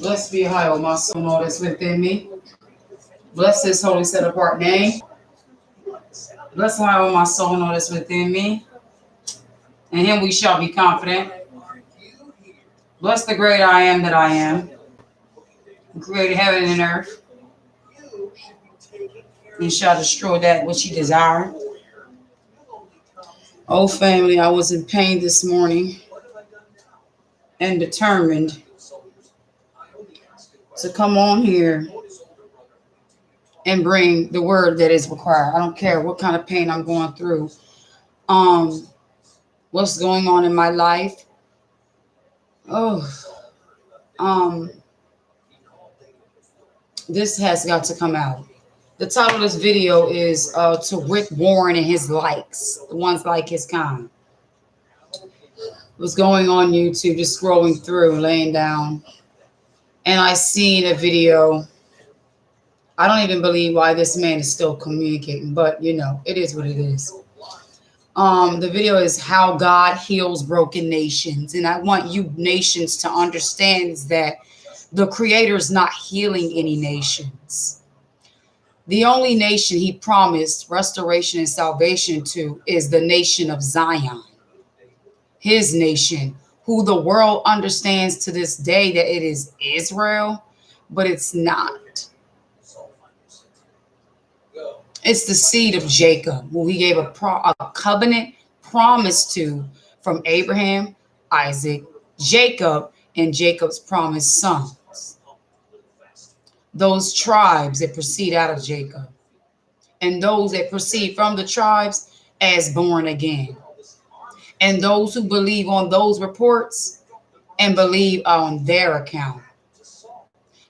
Blessed be High, O my soul, all that's within me. Bless His holy set apart name. Bless High, O my soul, all that's within me. In Him we shall be confident. Bless the great I am that I am, who created heaven and earth, and shall destroy that which He desired. Oh, family, I was in pain this morning and determined to come on here and bring the word that is required. I don't care what kind of pain I'm going through, what's going on in my life. This has got to come out. The title of this video is to Rick Warren and his likes, the ones like his kind. Was going on YouTube, just scrolling through, laying down, and I seen a video. I don't even believe why this man is still communicating, but you know, it is what it is. The video is how God heals broken nations, and I want you nations to understand is that the Creator is not healing any nations. The only nation He promised restoration and salvation to is the nation of Zion, His nation, who the world understands to this day that it is Israel, but it's not. It's the seed of Jacob, who He gave a covenant promise to from Abraham, Isaac, Jacob, and Jacob's promised sons. Those tribes that proceed out of Jacob, and those that proceed from the tribes as born again, and those who believe on those reports and believe on their account.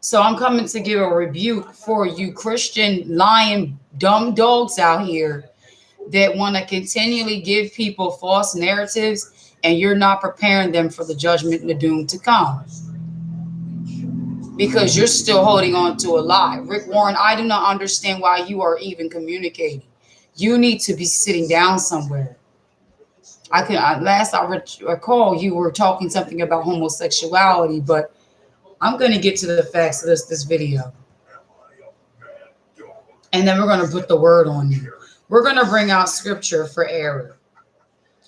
So I'm coming to give a rebuke for you Christian lying dumb dogs out here that want to continually give people false narratives, and you're not preparing them for the judgment and the doom to come, because you're still holding on to a lie. Rick Warren, I do not understand why you are even communicating. You need to be sitting down somewhere. Last I recall, you were talking something about homosexuality, but I'm going to get to the facts of this video. And then we're going to put the word on you. We're going to bring out scripture for error.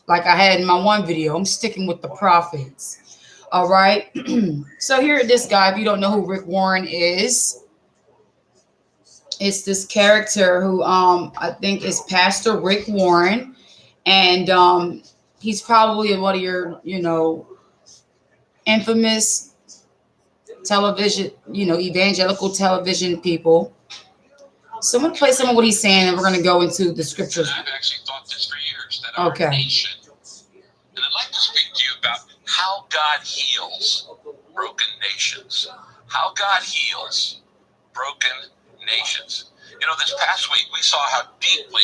Like I had in my one video, I'm sticking with the prophets. All right. So here, this guy, if you don't know who Rick Warren is, it's this character who I think is Pastor Rick Warren. And he's probably one of your, infamous television, evangelical television people. So I'm going to play some of what he's saying, and we're going to go into the scriptures. I've actually thought this for years, that our nation, and I'd like to speak to you about how God heals broken nations. How God heals broken nations. This past week we saw how deeply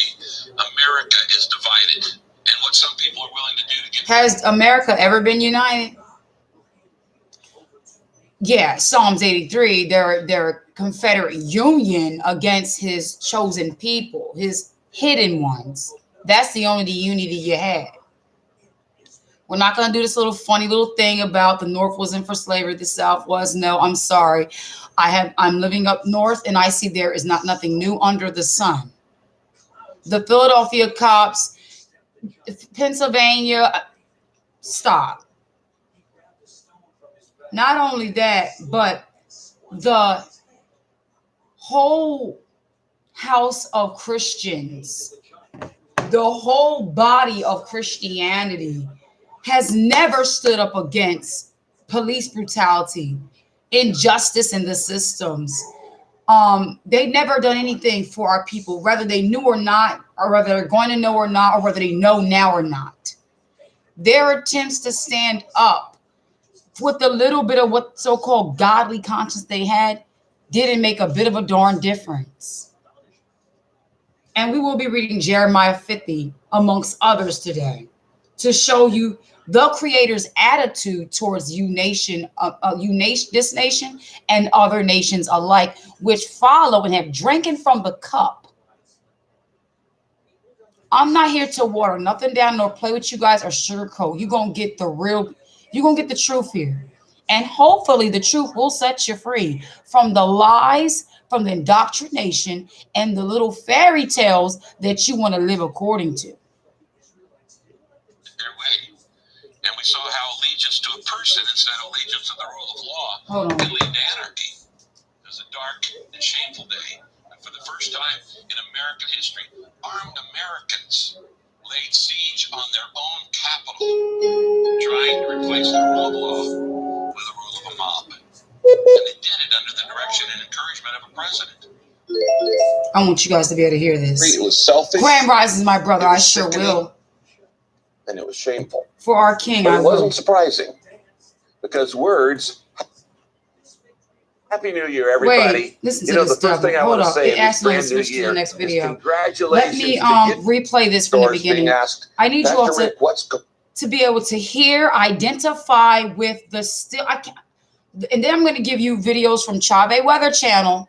America is divided and what some people are willing to do to get. Has America ever been united? Yeah, Psalms 83, they're Confederate Union against His chosen people, His hidden ones. That's the only unity you had. We're not going to do this funny little thing about the North wasn't for slavery, the South was. No, I'm sorry. I'm living up north, and I see there is nothing new under the sun. The Philadelphia cops, Pennsylvania, stop. Not only that, but the whole house of Christians, the whole body of Christianity has never stood up against police brutality, injustice in the systems. They've never done anything for our people, whether they knew or not, or whether they're going to know or not, or whether they know now or not. Their attempts to stand up with the little bit of what so-called godly conscience they had didn't make a bit of a darn difference. And we will be reading Jeremiah 50 amongst others today to show you the Creator's attitude towards this nation and other nations alike, which follow and have drinking from the cup. I'm not here to water nothing down nor play with you guys or sugarcoat. You're going to get the real You're going to get the truth here. And hopefully the truth will set you free from the lies, from the indoctrination, and the little fairy tales that you want to live according to. Their way. And we saw how allegiance to a person instead of allegiance to the rule of law can lead to anarchy. It was a dark and shameful day. And for the first time in American history, armed Americans laid siege on their own capital, trying to replace the rule of law with the rule of a mob. And they did it under the direction and encouragement of a president. I want you guys to be able to hear this. It was selfish. Grand Rising, my brother. I sure will. And it was shameful. For our king, but I it wasn't will. surprising, because words. Happy New Year, everybody. Wait, listen you to know, this the first thing I Hold want to up. say It in this asked me to brand new switch to year the next is video. congratulations. Let me to replay this from the beginning. Asked, I need you all Pastor Rick, to be able to hear, identify with the still. And then I'm going to give you videos from Chave Weather Channel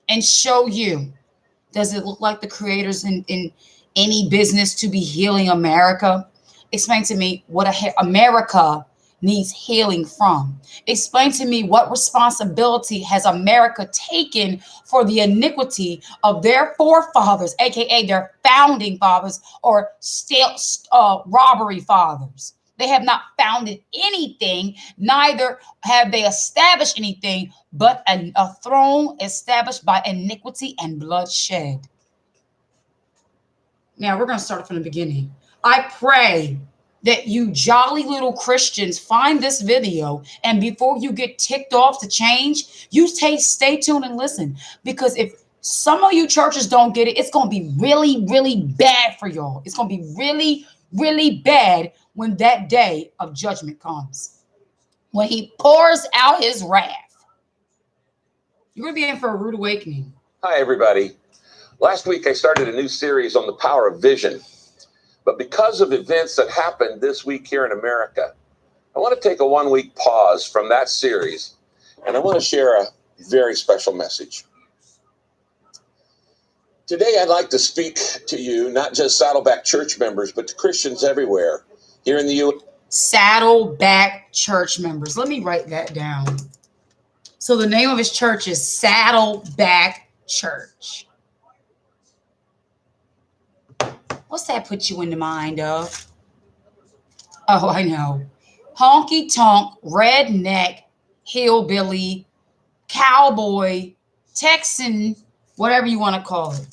and show you. Does it look like the creators in any business to be healing America? Explain to me what America needs healing from. Explain to me what responsibility has America taken for the iniquity of their forefathers, aka their founding fathers or robbery fathers. They have not founded anything, neither have they established anything but a throne established by iniquity and bloodshed. Now we're going to start from the beginning. I pray that you jolly little Christians find this video, and before you get ticked off to change, you stay tuned and listen. Because if some of you churches don't get it, it's going to be really, really bad for y'all. It's going to be really, really bad when that day of judgment comes. When he pours out his wrath. You're going to be in for a rude awakening. Hi, everybody. Last week, I started a new series on the power of vision. But because of events that happened this week here in America, I want to take a 1-week pause from that series, and I want to share a very special message. Today, I'd like to speak to you, not just Saddleback Church members, but to Christians everywhere here in the U.S. Saddleback Church members. Let me write that down. So the name of his church is Saddleback Church. What's that put you in the mind of? Oh, I know. Honky tonk, redneck, hillbilly, cowboy, Texan, whatever you want to call it.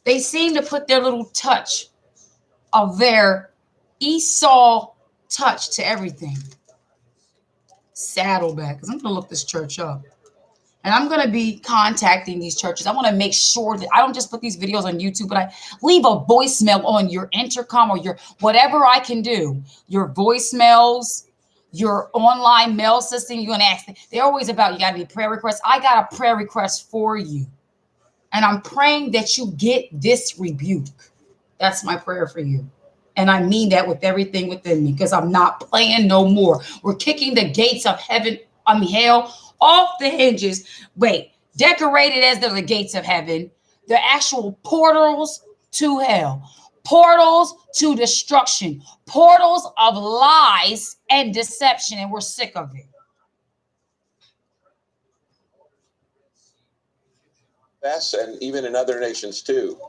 They seem to put their little touch of their Esau touch to everything. Saddleback. Because I'm going to look this church up. And I'm going to be contacting these churches. I want to make sure that I don't just put these videos on YouTube, but I leave a voicemail on your intercom or your whatever I can do. Your voicemails, your online mail system. You're going to ask them. They're always about, you got any prayer requests? I got a prayer request for you. And I'm praying that you get this rebuke. That's my prayer for you. And I mean that with everything within me, because I'm not playing no more. We're kicking the gates of heaven, hell, off the hinges. Wait, decorated as they're the gates of heaven. They're actual portals to hell, portals to destruction, portals of lies and deception. And we're sick of it. And even in other nations too.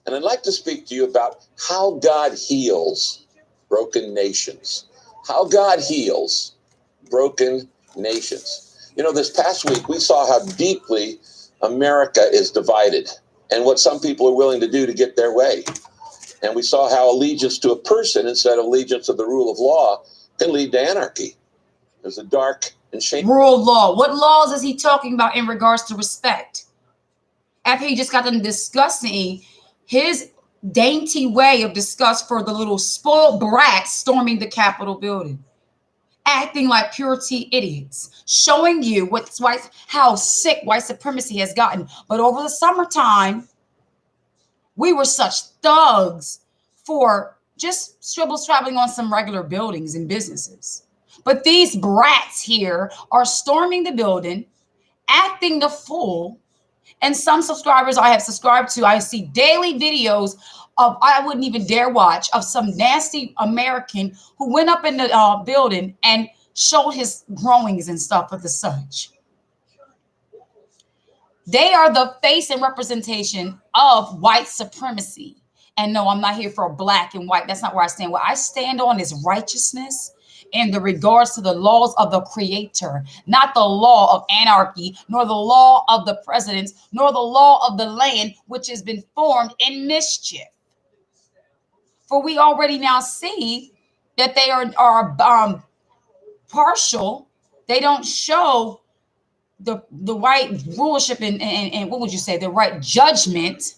And I'd like to speak to you about how God heals broken nations. How God heals broken nations. You know, this past week, we saw how deeply America is divided and what some people are willing to do to get their way. And we saw how allegiance to a person instead of allegiance to the rule of law can lead to anarchy. There's a dark and shameful rule of law. What laws is he talking about in regards to respect? After he just got them discussing his dainty way of disgust for the little spoiled brats storming the Capitol building, acting like purity idiots, showing you how sick white supremacy has gotten. But over the summertime, we were such thugs for just scribbling on some regular buildings and businesses. But these brats here are storming the building, acting the fool. And some subscribers I have subscribed to, I see daily videos I wouldn't even dare watch, of some nasty American who went up in the building and showed his growings and stuff with the such. They are the face and representation of white supremacy. And no, I'm not here for black and white. That's not where I stand. What I stand on is righteousness in the regards to the laws of the creator, not the law of anarchy, nor the law of the presidents, nor the law of the land, which has been formed in mischief. For we already now see that they are partial. They don't show the right rulership and what would you say, the right judgment.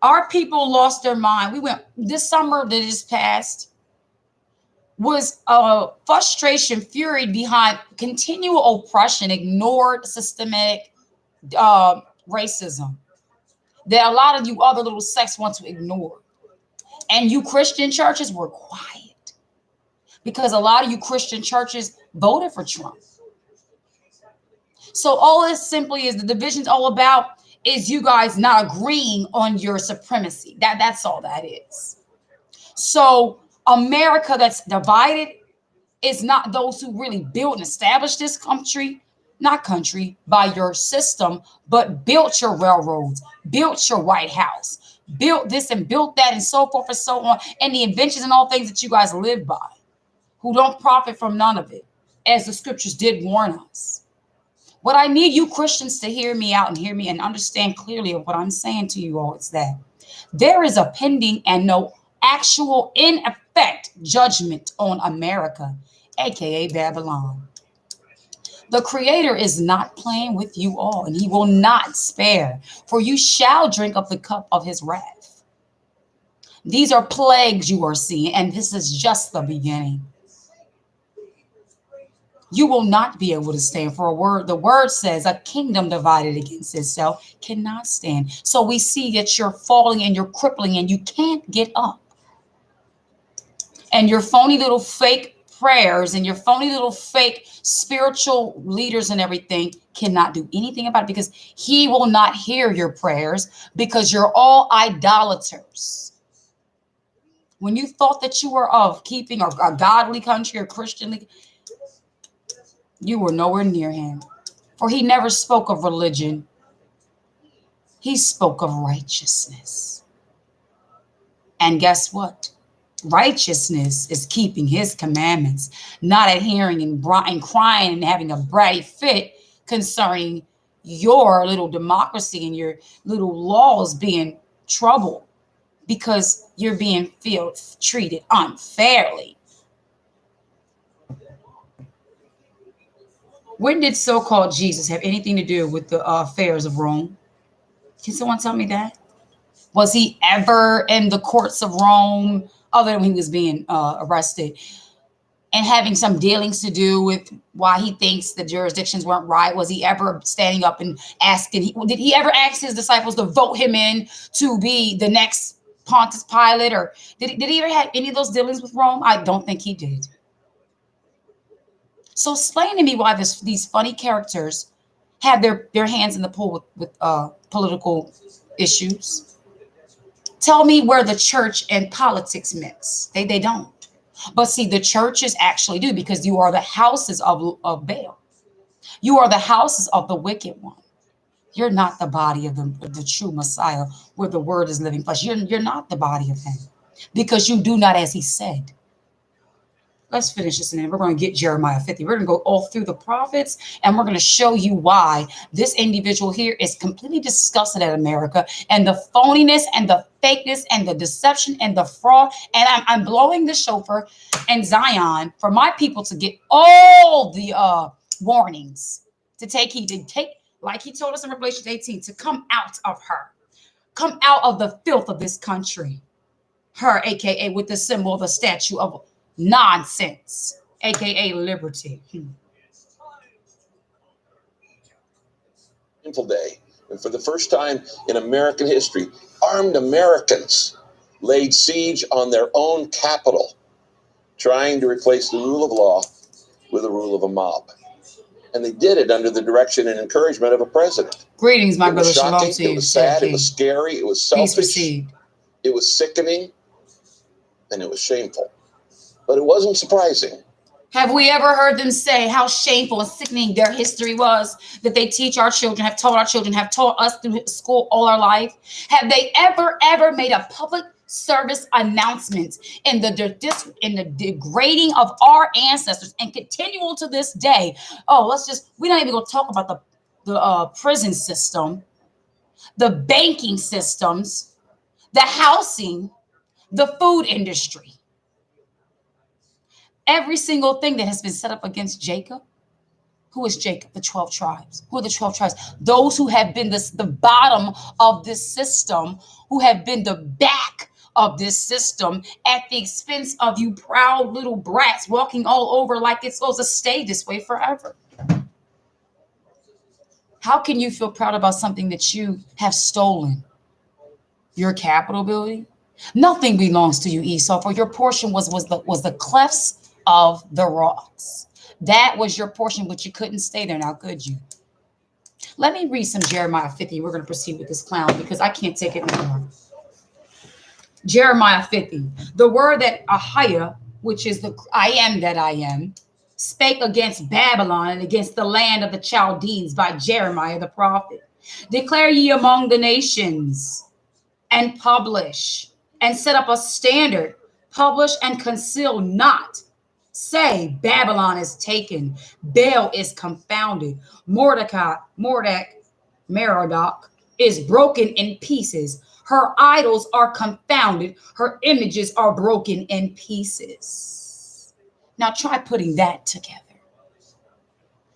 Our people lost their mind. We went this summer that just passed was frustration, fury behind continual oppression, ignored systematic racism that a lot of you other little sects want to ignore. And you Christian churches were quiet because a lot of you Christian churches voted for Trump. So all this simply is the division's all about is you guys not agreeing on your supremacy. That's all that is. So America that's divided is not those who really built and established this country, not country, by your system, but built your railroads, built your White House, built this and built that and so forth and so on, and the inventions and all things that you guys live by, who don't profit from none of it, as the scriptures did warn us. What I need you Christians to hear me out and hear me and understand clearly of what I'm saying to you all is that there is a pending and no actual in effect judgment on America, aka Babylon. The Creator is not playing with you all, and he will not spare, for you shall drink of the cup of his wrath. These are plagues you are seeing, and this is just the beginning. You will not be able to stand for a word. The word says a kingdom divided against itself cannot stand. So we see that you're falling and you're crippling and you can't get up. And your phony little fake prayers and your phony little fake spiritual leaders and everything cannot do anything about it, because he will not hear your prayers, because you're all idolaters. When you thought that you were of keeping a godly country or Christian, you were nowhere near him. For he never spoke of religion. He spoke of righteousness. And guess what? Righteousness is keeping his commandments, not adhering and crying and having a bratty fit concerning your little democracy and your little laws being troubled because you're being treated unfairly. When did so-called Jesus have anything to do with the affairs of Rome? Can someone tell me that? Was he ever in the courts of Rome, other than when he was being arrested, and having some dealings to do with why he thinks the jurisdictions weren't right? Was he ever standing up and asking? Did he ever ask his disciples to vote him in to be the next Pontius Pilate? Or did he ever have any of those dealings with Rome? I don't think he did. So explain to me why these funny characters have their hands in the pool with political issues. Tell me where the church and politics mix. They don't. But see, the churches actually do, because you are the houses of Baal. You are the houses of the wicked one. You're not the body of the true Messiah, where the word is living flesh. You're not the body of him, because you do not as he said. Let's finish this, and then we're going to get Jeremiah 50. We're going to go all through the prophets, and we're going to show you why this individual here is completely disgusted at America and the phoniness and the fakeness and the deception and the fraud. And I'm blowing the shofar and Zion for my people to get all the warnings, to take heed, to take, like he told us in Revelation 18, to come out of her, come out of the filth of this country. Her, aka with the symbol of the statue of nonsense, aka liberty. Day, and for the first time in American history, armed Americans laid siege on their own capital, trying to replace the rule of law with the rule of a mob. And they did it under the direction and encouragement of a president. Greetings, my brother. Shocking, Shalom to you. it was sad, it was scary, it was selfish. It was sickening and it was shameful, but it wasn't surprising. Have we ever heard them say how shameful and sickening their history was that they teach our children, have taught our children, have taught us through school all our life? Have they ever made a public service announcement in the degrading of our ancestors and continual to this day? Oh, we're not even going to talk about the prison system, the banking systems, the housing, the food industry. Every single thing that has been set up against Jacob. Who is Jacob? The 12 tribes. Who are the 12 tribes? Those who have been the bottom of this system, who have been the back of this system at the expense of you proud little brats walking all over like it's supposed to stay this way forever. How can you feel proud about something that you have stolen? Your Capitol building? Nothing belongs to you, Esau, for your portion was the clefts of the rocks. That was your portion, but you couldn't stay there now, could you? Let me read some Jeremiah 50. We're going to proceed with this clown because I can't take it anymore. Jeremiah 50. The word that Ahiah, which is the I am that I am, spake against Babylon and against the land of the Chaldeans by Jeremiah the prophet. Declare ye among the nations and publish and set up a standard, publish and conceal not. Say, Babylon is taken, Baal is confounded, Merodach is broken in pieces. Her idols are confounded, her images are broken in pieces. Now try putting that together.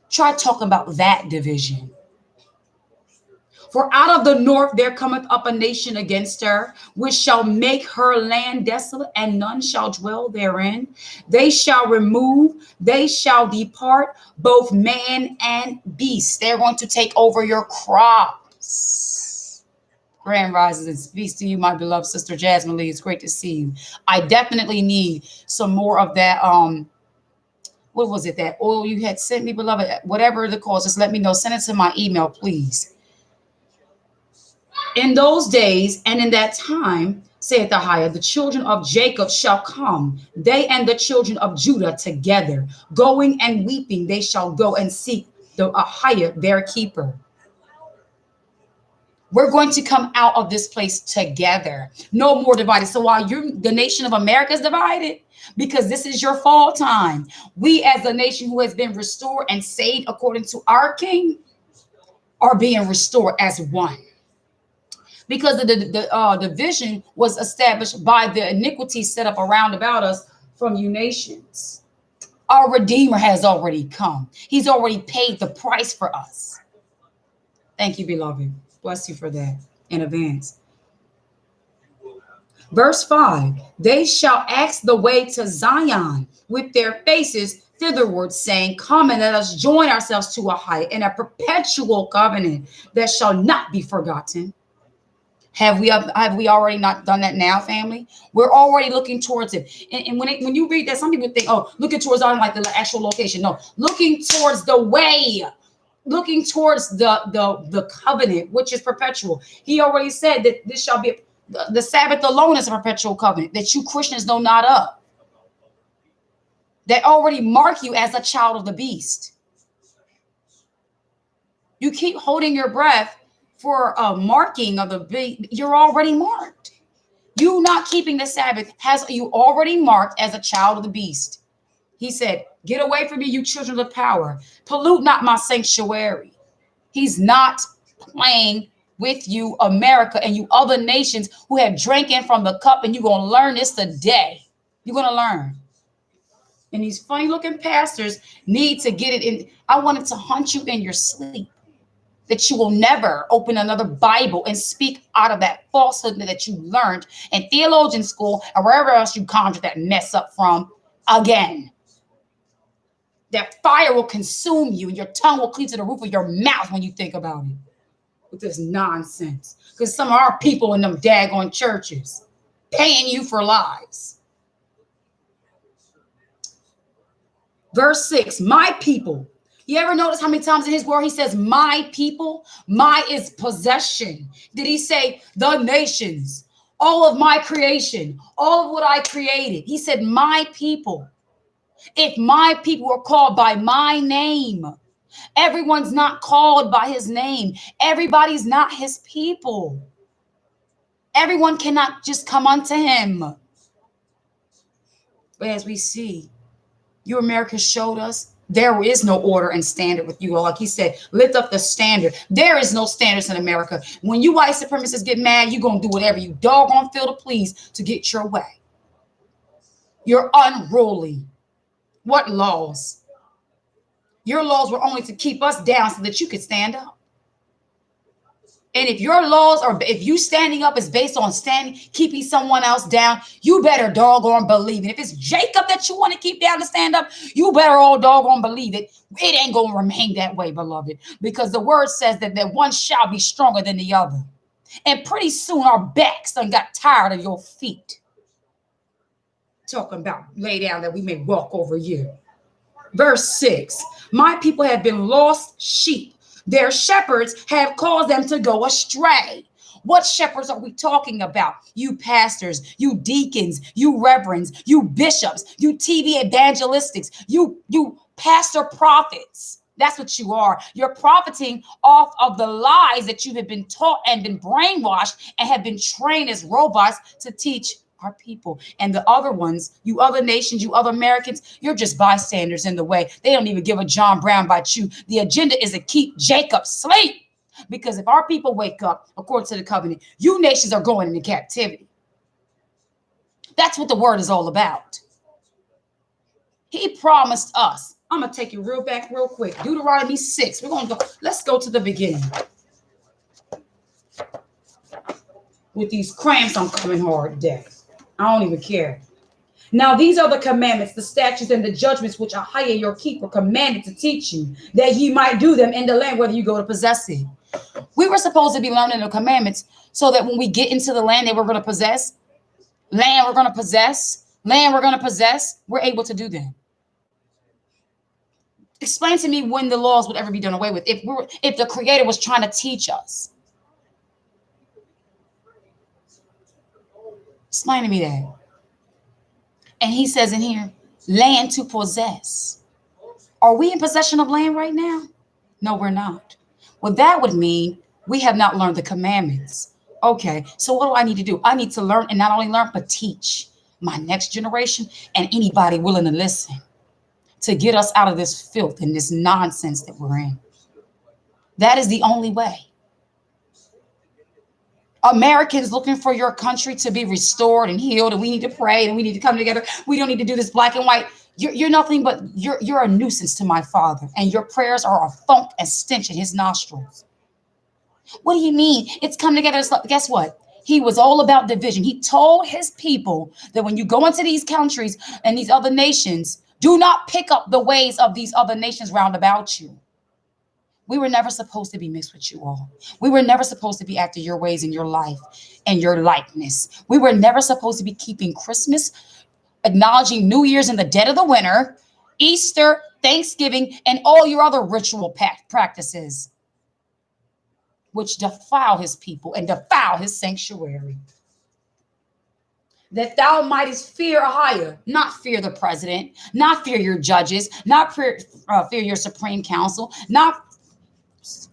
Try talking about that division. For out of the north there cometh up a nation against her, which shall make her land desolate, and none shall dwell therein. They shall remove, they shall depart, both man and beast. They're going to take over your crops. Grand rises and speaks to you, my beloved sister Jasmine Lee. It's great to see you. I definitely need some more of that. What was it? That oil you had sent me, beloved? Whatever the cause, just let me know. Send it to my email, please. In those days and in that time, saith Ahiah, the children of Jacob shall come, they and the children of Judah together, going and weeping, they shall go and seek the Ahiah, their keeper. We're going to come out of this place together, no more divided. So while the nation of America is divided, because this is your fall time, we as a nation who has been restored and saved according to our King are being restored as one. Because the division was established by the iniquity set up around about us from you nations. Our Redeemer has already come. He's already paid the price for us. Thank you, beloved. Bless you for that in advance. Verse 5, they shall ask the way to Zion with their faces thitherward, saying, come and let us join ourselves to Ahiah in a perpetual covenant that shall not be forgotten. Have we already not done that now, family? We're already looking towards it. And when you read that, some people think, oh, looking towards Zion like the actual location. No, looking towards the way, looking towards the covenant, which is perpetual. He already said that this shall be the Sabbath alone is a perpetual covenant that you Christians know not of. That already mark you as a child of the beast. You keep holding your breath for a marking of the big, you're already marked. You not keeping the Sabbath has you already marked as a child of the beast. He said, get away from me, you children of power. Pollute not my sanctuary. He's not playing with you, America, and you other nations who have drinking from the cup, and you're going to learn this today. You're going to learn. And these funny looking pastors need to get it in. I wanted to hunt you in your sleep. That you will never open another Bible and speak out of that falsehood that you learned in theologian school or wherever else you conjured that mess up from again. That fire will consume you and your tongue will cleave to the roof of your mouth when you think about it. With this nonsense. Because some of our people in them daggone churches paying you for lies. Verse 6, my people. You ever notice how many times in his word he says, my people? My is possession. Did he say the nations? all of my creation, all of what I created. He said, my people. If my people are called by my name, everyone's not called by his name. Everybody's not his people. Everyone cannot just come unto him. But as we see, you America showed us there is no order and standard with you all. Like he said, lift up the standard. There is no standards in America. When you white supremacists get mad, you're going to do whatever you doggone feel to please to get your way. You're unruly. What laws? Your laws were only to keep us down so that you could stand up. And if your laws are, if you standing up is based on keeping someone else down, you better doggone believe it. If it's Jacob that you want to keep down to stand up, you better all doggone believe it. It ain't going to remain that way, beloved, because the word says that one shall be stronger than the other. And pretty soon our backs done got tired of your feet. Talking about lay down that we may walk over you. Verse 6, my people have been lost sheep. Their shepherds have caused them to go astray. What shepherds are we talking about? You pastors, you deacons, you reverends, you bishops, you TV evangelistics, you pastor prophets. That's what you are. You're profiting off of the lies that you have been taught and been brainwashed and have been trained as robots to teach our people. And the other ones, you other nations, you other Americans, you're just bystanders in the way. They don't even give a John Brown about you. The agenda is to keep Jacob asleep. Because if our people wake up, according to the covenant, you nations are going into captivity. That's what the word is all about. He promised us. I'm going to take you back real quick. Deuteronomy 6. We're going to go. Let's go to the beginning. With these cramps, I'm coming hard today. I don't even care. Now, these are the commandments, the statutes, and the judgments which Ahijah your keeper commanded to teach you, that ye might do them in the land whether you go to possess it. We were supposed to be learning the commandments so that when we get into the land that we're going to possess, land we're going to possess, we're able to do them. Explain to me when the laws would ever be done away with if the Creator was trying to teach us. Explain to me that. And he says in here, land to possess. Are we in possession of land right now? No, we're not. Well, that would mean we have not learned the commandments. Okay, so what do I need to do? I need to learn, and not only learn, but teach my next generation and anybody willing to listen to get us out of this filth and this nonsense that we're in. That is the only way. Americans looking for your country to be restored and healed, and we need to pray and we need to come together. We don't need to do this black and white. You're nothing but you're a nuisance to my Father, and your prayers are a funk and stench in his nostrils. What do you mean? It's come together. Guess what? He was all about division. He told his people that when you go into these countries and these other nations, do not pick up the ways of these other nations round about you. We were never supposed to be mixed with you all. We were never supposed to be after your ways in your life and your likeness. We were never supposed to be keeping Christmas, acknowledging New Year's in the dead of the winter, Easter, Thanksgiving, and all your other ritual practices, which defile his people and defile his sanctuary. That thou mightest fear Ahijah, not fear the president, not fear your judges, not fear your Supreme Council, not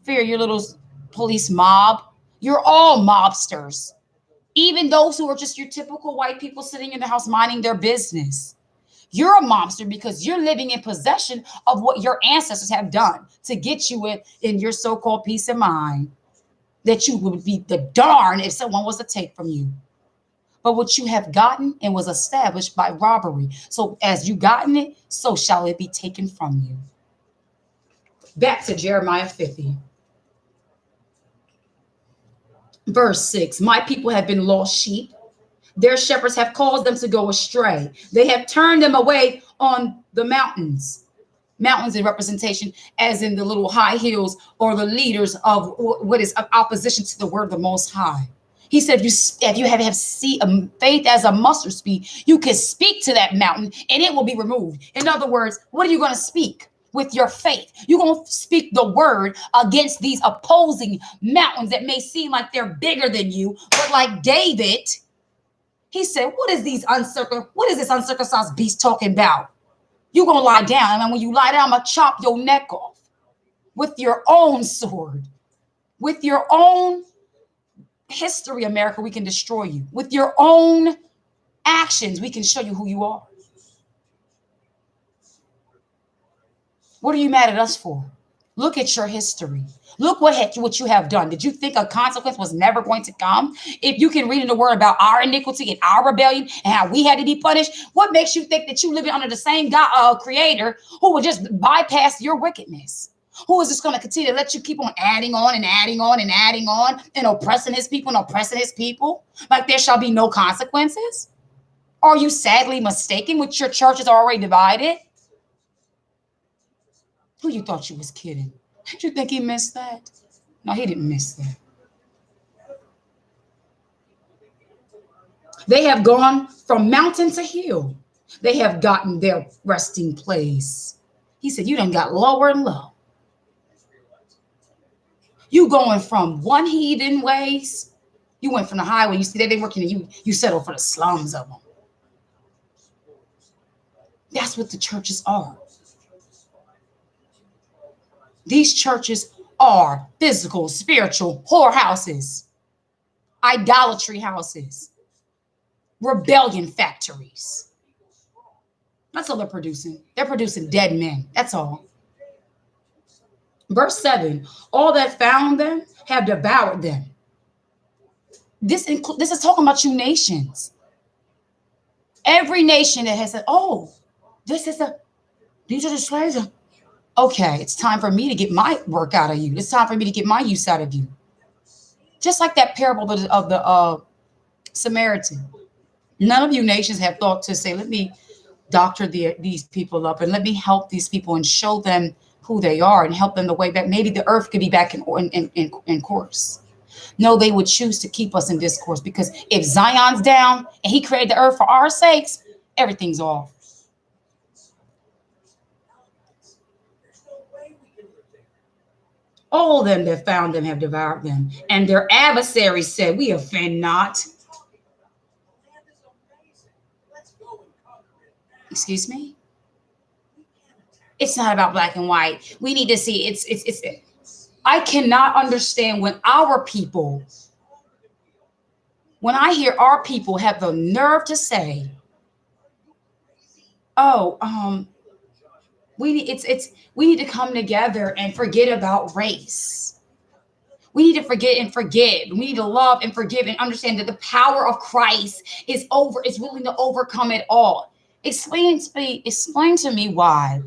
fear your little police mob. You're all mobsters. Even those who are just your typical white people sitting in the house minding their business. You're a mobster because you're living in possession of what your ancestors have done to get you in your so-called peace of mind. That you would be the darn if someone was to take from you. But what you have gotten and was established by robbery. So as you gotten it, so shall it be taken from you. Back to Jeremiah 50. Verse 6, my people have been lost sheep. Their shepherds have caused them to go astray. They have turned them away on the mountains. Mountains in representation as in the little high hills or the leaders of what is opposition to the word of the Most High. He said, if you have faith as a mustard seed, you can speak to that mountain and it will be removed. In other words, what are you going to speak with your faith? You're going to speak the word against these opposing mountains that may seem like they're bigger than you, but like David, He said, what is this uncircumcised beast talking about? You're going to lie down. And when you lie down, I'm going to chop your neck off with your own sword. With your own history, America, we can destroy you. With your own actions, we can show you who you are. What are you mad at us for? Look at your history. Look what you have done. Did you think a consequence was never going to come? If you can read in the word about our iniquity and our rebellion and how we had to be punished, what makes you think that you living under the same God, creator who will just bypass your wickedness? Who is just going to continue to let you keep on adding on and adding on and adding on and oppressing his people and oppressing his people? Like there shall be no consequences? Are you sadly mistaken with your church is already divided? Who you thought you was kidding? Did you think he missed that? No, he didn't miss that. They have gone from mountain to hill. They have gotten their resting place. He said, you done got lower and low. You going from one heathen ways. You went from the highway. You see, they working and you settle for the slums of them. That's what the churches are. These churches are physical, spiritual whorehouses, idolatry houses, rebellion factories. That's all they're producing. They're producing dead men. That's all. Verse 7, all that found them have devoured them. This is talking about you nations. Every nation that has said, oh, these are the slaves. Okay, it's time for me to get my work out of you. It's time for me to get my use out of you. Just like that parable of the Samaritan. None of you nations have thought to say, let me doctor these people up and let me help these people and show them who they are and help them the way that maybe the earth could be back in course. No, they would choose to keep us in discourse because if Zion's down and he created the earth for our sakes, everything's off. All of them that found them have devoured them. And their adversaries said, we offend not. Excuse me? It's not about black and white. We need to see it's I cannot understand when I hear our people have the nerve to say, we need to come together and forget about race. We need to forget and forgive. We need to love and forgive and understand that the power of Christ is willing to overcome it all. Explain to me why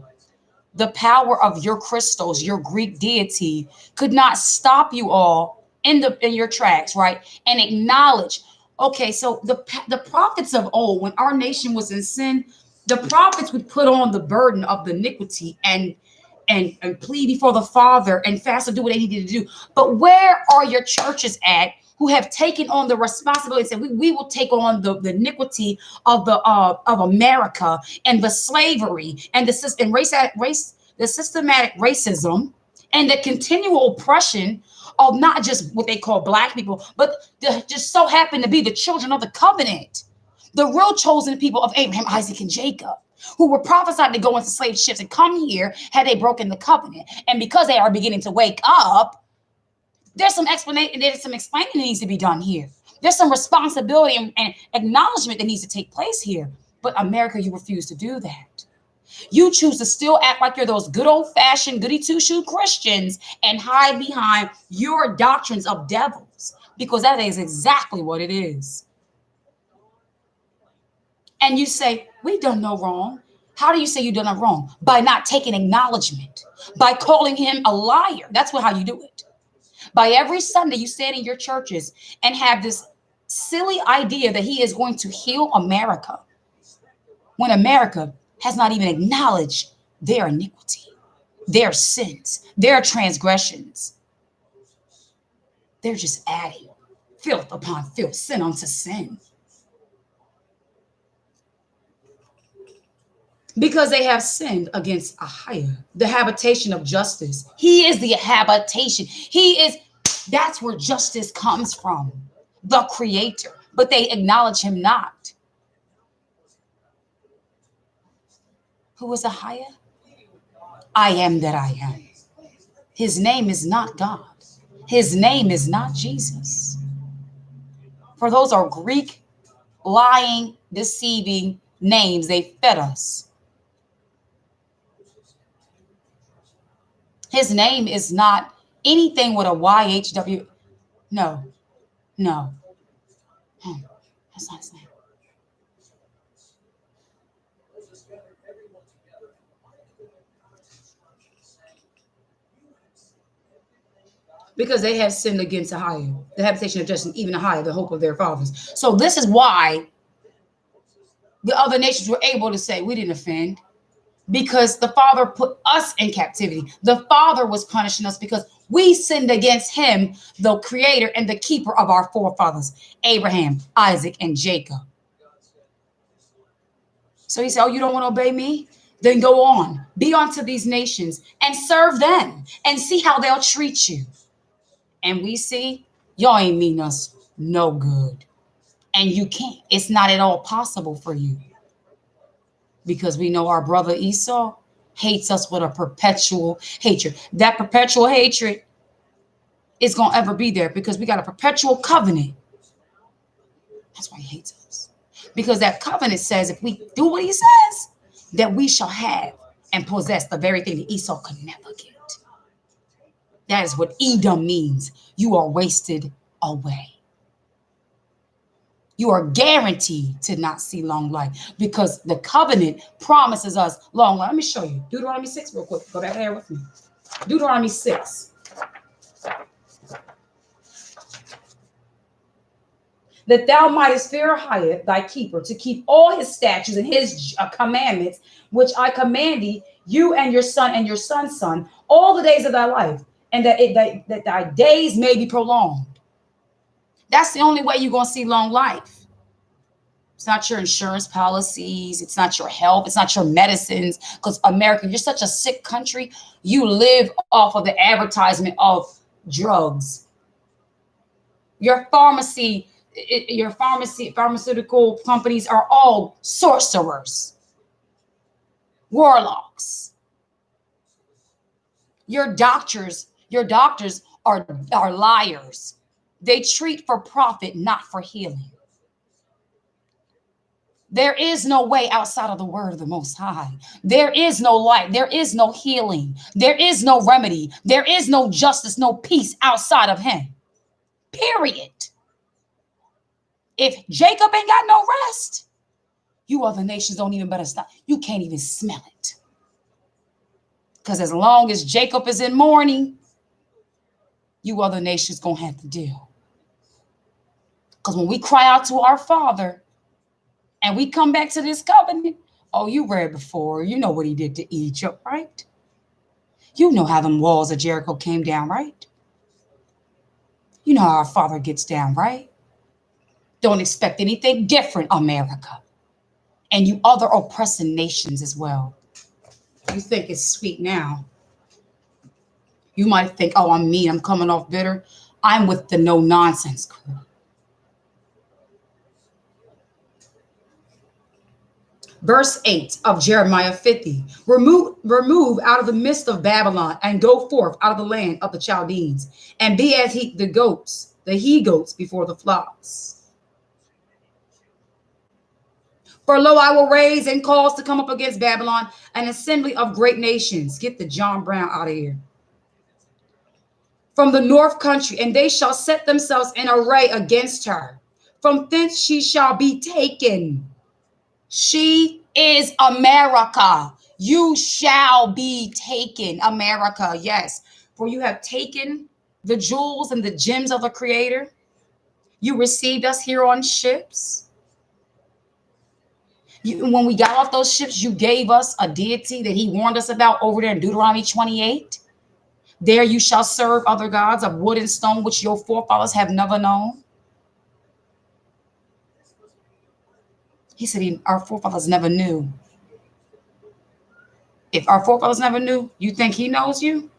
the power of your crystals, your Greek deity, could not stop you all in your tracks, right? And acknowledge, okay, so the prophets of old, when our nation was in sin, the prophets would put on the burden of the iniquity and plead before the Father and fast to do what they needed to do. But where are your churches at who have taken on the responsibility and said, we will take on the iniquity of America and the slavery and the systematic racism and the continual oppression of not just what they call black people, but just so happen to be the children of the covenant, the real chosen people of Abraham, Isaac, and Jacob, who were prophesied to go into slave ships and come here had they broken the covenant. And because they are beginning to wake up, there's some explaining that needs to be done here. There's some responsibility and acknowledgement that needs to take place here. But America, you refuse to do that. You choose to still act like you're those good old-fashioned goody two-shoe Christians and hide behind your doctrines of devils, because that is exactly what it is. And you say, we've done no wrong. How do you say you've done no wrong? By not taking acknowledgement, by calling him a liar. That's how you do it. By every Sunday you stand in your churches and have this silly idea that he is going to heal America, when America has not even acknowledged their iniquity, their sins, their transgressions. They're just adding filth upon filth, sin unto sin. Because they have sinned against Ahia, the habitation of justice. He is the habitation. That's where justice comes from. The creator, but they acknowledge him not. Who is Ahia? I am that I am. His name is not God. His name is not Jesus. For those are Greek, lying, deceiving names they fed us. His name is not anything with a YHW. No, no. That's not his name. Because they have sinned against Ahia, the habitation of justice, even Ahia, the hope of their fathers. So this is why the other nations were able to say, we didn't offend, because the Father put us in captivity. The Father was punishing us because we sinned against him, the creator and the keeper of our forefathers, Abraham, Isaac, and Jacob. So he said, oh, you don't want to obey me? Then go on, be unto these nations and serve them and see how they'll treat you. And we see, y'all ain't mean us no good. And you can't. It's not at all possible for you. Because we know our brother Esau hates us with a perpetual hatred. That perpetual hatred is going to ever be there because we got a perpetual covenant. That's why he hates us. Because that covenant says if we do what he says, that we shall have and possess the very thing that Esau could never get. That is what Edom means. You are wasted away. You are guaranteed to not see long life because the covenant promises us long life. Let me show you. Deuteronomy 6 real quick. Go back there with me. Deuteronomy 6. That thou mightest fear Ahia, thy keeper, to keep all his statutes and his commandments, which I command thee, you and your son and your son's son, all the days of thy life, and that thy days may be prolonged. That's the only way you're going to see long life. It's not your insurance policies. It's not your health. It's not your medicines. Because America, you're such a sick country. You live off of the advertisement of drugs. Your pharmaceutical companies are all sorcerers, warlocks. Your doctors are liars. They treat for profit, not for healing. There is no way outside of the word of the Most High. There is no light. There is no healing. There is no remedy. There is no justice, no peace outside of him. Period. If Jacob ain't got no rest, you other nations don't even better stop. You can't even smell it. Because as long as Jacob is in mourning, you other nations going to have to deal. Because when we cry out to our Father and we come back to this covenant, oh, you read before. You know what he did to Egypt, right? You know how them walls of Jericho came down, right? You know how our Father gets down, right? Don't expect anything different, America. And you other oppressing nations as well. You think it's sweet now. You might think, oh, I'm mean. I'm coming off bitter. I'm with the no-nonsense crew. Verse 8 of Jeremiah 50. Remove out of the midst of Babylon and go forth out of the land of the Chaldeans and be as the he-goats before the flocks. For lo, I will raise and cause to come up against Babylon an assembly of great nations. Get the John Brown out of here. From the north country, and they shall set themselves in array against her. From thence she shall be taken. She is America. You shall be taken, America. Yes, for you have taken the jewels and the gems of the Creator. You received us here on ships. When we got off those ships, you gave us a deity that he warned us about over there in Deuteronomy 28. There you shall serve other gods of wood and stone, which your forefathers have never known. He said our forefathers never knew. If our forefathers never knew, you think he knows you?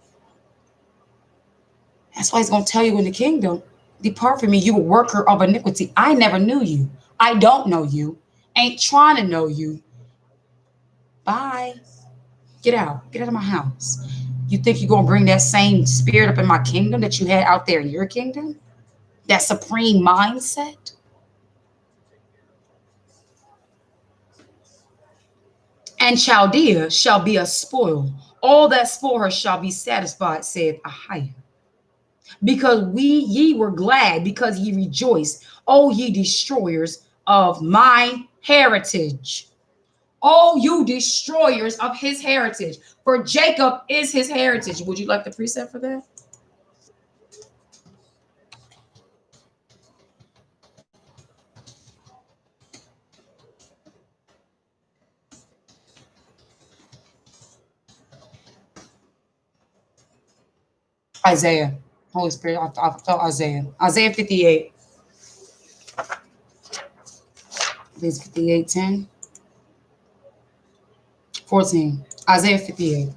That's why he's going to tell you in the kingdom. Depart from me, you a worker of iniquity. I never knew you. I don't know you. Ain't trying to know you. Bye. Get out. Get out of my house. You think you're going to bring that same spirit up in my kingdom that you had out there in your kingdom? That supreme mindset? And Chaldea shall be a spoil. All that spoil her shall be satisfied, saith Ahiah. Because ye were glad, because ye rejoiced, O ye destroyers of my heritage. Oh, you destroyers of his heritage. For Jacob is his heritage. Would you like the precept for that? Isaiah. Holy Spirit, I felt Isaiah. Isaiah 58. Please, 58, 10. 14. Isaiah 58.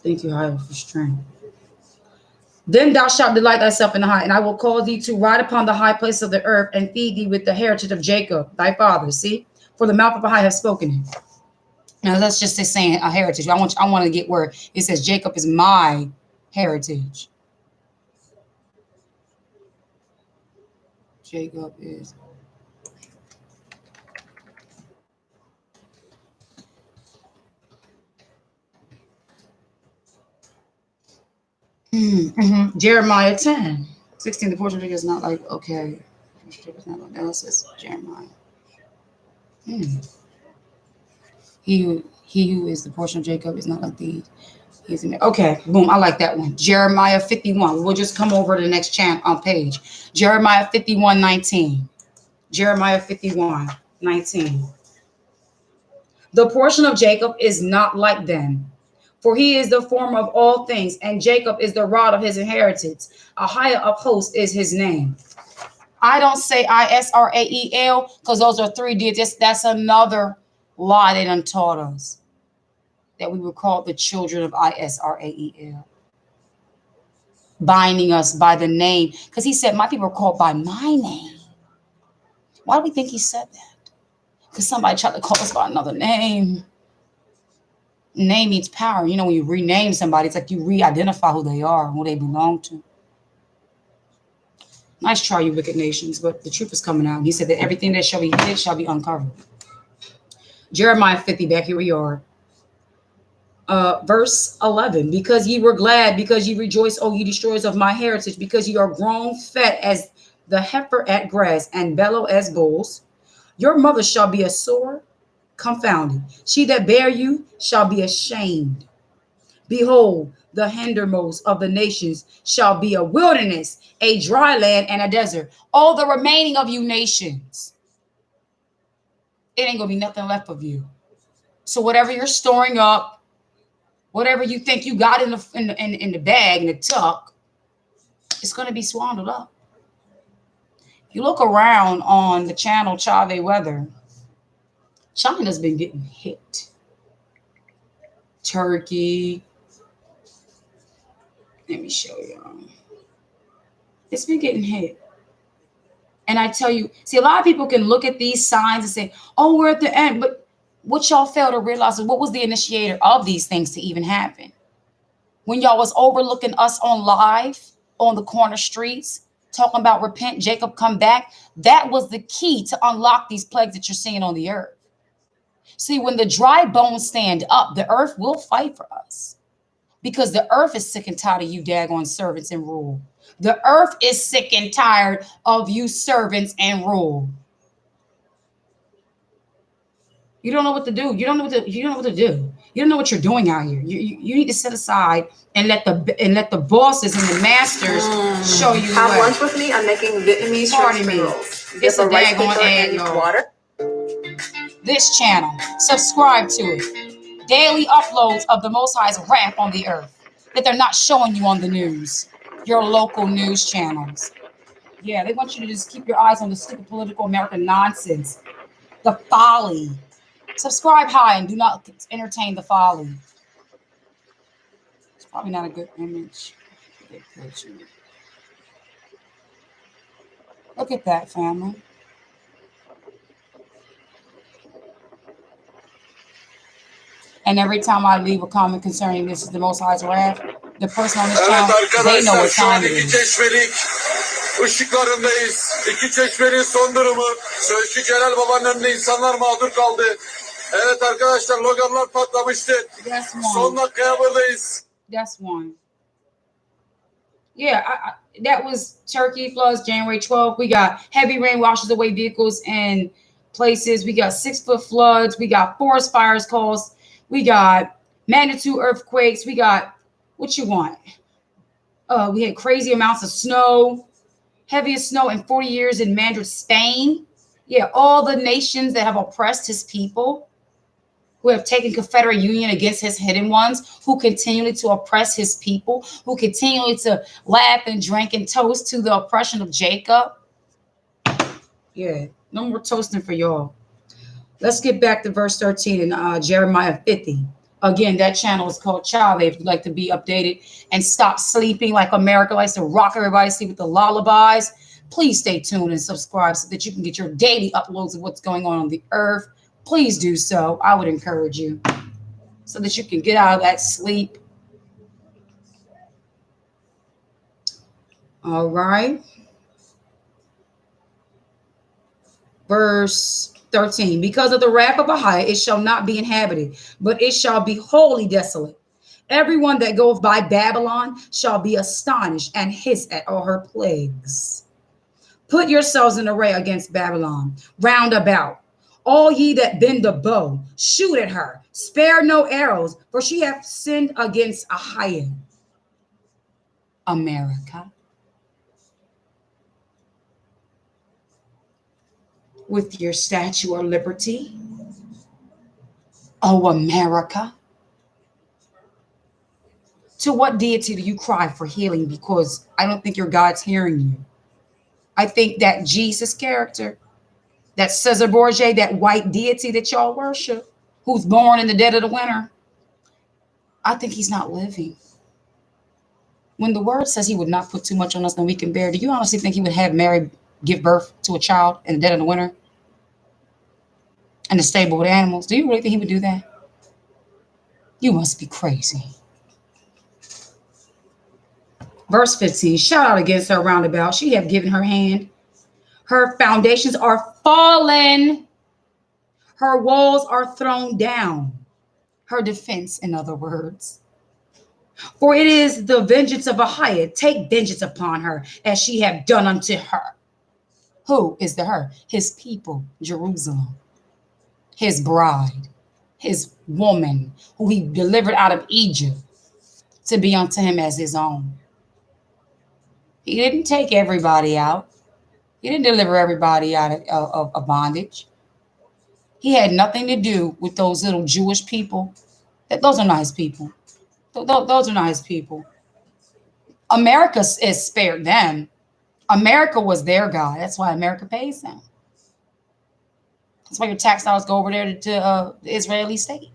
Thank you, Higher, for strength. Then thou shalt delight thyself in the high, and I will cause thee to ride upon the high place of the earth and feed thee with the heritage of Jacob, thy father. See? For the mouth of Ahai has spoken it. Now that's just saying a heritage. I want to get where it says Jacob is my heritage. Jacob is. Jeremiah 10. 16, the portion is not like, okay. It's not like else. Jeremiah. He who is the portion of Jacob is not like these. Okay, boom. I like that one. Jeremiah 51. We'll just come over to the next page. Jeremiah 51, 19. Jeremiah 51, 19. The portion of Jacob is not like them, for he is the form of all things, and Jacob is the rod of his inheritance. Ahiah of hosts is his name. I don't say Israel because those are 3 digits. That's another lie they done taught us, that we were called the children of Israel, binding us by the name, because he said my people are called by my name. Why do we think he said that? Because somebody tried to call us by another name. Name means power. You know, when you rename somebody, it's like you re-identify who they are and who they belong to. Nice try, you wicked nations, but the truth is coming out. He said that everything that shall be hid shall be uncovered. Jeremiah 50, back here we are. Verse 11, because ye were glad, because ye rejoice, O ye destroyers of my heritage, because ye are grown fat as the heifer at grass and bellow as bulls. Your mother shall be a sore confounded. She that bare you shall be ashamed. Behold, the hindermost of the nations shall be a wilderness, a dry land, and a desert. All the remaining of you nations, it ain't gonna be nothing left of you. So whatever you're storing up, whatever you think you got in the bag, in the tuck, it's gonna be swallowed up. You look around on the channel Chave Weather, China's been getting hit. Turkey. Let me show y'all. It's been getting hit. And I tell you, see, a lot of people can look at these signs and say, oh, we're at the end. But what y'all fail to realize is what was the initiator of these things to even happen? When y'all was overlooking us on live, on the corner streets, talking about repent, Jacob come back, that was the key to unlock these plagues that you're seeing on the earth. See, when the dry bones stand up, the earth will fight for us, because the earth is sick and tired of you daggone servants and rule. The earth is sick and tired of you servants and rule. You don't know what to do. You don't know what to do. You don't know what you're doing out here. You need to set aside and let the bosses and the masters show you. Have lunch with me. I'm making Vietnamese shrimp rolls. It's a daggone ad, y'all. Water. This channel, subscribe to it. Daily uploads of the Most High's wrath on the earth that they're not showing you on the news, your local news channels. Yeah, they want you to just keep your eyes on the stupid political American nonsense, the folly, Subscribe high and do not entertain the folly. It's probably not a good image. Good picture. Look at that, family. And every time I leave a comment concerning this is the Most High's wrath, the person on this channel, they know what time it is. Işıklarındayız. İki çeşmenin son durumu. Sözcü Celal Baba'nın önünde insanlar mağdur kaldı. Evet arkadaşlar, loganlar patlamıştı. Son dakikaya buradayız. That's one. Yeah, that was Turkey floods January 12th. We got heavy rain washes away vehicles in places. We got 6-foot floods. We got forest fires caused. We got magnitude earthquakes. We got what you want. We had crazy amounts of snow, heaviest snow in 40 years in Madrid, Spain. Yeah, all the nations that have oppressed his people, who have taken Confederate Union against his hidden ones, who continually to oppress his people, who continually to laugh and drink and toast to the oppression of Jacob. Yeah, no more toasting for y'all. Let's get back to verse 13 in Jeremiah 50. Again, that channel is called Chale. If you'd like to be updated and stop sleeping like America likes to rock everybody sleep with the lullabies, please stay tuned and subscribe so that you can get your daily uploads of what's going on the earth. Please do so. I would encourage you so that you can get out of that sleep. All right. Verse 13. Because of the wrath of Ahiah, it shall not be inhabited, but it shall be wholly desolate. Everyone that goeth by Babylon shall be astonished and hiss at all her plagues. Put yourselves in array against Babylon, round about. All ye that bend the bow, shoot at her. Spare no arrows, for she hath sinned against Ahiah. America. With your Statue of Liberty. Oh, America. To what deity do you cry for healing? Because I don't think your God's hearing you. I think that Jesus character, that Caesar Borgia, that white deity that y'all worship, who's born in the dead of the winter, I think he's not living. When the word says he would not put too much on us than we can bear, do you honestly think he would have Mary give birth to a child in the dead of the winter? In the stable with animals? Do you really think he would do that? You must be crazy. Verse 15, shout out against her roundabout. She have given her hand. Her foundations are fallen. Her walls are thrown down. Her defense, in other words. For it is the vengeance of Ahiah. Take vengeance upon her as she have done unto her. Who is the her? His people, Jerusalem. His bride. His woman, who he delivered out of Egypt to be unto him as his own. He didn't take everybody out. He didn't deliver everybody out of bondage. He had nothing to do with those little Jewish people. Those are nice people. Those are nice people. America is spared them. America was their God. That's why America pays them. That's why your tax dollars go over there to the Israeli state.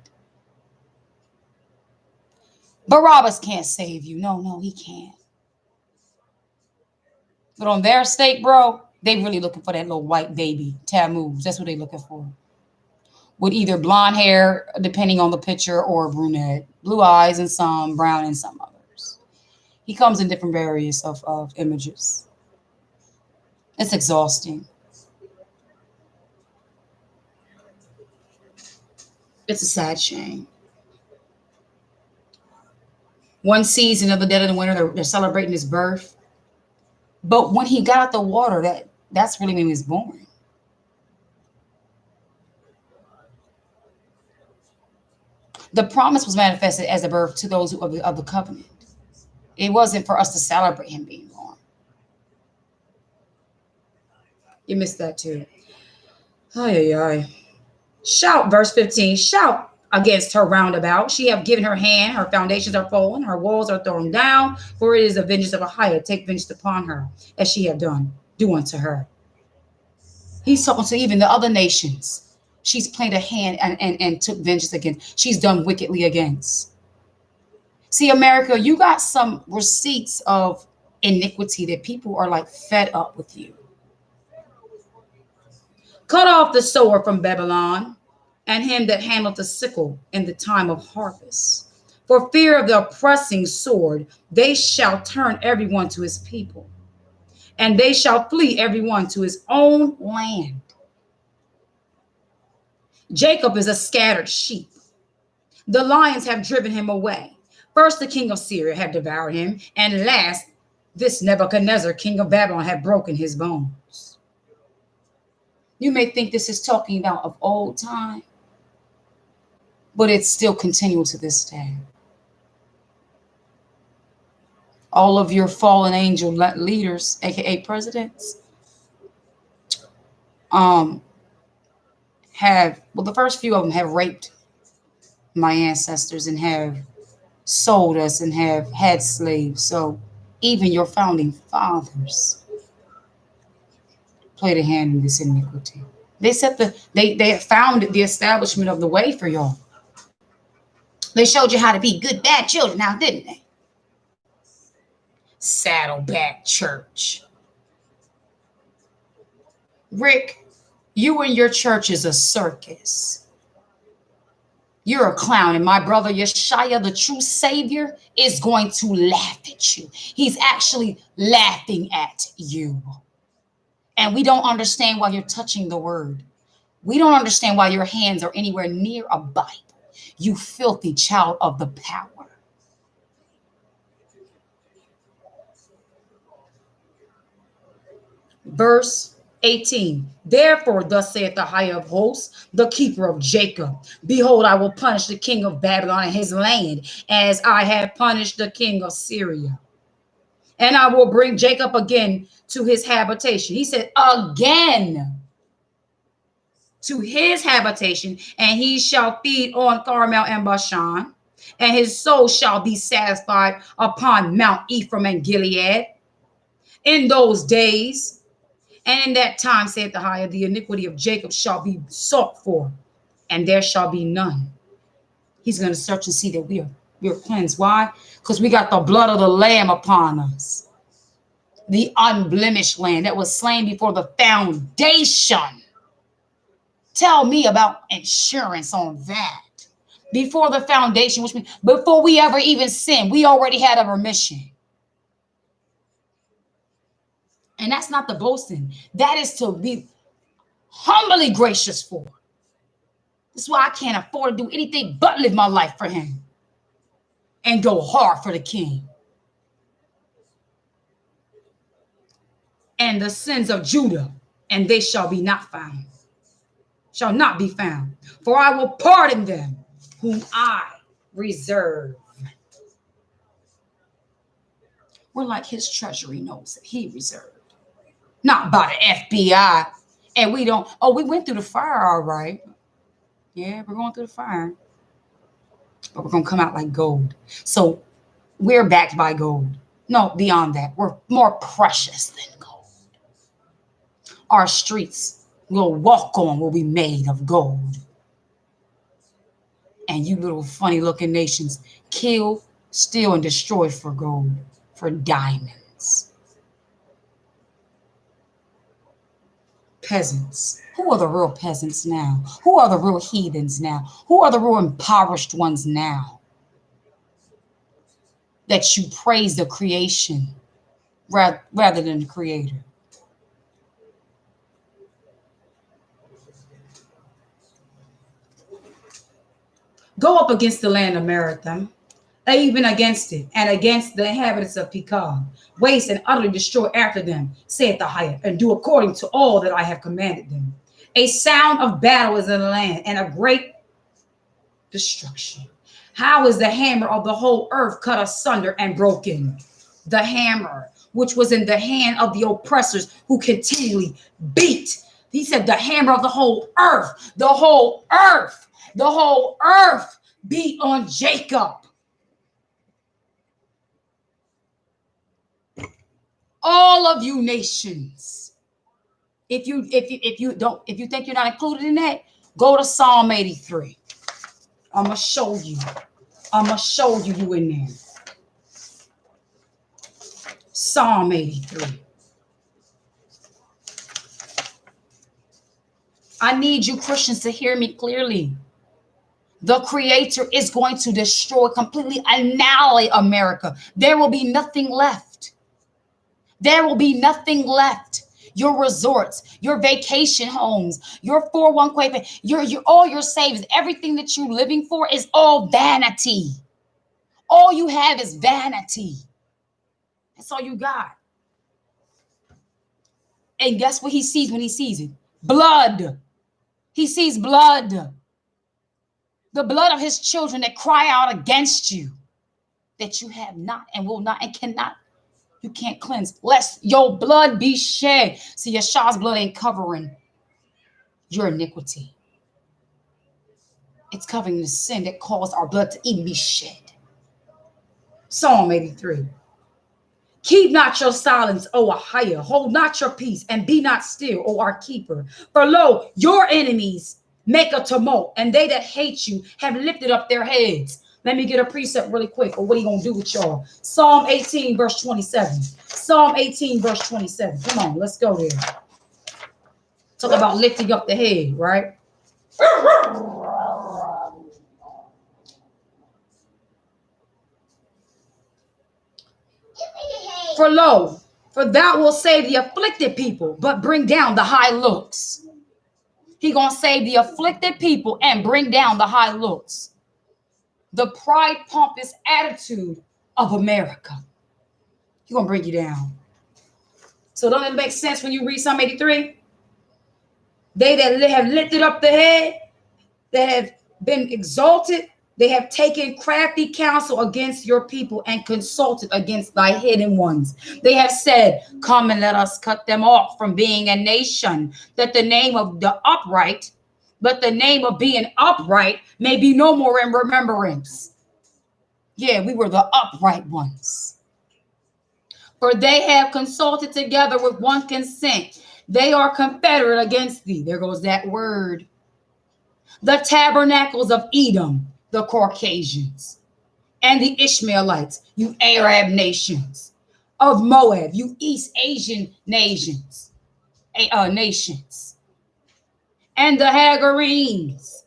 Barabbas can't save you. No, he can't. But on their state, bro, they really looking for that little white baby, Tammuz. That's what they looking for. With either blonde hair, depending on the picture, or brunette. Blue eyes in some, brown in some others. He comes in different various of images. It's exhausting. It's a sad shame. One season of the dead of the winter, they're celebrating his birth. But when he got out the water, that's really when he was born. The promise was manifested as a birth to those of the covenant. It wasn't for us to celebrate him being born. You missed that too. Ay. Shout, verse 15. Shout against her roundabout. She have given her hand. Her foundations are fallen. Her walls are thrown down. For it is the vengeance of Ahiah. Take vengeance upon her, as she have done. Do unto her. He's talking to even the other nations. she's played a hand and took vengeance against. She's done wickedly against. See, America, you got some receipts of iniquity that people are like fed up with you. Cut off the sower from Babylon, and him that handleth the sickle in the time of harvest. For fear of the oppressing sword, they shall turn everyone to his people, and they shall flee everyone to his own land. Jacob is a scattered sheep. The lions have driven him away. First, the king of Syria had devoured him, and last, this Nebuchadnezzar, king of Babylon, had broken his bones. You may think this is talking about of old time, but it's still continual to this day. All of your fallen angel leaders, aka presidents, the first few of them have raped my ancestors and have sold us and have had slaves. So even your founding fathers played a hand in this iniquity. They set they founded the establishment of the way for y'all. They showed you how to be good, bad children now, didn't they? Saddleback church. Rick, you and your church is a circus. You're a clown, and my brother Yeshua, the true Savior, is going to laugh at you. He's actually laughing at you. And we don't understand why you're touching the word. We don't understand why your hands are anywhere near a Bible. You filthy child of the power. Verse 18. Therefore, thus saith the high of hosts, the keeper of Jacob, behold, I will punish the king of Babylon and his land, as I have punished the king of Syria. And I will bring Jacob again to his habitation. He said, again to his habitation, and he shall feed on Carmel and Bashan, and his soul shall be satisfied upon Mount Ephraim and Gilead. In those days, and in that time, saith the higher, the iniquity of Jacob shall be sought for, and there shall be none. He's going to search and see that we are cleansed. Why? Because we got the blood of the Lamb upon us. The unblemished Lamb that was slain before the foundation. Tell me about insurance on that. Before the foundation, which means before we ever even sinned, we already had a remission. And that's not the boasting. That is to be humbly gracious for. That's why I can't afford to do anything but live my life for him and go hard for the king. And the sins of Judah, and they shall be not found. Shall not be found. For I will pardon them whom I reserve. We're like his treasury notes that he reserved. Not by the FBI. And we don't, we went through the fire, all right. Yeah, we're going through the fire. But we're going to come out like gold. So we're backed by gold. No, beyond that, we're more precious than gold. Our streets we'll walk on will be made of gold. And you little funny looking nations kill, steal, and destroy for gold, for diamonds. Peasants. Who are the real peasants now? Who are the real heathens now? Who are the real impoverished ones now? That you praise the creation rather than the creator. Go up against the land of Marathon, even against it, and against the inhabitants of Pekah. Waste and utterly destroy after them, saith the higher, and do according to all that I have commanded them. A sound of battle is in the land, and a great destruction. How is the hammer of the whole earth cut asunder and broken? The hammer, which was in the hand of the oppressors who continually beat. He said the hammer of the whole earth, the whole earth beat on Jacob. All of you nations, if you think you're not included in that, Go to Psalm 83. I'm going to show you. I'm going to show you in there. Psalm 83. I need you Christians to hear me clearly. The Creator is going to destroy, completely annihilate America. There will be nothing left. There will be nothing left. Your resorts, your vacation homes, your 401k, your all your savings, everything that you're living for is all vanity. All you have is vanity. That's all you got. And guess what he sees when he sees it? Blood. He sees blood. The blood of his children that cry out against you, that you have not and will not and cannot. You can't cleanse lest your blood be shed. See, Yeshua's blood ain't covering your iniquity. It's covering the sin that caused our blood to even be shed. Psalm 83. Keep not your silence, O Ahijah. Hold not your peace and be not still, O our keeper. For lo, your enemies make a tumult, and they that hate you have lifted up their heads. Let me get a precept really quick, or what are you going to do with y'all? Psalm 18, verse 27. Psalm 18, verse 27. Come on, let's go there. Talk about lifting up the head, right? For lo, for thou wilt save the afflicted people, but bring down the high looks. He gonna save the afflicted people and bring down the high looks. The pride, pompous attitude of America. He gonna bring you down. So don't it make sense when you read Psalm 83? They that have lifted up the head, that have been exalted, they have taken crafty counsel against your people and consulted against thy hidden ones. They have said, come and let us cut them off from being a nation, that the name of the upright, but the name of being upright may be no more in remembrance. Yeah, we were the upright ones. For they have consulted together with one consent. They are confederate against thee. There goes that word. The tabernacles of Edom, the Caucasians, and the Ishmaelites, you Arab nations, of Moab, you East Asian nations, and the Hagarenes,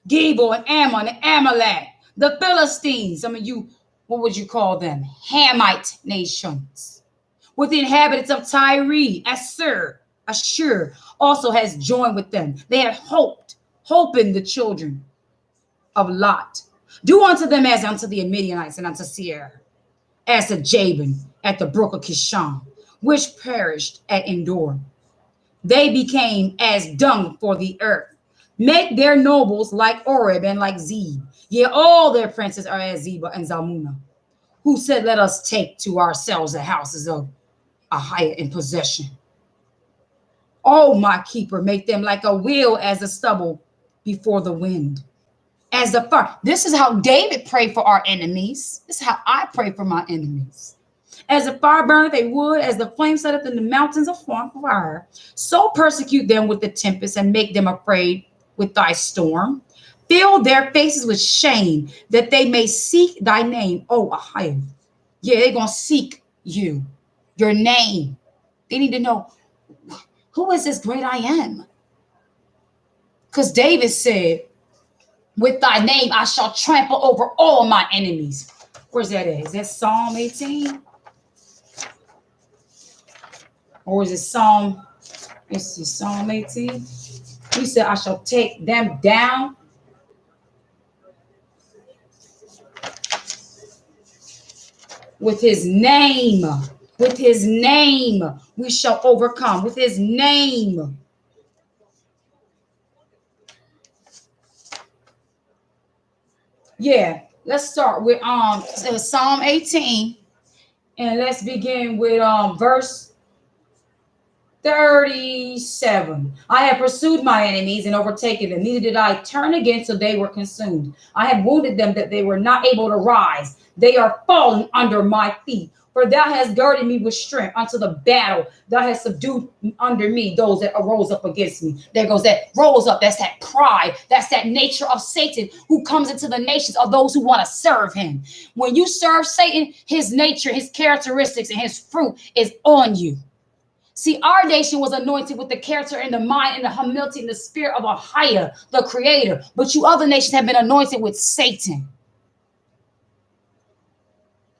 Gebal and Ammon and Amalek, the Philistines, some of you, what would you call them? Hamite nations, with the inhabitants of Tyre, Ashur also has joined with them. They have hoping the children of Lot. Do unto them as unto the Midianites and unto Seir, as to Jabin at the brook of Kishon, which perished at Endor. They became as dung for the earth. Make their nobles like Oreb and like Zeb. Yea, all their princes are as Zebah and Zalmunna, who said, let us take to ourselves the houses of Ahijah in possession. Oh, my keeper, make them like a wheel as the stubble before the wind, as the fire. This is how David prayed for our enemies. This is how I pray for my enemies. As the fire burneth a wood, as the flame setteth in the mountains of fire, so persecute them with the tempest and make them afraid with thy storm. Fill their faces with shame, that they may seek thy name, O Ahijah. Yeah, they're going to seek you, your name. They need to know, who is this great I am? Because David said, with thy name I shall trample over all my enemies. Where's that at? Is that Psalm 18? Or is it Psalm 18? He said, I shall take them down. With his name, we shall overcome. With his name. Yeah, let's start with Psalm 18, and let's begin with verse 37. I have pursued my enemies and overtaken them. Neither did I turn again till they were consumed. I have wounded them that they were not able to rise. They are fallen under my feet. For thou hast girded me with strength unto the battle. Thou hast subdued under me those that arose up against me. There goes that rose up. That's that pride. That's that nature of Satan who comes into the nations of those who want to serve him. When you serve Satan, his nature, his characteristics, and his fruit is on you. See, our nation was anointed with the character and the mind and the humility and the spirit of Ahia, the creator. But you other nations have been anointed with Satan.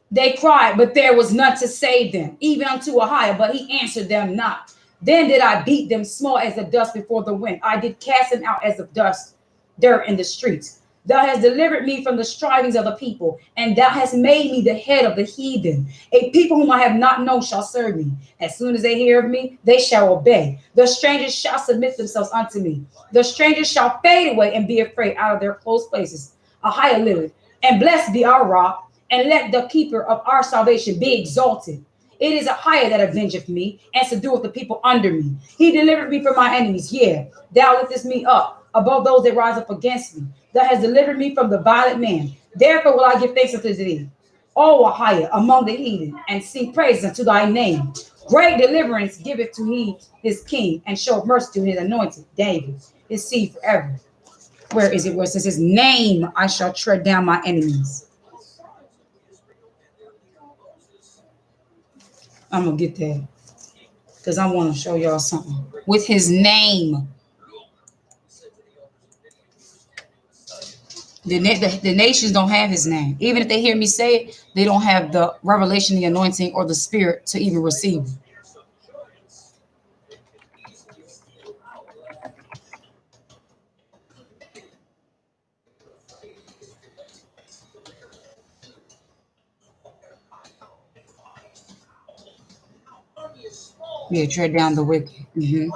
They cried, but there was none to save them, even unto Ahia, but he answered them not. Then did I beat them small as the dust before the wind. I did cast them out as of dust, dirt in the streets. Thou hast delivered me from the strivings of the people, and thou hast made me the head of the heathen. A people whom I have not known shall serve me. As soon as they hear of me, they shall obey. The strangers shall submit themselves unto me. The strangers shall fade away and be afraid out of their close places. Ahia liveth, and blessed be our rock, and let the keeper of our salvation be exalted. It is Ahia that avengeth me, and subdueth the people under me. He delivered me from my enemies. Yeah, thou liftest me up above those that rise up against me. Thou hast delivered me from the violent man. Therefore will I give thanks unto thee, O Ahia, among the heathen, and sing praise unto thy name. Great deliverance giveth to he his king, and show mercy to his anointed David, his seed forever. Where is it? Where it says his name I shall tread down my enemies. I'm going to get that because I want to show y'all something. With his name. The nations don't have his name. Even if they hear me say it, they don't have the revelation, the anointing, or the spirit to even receive it. Yeah, tread down the wicked. Mm-hmm.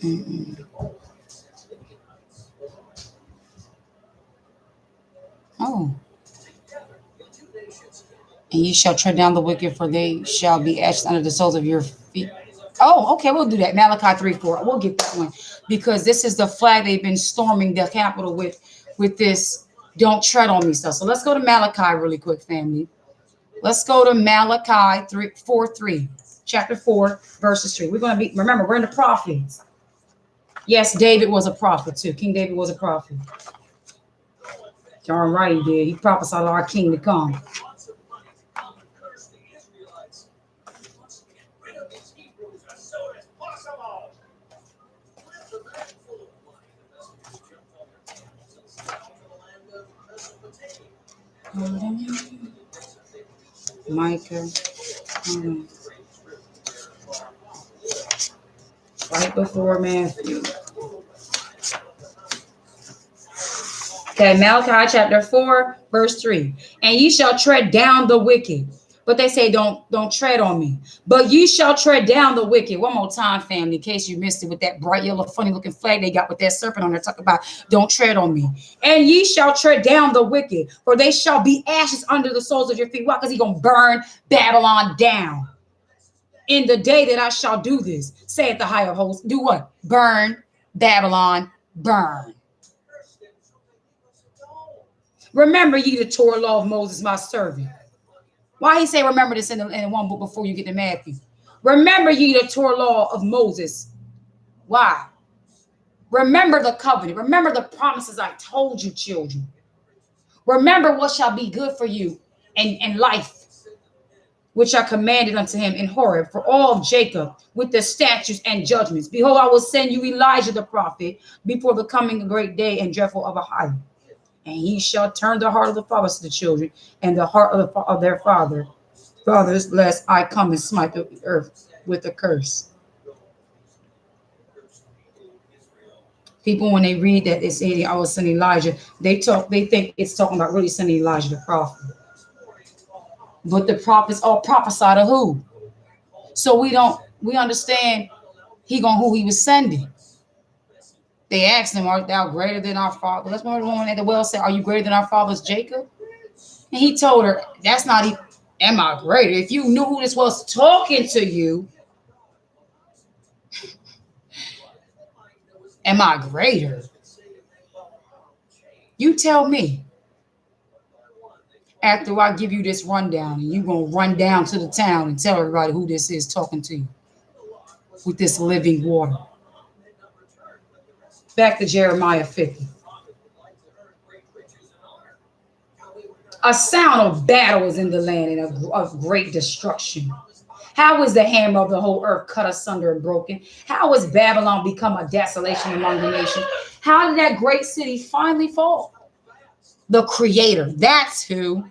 Mm-mm. Oh. And ye shall tread down the wicked, for they shall be ashes under the soles of your feet. Oh, okay, we'll do that. Malachi 3:4. We'll get that one because this is the flag they've been storming the Capitol with this don't tread on me stuff. So let's go to Malachi really quick, family. Let's go to Malachi 3:4. Chapter 4, verses 3. We're going to be, remember, we're in the prophets. Yes, David was a prophet too. King David was a prophet. Darn right he did. He prophesied our king to come. Micah. Right before Matthew. Okay, Malachi chapter 4, verse 3. And ye shall tread down the wicked. But they say, don't tread on me. But ye shall tread down the wicked. One more time, family, in case you missed it, with that bright yellow, funny looking flag they got with that serpent on there, talk about don't tread on me. And ye shall tread down the wicked, for they shall be ashes under the soles of your feet. Why? Because he's going to burn Babylon down. In the day that I shall do this, saith the higher host, do what? Burn Babylon, burn. Remember ye the Torah law of Moses, my servant. Why he say remember this in one book before you get to Matthew? Remember ye the Torah law of Moses. Why? Remember the covenant. Remember the promises I told you, children. Remember what shall be good for you and life, which I commanded unto him in Horeb for all of Jacob with the statutes and judgments. Behold, I will send you Elijah the prophet before the coming of great day and dreadful of Ahia. And he shall turn the heart of the fathers to the children, and the heart of their fathers, lest I come and smite the earth with a curse. People, when they read that it's saying I was sending Elijah, they think it's talking about really sending Elijah the prophet. But the prophets all prophesy to who? So we understand who he was sending. They asked him, art thou greater than our father? That's one of the woman at the well said, are you greater than our fathers Jacob? And he told her, that's not even, am I greater? If you knew who this was talking to you, am I greater? You tell me. After I give you this rundown, and you're going to run down to the town and tell everybody who this is talking to you with this living water. Back to Jeremiah 50. A sound of battle is in the land and of great destruction. How is the hammer of the whole earth cut asunder and broken? How has Babylon become a desolation among the nations? How did that great city finally fall? The Creator. That's who.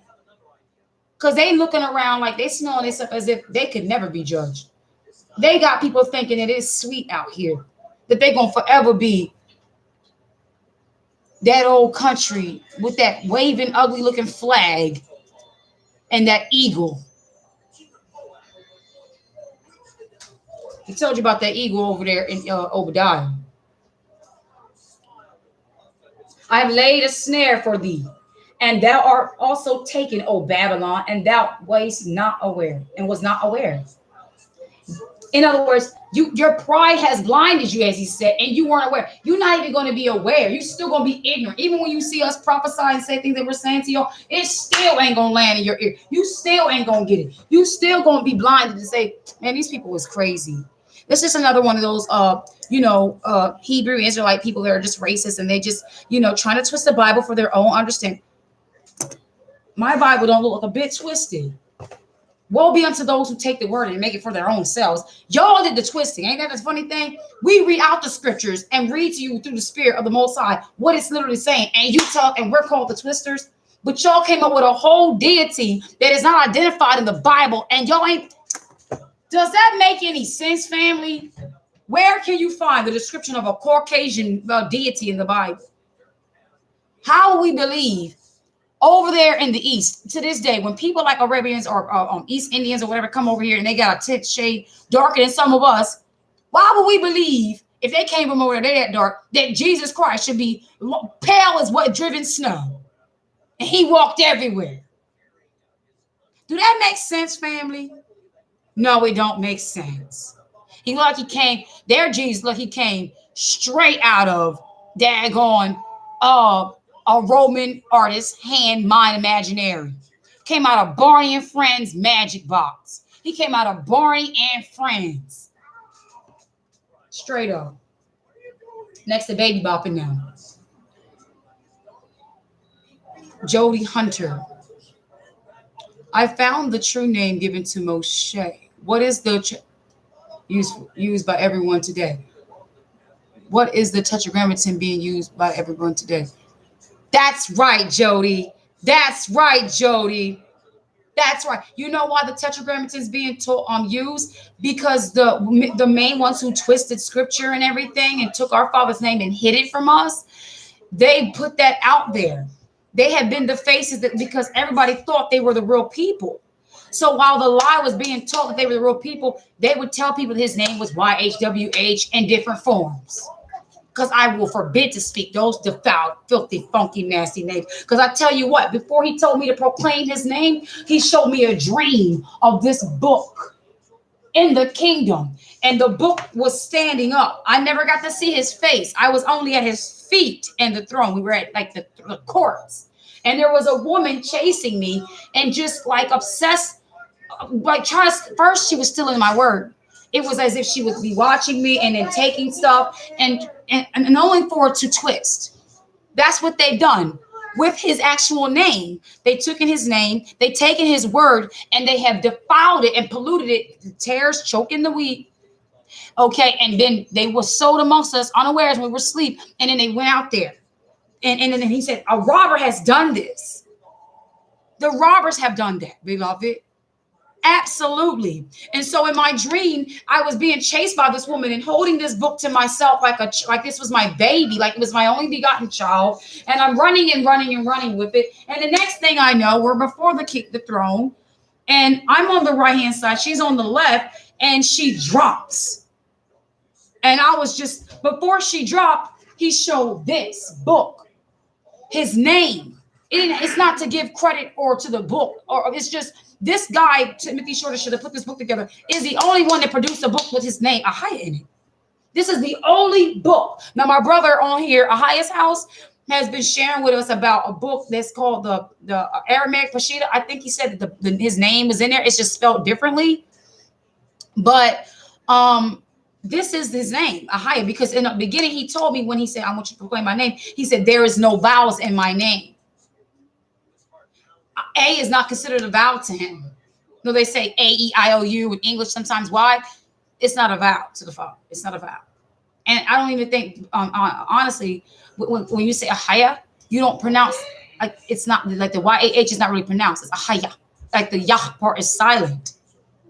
Because they looking around like they smelling this up as if they could never be judged. They got people thinking it is sweet out here, that they're going to forever be that old country with that waving, ugly looking flag and that eagle. He told you about that eagle over there in Obadiah. I have laid a snare for thee, and thou art also taken, O Babylon, and thou wast not aware, and was not aware. In other words, your pride has blinded you, as he said, and you weren't aware. You're not even going to be aware. You're still going to be ignorant. Even when you see us prophesy and say things that we're saying to you, it still ain't going to land in your ear. You still ain't going to get it. You still going to be blinded to say, man, these people is crazy. This is another one of those, Hebrew Israelite people that are just racist, and they just, trying to twist the Bible for their own understanding. My Bible don't look a bit twisted. Woe be unto those who take the word and make it for their own selves. Y'all did the twisting. Ain't that the funny thing? We read out the scriptures and read to you through the spirit of the Most High what it's literally saying. And you talk, and we're called the twisters. But y'all came up with a whole deity that is not identified in the Bible. And y'all ain't. Does that make any sense, family? Where can you find the description of a Caucasian deity in the Bible? How will we believe over there in the East to this day, when people like Arabians or East Indians or whatever come over here and they got a tint shade darker than some of us, why would we believe, if they came from over there, they that dark, that Jesus Christ should be pale as what driven snow? And he walked everywhere. Do that make sense, family? No, it don't make sense. He looked like he came, their Jesus, look, he came straight out of daggone a Roman artist's hand, mind, imaginary. Came out of Barney and Friends magic box. He came out of Barney and Friends. Straight up. Next to Baby Bopping now. Jody Hunter. I found the true name given to Moshe. What is the used by everyone today? What is the Tetragrammaton being used by everyone today? That's right, Jody. That's right, Jody. That's right. You know why the Tetragrammaton is being used? Because the main ones who twisted scripture and everything and took our Father's name and hid it from us, they put that out there. They had been the faces that because everybody thought they were the real people. So while the lie was being taught that they were the real people, they would tell people his name was YHWH in different forms. Because I will forbid to speak those defiled, filthy, funky, nasty names. Because I tell you what, before he told me to proclaim his name, he showed me a dream of this book in the kingdom. And the book was standing up. I never got to see his face. I was only at his feet and the throne. We were at like the courts. And there was a woman chasing me and just like obsessed, like trying to, first she was stealing my word. It was as if she would be watching me and then taking stuff and only for it to twist. That's what they've done with his actual name. They took in his name, they taken his word, and they have defiled it and polluted it. The tares choking the wheat. Okay, and then they were sold amongst us unawares when we were asleep, and then they went out there. And then he said, a robber has done this. The robbers have done that, beloved. Absolutely. And so in my dream, I was being chased by this woman and holding this book to myself like this was my baby, like it was my only begotten child. And I'm running and running and running with it. And the next thing I know, we're before the throne. And I'm on the right-hand side. She's on the left. And she drops. And I was just, before she dropped, he showed this book. His name. It's not to give credit or to the book. Or it's just, this guy, Timothy Shorter, should have put this book together, is the only one that produced a book with his name, Ahia, in it. This is the only book. Now, my brother on here, Ahia's house, has been sharing with us about a book that's called the Aramaic Peshitta. I think he said that his name is in there. It's just spelled differently. But this is his name, Ahia, because in the beginning he told me when he said, I want you to proclaim my name, he said, there is no vowels in my name. A is not considered a vowel to him. No, they say A-E-I-O-U in English, sometimes Y. It's not a vowel to the Father. It's not a vowel. And I don't even think, honestly, when you say Ahia, you don't pronounce, like, it's not, like the Y-A-H is not really pronounced. It's Ahia. Like the Yah part is silent.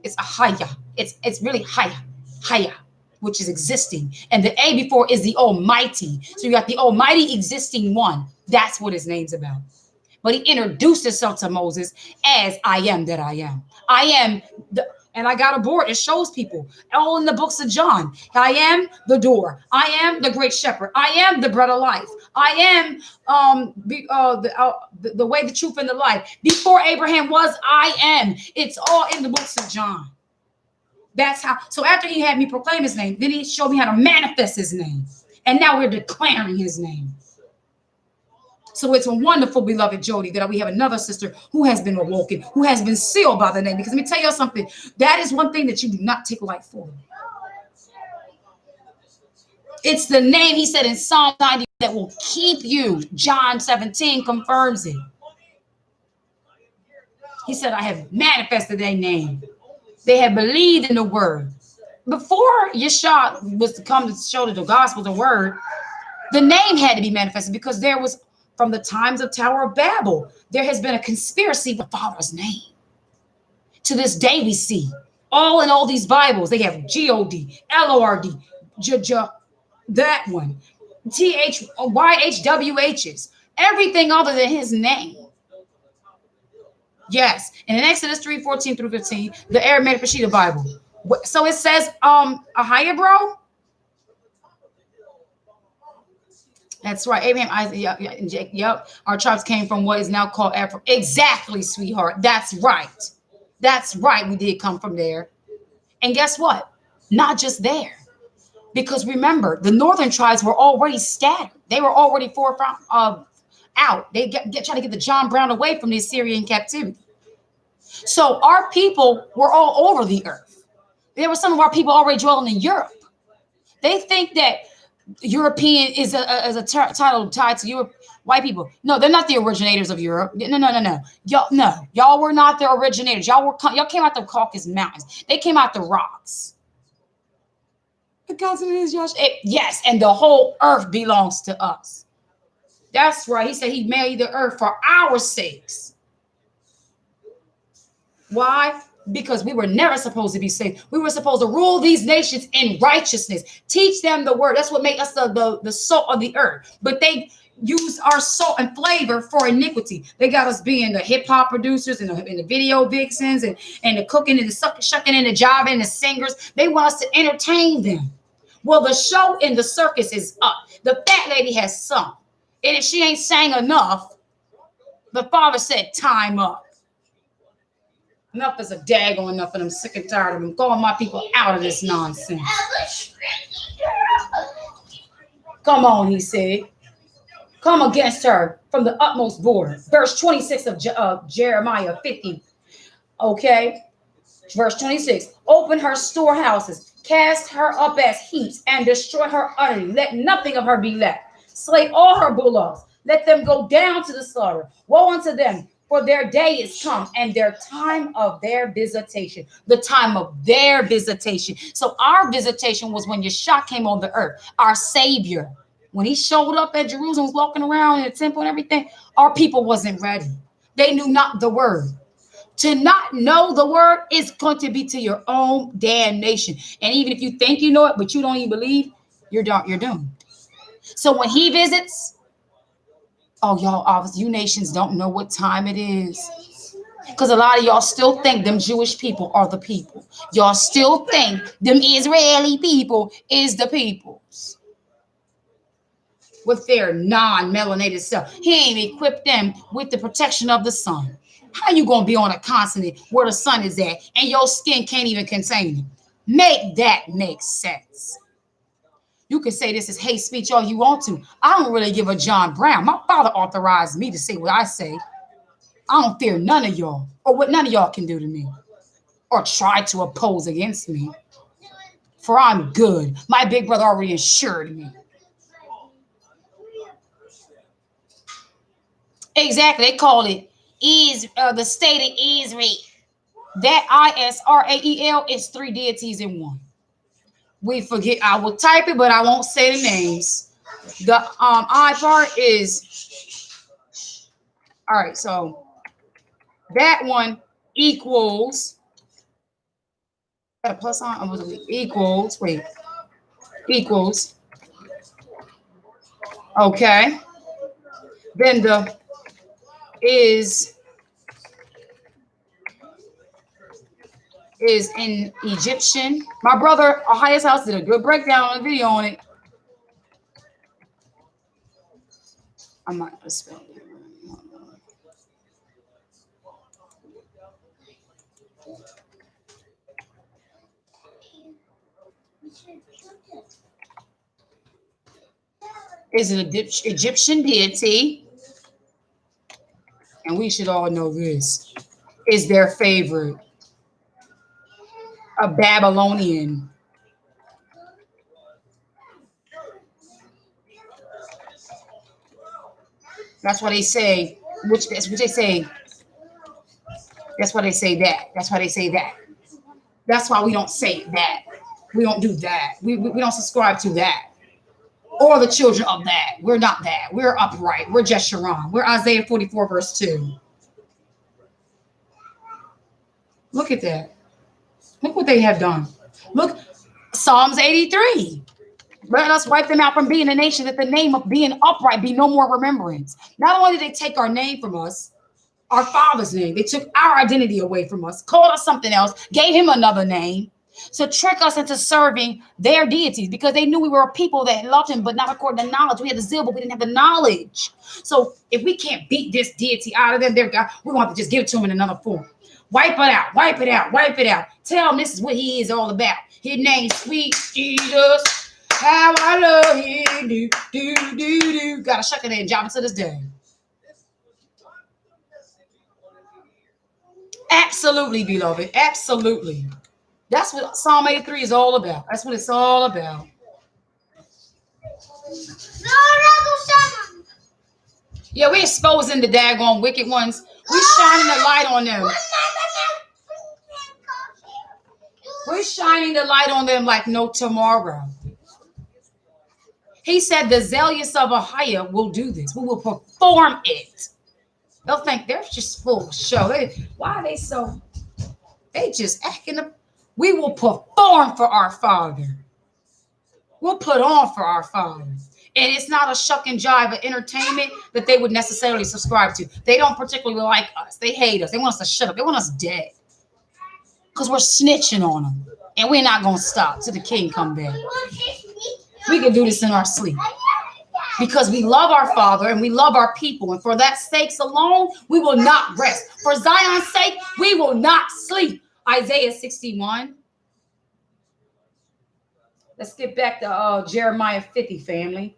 It's Ahia. It's really Haya, which is existing. And the A before is the Almighty. So you got the Almighty existing one. That's what his name's about. But he introduced himself to Moses as I am that I am. I am and I got a board. It shows people all in the books of John. I am the door. I am the great shepherd. I am the bread of life. I am the way, the truth, and the life. Before Abraham was, I am. It's all in the books of John. That's how. So after he had me proclaim his name, then he showed me how to manifest his name. And now we're declaring his name. So it's a wonderful, beloved Jody, that we have another sister who has been awoken, who has been sealed by the name. Because let me tell you something. That is one thing that you do not take light for. It's the name, he said in Psalm 90, that will keep you. John 17 confirms it. He said, I have manifested their name. They have believed in the word. Before Yeshua was to come to show the gospel, the word, the name had to be manifested, because there was, from the times of Tower of Babel, there has been a conspiracy of the Father's name. To this day, we see all in all these Bibles, they have G-O-D, L-O-R-D, that one, T-H-Y-H-W-H's, everything other than his name. Yes, and in Exodus 3:14 through 15, the Aramaic Peshitta Bible. So it says, Ahia, bro. That's right. Abraham, Isaac, and Jacob. Yep. Our tribes came from what is now called Africa. Exactly, sweetheart. That's right. That's right. We did come from there. And guess what? Not just there. Because remember, the northern tribes were already scattered. They were already out. They trying to get the John Brown away from the Assyrian captivity. So our people were all over the earth. There were some of our people already dwelling in Europe. They think that European is a title tied to Europe, white people. No, they're not the originators of Europe. No. Y'all were not the originators. Y'all came out the Caucasus Mountains. They came out the rocks. The continent is yours. Yes, and the whole earth belongs to us. That's right. He said he made the earth for our sakes. Why? Because we were never supposed to be saved. We were supposed to rule these nations in righteousness. Teach them the word. That's what made us the salt of the earth. But they used our salt and flavor for iniquity. They got us being the hip hop producers and the video vixens and the cooking and the shucking and the jobbing and the singers. They want us to entertain them. Well, the show in the circus is up. The fat lady has sung. And if she ain't sang enough, the Father said, time up. Enough is a daggone enough, and I'm sick and tired of them calling my people out of this nonsense. Come on, he said. Come against her from the utmost border. Verse 26 of Jeremiah 50. Okay. Verse 26. Open her storehouses. Cast her up as heaps and destroy her utterly. Let nothing of her be left. Slay all her bullocks. Let them go down to the slaughter. Woe unto them. For their day is come and their time of their visitation. The time of their visitation. So our visitation was when Yeshua came on the earth, our Savior. When he showed up at Jerusalem, was walking around in the temple and everything, our people wasn't ready. They knew not the word. To not know the word is going to be to your own damnation. And even if you think you know it, but you don't even believe, you're doomed. So when he visits, oh, y'all, obviously, you nations don't know what time it is. Because a lot of y'all still think them Jewish people are the people. Y'all still think them Israeli people is the peoples. With their non-melanated self. He ain't equipped them with the protection of the sun. How you going to be on a continent where the sun is at and your skin can't even contain it? Make that make sense. You can say this is hate speech all you want to. I don't really give a John Brown. My father authorized me to say what I say. I don't fear none of y'all or what none of y'all can do to me or try to oppose against me. For I'm good. My big brother already assured me. Exactly. They call it the state of Israel. That Israel is 3 deities in one. We forget. I will type it, but I won't say the names. The I part is all right. So that one equals. Got a plus on? Equals. Wait. Equals. Okay. Then the is in Egyptian. My brother, Highest House, did a good breakdown on the video on it. I'm not gonna spell it. Is an Egyptian deity, and we should all know this, is their favorite. A Babylonian. That's why they say, which they say, that's why they say that. That's why they say that. That's why we don't say that. We don't do that. We don't subscribe to that. Or the children of that. We're not that. We're upright. We're Jeshurun. We're Isaiah 44 verse 2. Look at that. Look what they have done. Look, Psalms 83. Let us wipe them out from being a nation, that the name of being upright be no more remembrance. Not only did they take our name from us, our father's name, they took our identity away from us, called us something else, gave him another name to trick us into serving their deities because they knew we were a people that loved him, but not according to knowledge. We had the zeal, but we didn't have the knowledge. So if we can't beat this deity out of them, we're going to have to just give it to them in another form. Wipe it out, wipe it out, wipe it out. Tell them this is what he is all about. His name, sweet Jesus. How I love him. Do. Gotta shuck it in, job to this day. Absolutely, beloved. Absolutely. That's what Psalm 83 is all about. That's what it's all about. Yeah, we're exposing the daggone wicked ones. We're shining the light on them. We're shining the light on them like no tomorrow. He said the zealous of Ahiah will do this. We will perform it. They'll think they're just full of show. Why are they so? They just acting up. We will perform for our Father. We'll put on for our Father. And it's not a shuck and jive of entertainment that they would necessarily subscribe to. They don't particularly like us. They hate us. They want us to shut up. They want us dead. Because we're snitching on them. And we're not going to stop till the king come back. We can do this in our sleep. Because we love our Father and we love our people. And for that sakes alone, we will not rest. For Zion's sake, we will not sleep. Isaiah 61. Let's get back to Jeremiah 50, family.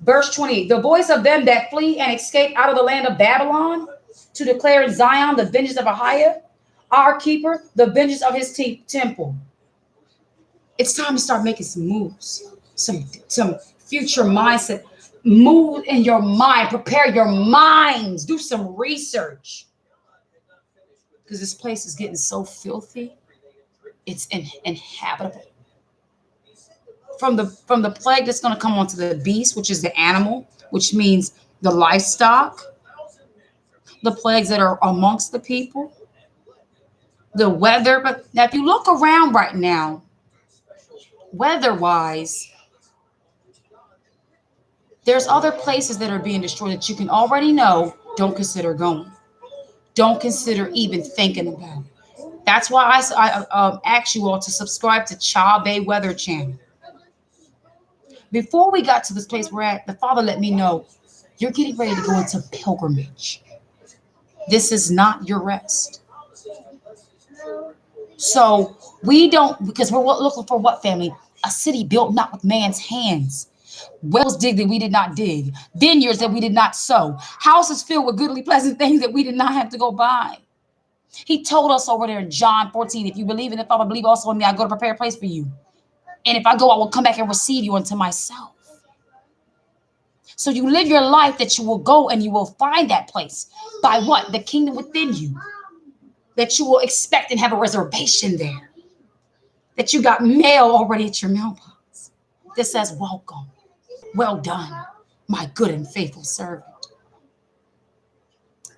Verse 20. The voice of them that flee and escape out of the land of Babylon, to declare in Zion the vengeance of Ahiah, our keeper, the vengeance of his temple. It's time to start making some moves, some future mindset. Move in your mind, prepare your minds, do some research. Because this place is getting so filthy, it's inhabitable. From the plague that's going to come onto the beast, which is the animal, which means the livestock, the plagues that are amongst the people, the weather. But now, if you look around right now, weather-wise, there's other places that are being destroyed that you can already know. Don't consider going. Don't consider even thinking about it. That's why I asked you all to subscribe to Child Bay Weather Channel. Before we got to this place we're at, the Father let me know, you're getting ready to go into pilgrimage. This is not your rest. So we don't, because we're looking for what, family? A city built not with man's hands. Wells digged that we did not dig. Vineyards that we did not sow. Houses filled with goodly, pleasant things that we did not have to go buy. He told us over there in John 14, if you believe in the Father, believe also in me. I go to prepare a place for you. And if I go, I will come back and receive you unto myself. So you live your life that you will go and you will find that place. By what? The kingdom within you. That you will expect and have a reservation there. That you got mail already at your mailbox. That says, welcome. Well done, my good and faithful servant.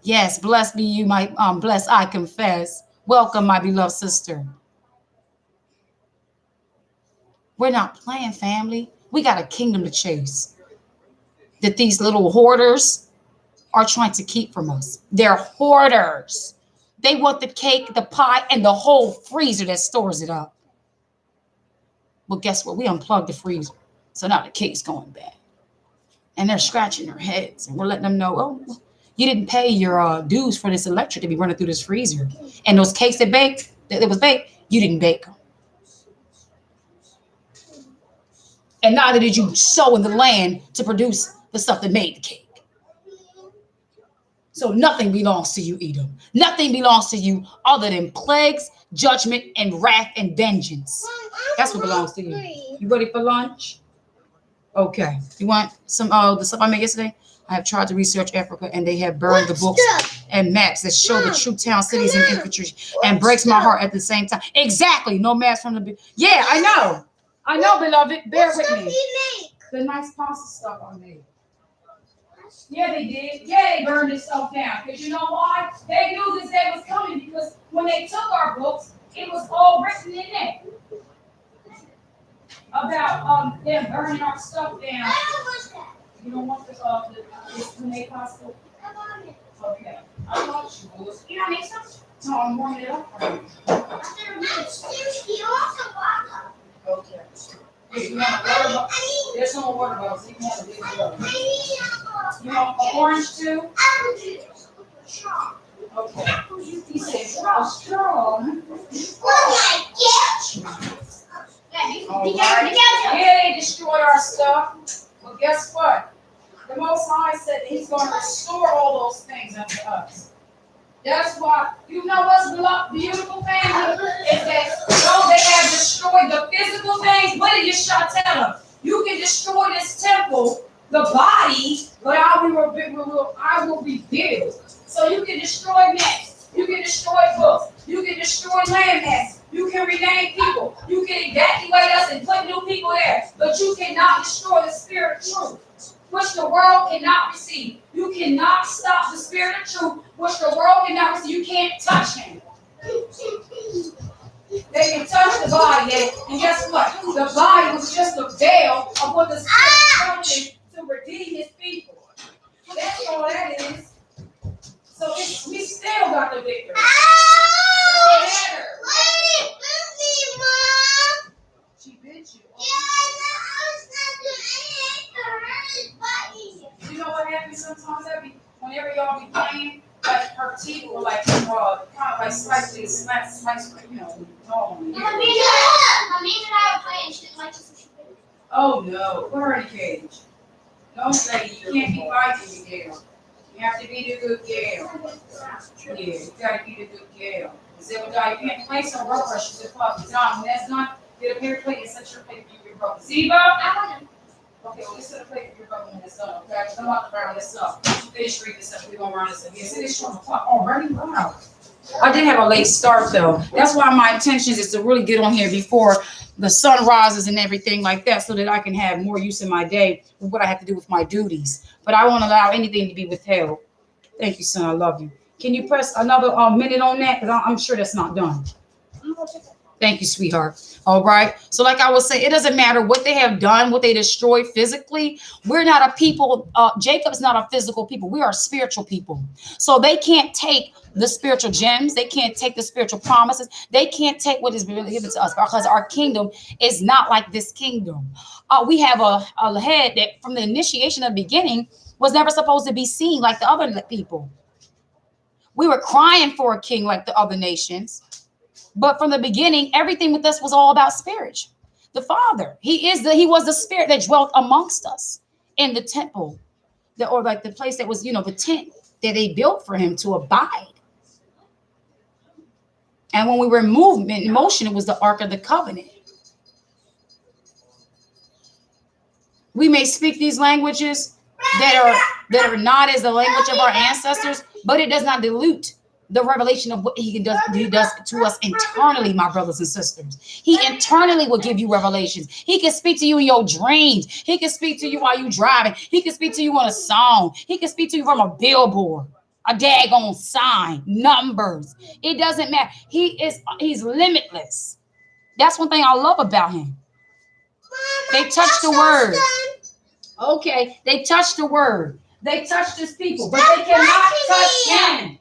Yes, blessed be you, my blessed I confess. Welcome, my beloved sister. We're not playing, family. We got a kingdom to chase that these little hoarders are trying to keep from us. They're hoarders. They want the cake, the pie, and the whole freezer that stores it up. Well, guess what? We unplugged the freezer. So now the cake's going bad. And they're scratching their heads. And we're letting them know, oh, you didn't pay your dues for this electric to be running through this freezer. And those cakes that was baked, you didn't bake them. And neither did you sow in the land to produce the stuff that made the cake. So nothing belongs to you, Edom. Nothing belongs to you other than plagues, judgment, and wrath and vengeance. That's what belongs to you. You ready for lunch? Okay. You want some the stuff I made yesterday? I have tried to research Africa, and they have burned the books and maps that show the true town, cities, and infantry, and breaks my heart at the same time. Exactly. No maps from the... Yeah, I know. I know, beloved. Bear with me. The nice pasta stuff I made. Yeah, they did. Yeah, they burned this stuff down. Because you know why? They knew this day was coming, because when they took our books, it was all written in there about them burning our stuff down. You don't want this tomato pasta? Okay. I thought you would. You don't need some? No, I'm warming it up for you. Okay. If you want a water bottle, there's no water bottle, so you can have a big bottle. You want an orange too? Okay. He said, strong. Yeah, they destroyed our stuff. Well, guess what? The Most High said that He's going to restore all those things unto us. That's why, you know what's beautiful, family? Is that though they have destroyed the physical things, what did Yeshua tell them? You can destroy this temple, the body, but I will rebuild. So you can destroy maps, you can destroy books, you can destroy landmass, you can rename people, you can evacuate us and put new people there, but you cannot destroy the spirit of truth, which the world cannot receive. You cannot stop the spirit of truth, which the world cannot receive. You can't touch him. They can touch the body, and guess what? The body was just a veil of what the spirit wanted to redeem his people. That's all that is. So we still got the victory. She bit you. You know what happens sometimes? Whenever y'all be playing, like her teeth were like kind of like sliced, you know, normally. Mommy and I were playing. She didn't like us. Oh no, put her in a cage. Don't say you can't be fighting the girl. You have to be the good girl. Yeah, you gotta be the good girl. Zebediah, you can't play some rope rush. She said, "Fuck, John, when that's done, get a pair of plate and set your plate for your brother." Ziba? Okay, well, let's set a plate for your brother when it's done, okay? I'm about to round this up. Finish reading this up. We're gonna round this up. Yeah, see, this showing the clock already? Wow. I did have a late start, though. That's why my intentions is to really get on here before the sun rises and everything like that, so that I can have more use in my day with what I have to do with my duties. But I won't allow anything to be withheld. Thank you, son. I love you. Can you press another minute on that? Because I'm sure that's not done. Thank you, sweetheart. All right. So like I was saying, it doesn't matter what they have done, what they destroyed physically. We're not a people. Jacob's not a physical people. We are spiritual people. So they can't take the spiritual gems. They can't take the spiritual promises. They can't take what is given to us, because our kingdom is not like this kingdom. We have a head that from the initiation of the beginning was never supposed to be seen like the other people. We were crying for a king like the other nations. But from the beginning, everything with us was all about spirit. the Father. He was the spirit that dwelt amongst us in the temple, or like the place that was, the tent that they built for him to abide. And when we were in motion, it was the Ark of the Covenant. We may speak these languages that are not as the language of our ancestors, but it does not dilute the revelation of what he does to us internally, my brothers and sisters. He internally will give you revelations. He can speak to you in your dreams. He can speak to you while you're driving. He can speak to you on a song. He can speak to you from a billboard, a daggone sign, numbers. It doesn't matter. He's limitless. That's one thing I love about him. They touch the word. Okay, they touch the word. They touch his people, but they cannot touch him.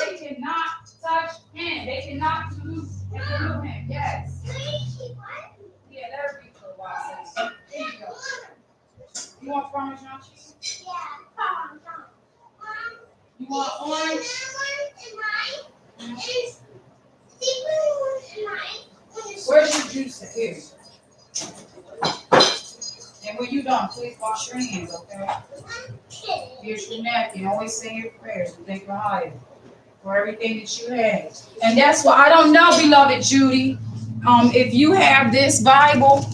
They cannot touch him. They cannot do him. Yes. Yeah, there we go. There you go. You want Parmesan cheese? Yeah. You want orange? Where's your juice? Here. And when you're done, please wash your hands, okay? Here's your napkin. Always say your prayers and thank God for everything that you have. And that's why I don't know, beloved Judy, if you have this Bible,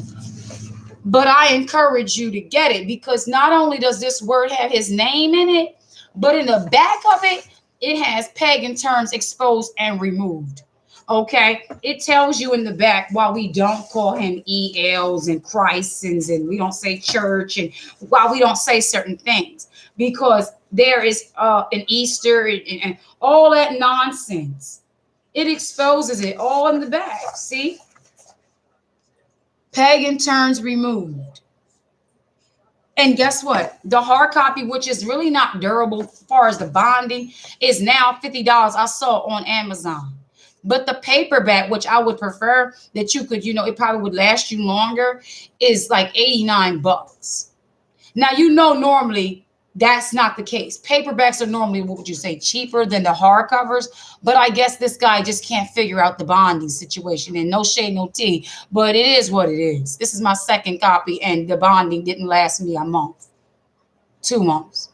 but I encourage you to get it, because not only does this word have his name in it, but in the back of it, it has pagan terms exposed and removed. Okay, it tells you in the back why we don't call him ELs and Christens, and we don't say church, and why we don't say certain things, because there is an Easter and all that nonsense. It exposes it all in the back. See, pagan terms removed. And guess what? The hard copy, which is really not durable as far as the bonding, is now $50. I saw on Amazon. But the paperback, which I would prefer that you could, it probably would last you longer, is like $89. Now, normally that's not the case. Paperbacks are normally, what would you say, cheaper than the hardcovers. But I guess this guy just can't figure out the bonding situation, and no shade, no tea. But it is what it is. This is my second copy, and the bonding didn't last me a month, 2 months.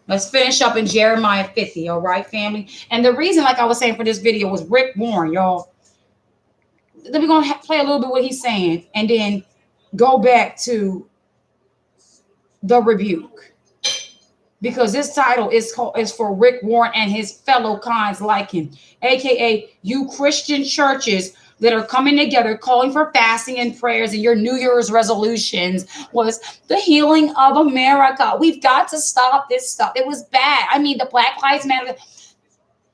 Let's finish up in Jeremiah 50, all right, family? And the reason, like I was saying for this video, was Rick Warren, y'all. Then we're going to play a little bit what he's saying and then go back to the rebuke. Because this title is for Rick Warren and his fellow kinds like him, a.k.a. you Christian churches that are coming together calling for fasting and prayers, and your New Year's resolutions was the healing of America. We've got to stop this stuff. It was bad. I mean, the Black Lives Matter.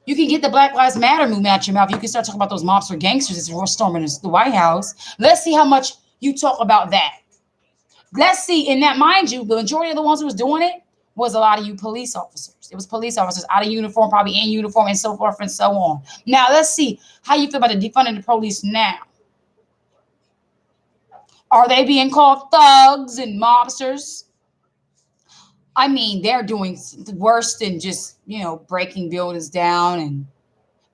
You can get the Black Lives Matter movement out your mouth. You can start talking about those mobster gangsters that's storming the White House. Let's see how much you talk about that. Let's see. And that, mind you, the majority of the ones who was doing it was a lot of you police officers. It was police officers out of uniform, probably in uniform, and so forth and so on. Now, let's see how you feel about the defunding the police now. Are they being called thugs and mobsters? I mean, they're doing worse than just, breaking buildings down.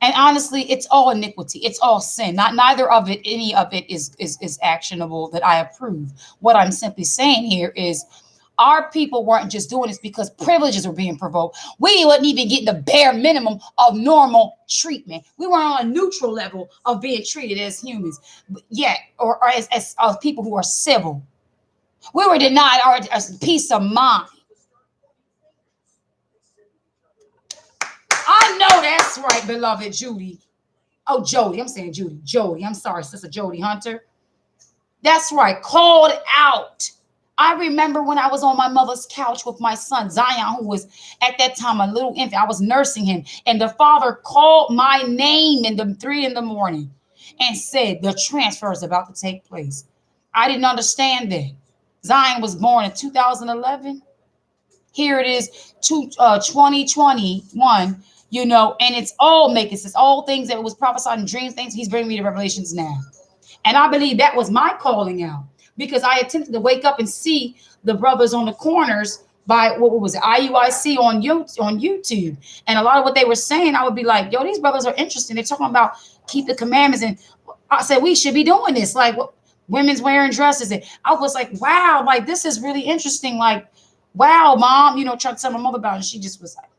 And honestly, it's all iniquity. It's all sin. Neither of it, any of it is actionable that I approve. What I'm simply saying here is, our people weren't just doing this because privileges were being provoked. We wasn't even getting the bare minimum of normal treatment. We weren't on a neutral level of being treated as humans yet, or as people who are civil. We were denied our peace of mind. I know that's right, beloved Judy. Oh, Jody. I'm saying Judy. Jody. I'm sorry, Sister Jody Hunter. That's right. Called out. I remember when I was on my mother's couch with my son, Zion, who was at that time a little infant. I was nursing him. And the father called my name in 3 a.m. and said, the transfer is about to take place. I didn't understand that. Zion was born in 2011. Here it is, 2021, and it's all making sense. All things that was prophesied in dreams, things he's bringing me to revelations now. And I believe that was my calling out. Because I attempted to wake up and see the brothers on the corners by what was it, IUIC on YouTube. And a lot of what they were saying, I would be like, yo, these brothers are interesting. They're talking about keep the commandments. And I said, we should be doing this. Like, women's wearing dresses. And I was like, wow, like, this is really interesting. Like, wow, Mom, trying to tell my mother about it. And she just was like,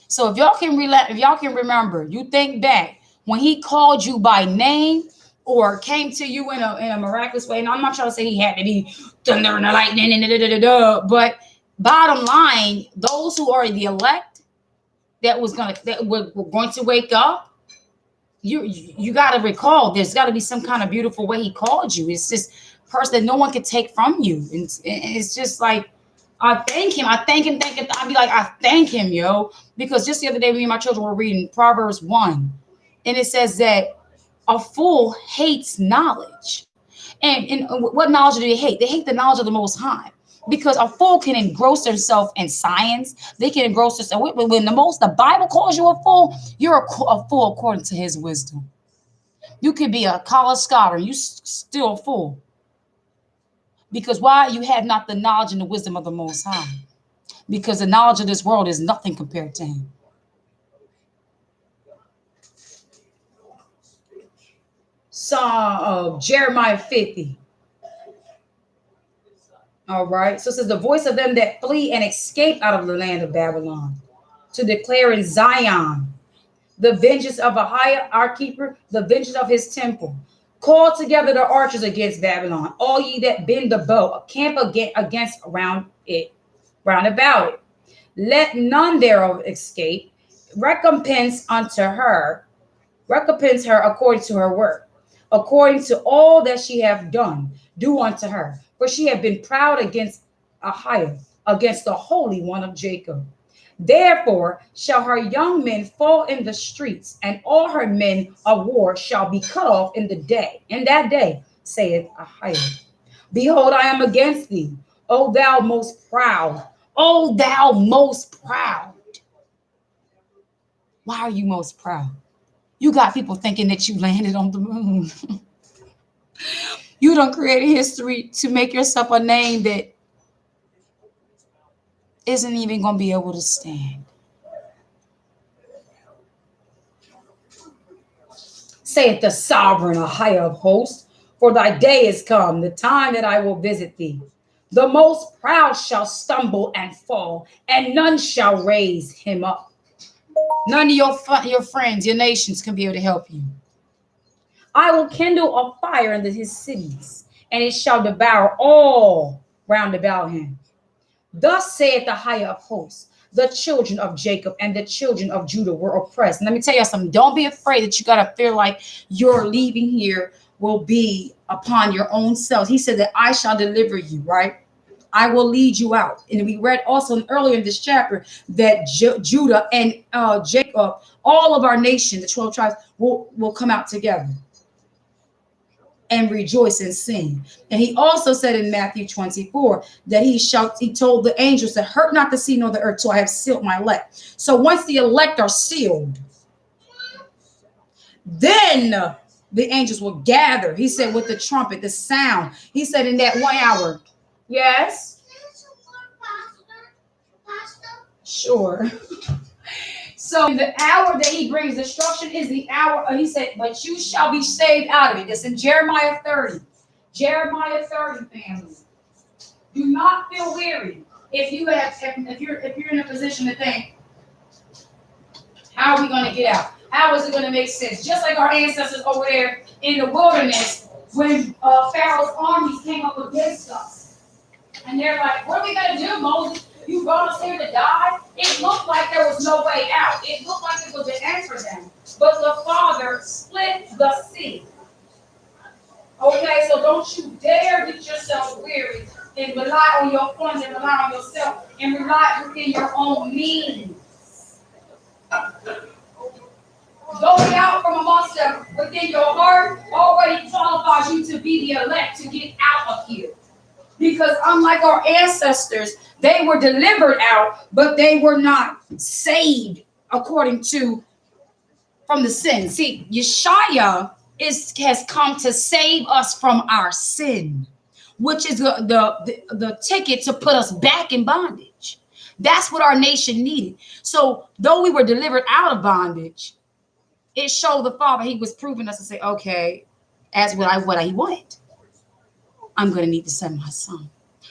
so if y'all can remember, you think back when he called you by name or came to you in a miraculous way. And I'm not trying to say he had to be thunder and lightning, but bottom line, those who are the elect that were going to wake up, you got to recall there's got to be some kind of beautiful way he called you. It's just person that no one can take from you. And it's just like, I thank him. I'd be like, I thank him, yo. Because just the other day, me and my children were reading Proverbs 1. And it says that a fool hates knowledge. And what knowledge do they hate? They hate the knowledge of the Most High. Because a fool can engross themselves in science. They can engross themselves. When the Bible calls you a fool, you're a fool according to his wisdom. You could be a college scholar. You still a fool. Because why? You have not the knowledge and the wisdom of the Most High. Because the knowledge of this world is nothing compared to him. Jeremiah 50. All right. So it says, the voice of them that flee and escape out of the land of Babylon, to declare in Zion the vengeance of Ahiah, our keeper, the vengeance of his temple. Call together the archers against Babylon, all ye that bend the bow, camp against round about it. Let none thereof escape. Recompense her according to her work, according to all that she hath done, do unto her. For she hath been proud against Ahiah, against the Holy One of Jacob. Therefore shall her young men fall in the streets, and all her men of war shall be cut off in that day, saith Ahiah. Behold, I am against thee, O thou most proud. O thou most proud. Why are you most proud? You got people thinking that you landed on the moon. You done created history to make yourself a name that isn't even going to be able to stand. Saith the sovereign Ahiah of hosts, for thy day is come, the time that I will visit thee. The most proud shall stumble and fall, and none shall raise him up. None of your friends, your nations can be able to help you. I will kindle a fire in his cities, and it shall devour all round about him. Thus saith the Ahiah of hosts, the children of Jacob and the children of Judah were oppressed. And let me tell you something. Don't be afraid that you got to feel like your leaving here will be upon your own selves. He said that I shall deliver you, right? I will lead you out. And we read also earlier in this chapter that Judah and Jacob, all of our nation, the 12 tribes, will come out together and rejoice and sing. And he also said in Matthew 24 that he told the angels to hurt not the sea nor the earth till I have sealed my elect. So once the elect are sealed, then the angels will gather. He said with the trumpet, the sound. He said in that 1 hour. Yes. Sure. So the hour that he brings destruction is the hour, he said, but you shall be saved out of it. That's in Jeremiah 30. Jeremiah 30, family. Do not feel weary. If you're in a position to think, how are we going to get out? How is it going to make sense? Just like our ancestors over there in the wilderness, when Pharaoh's armies came up against us. And they're like, what are we going to do, Moses? You brought us here to die? It looked like there was no way out. It looked like it was an end for them. But the Father split the sea. Okay, so don't you dare get yourself weary and rely on your funds and rely on yourself and rely within your own means. Going out from amongst them within your heart already qualifies you to be the elect to get out of here. Because unlike our ancestors, they were delivered out, but they were not saved according to from the sin. See, Yeshua has come to save us from our sin, which is the ticket to put us back in bondage. That's what our nation needed. So though we were delivered out of bondage, it showed the Father he was proving us to say, okay, as what he wanted. I'm going to need to send my son.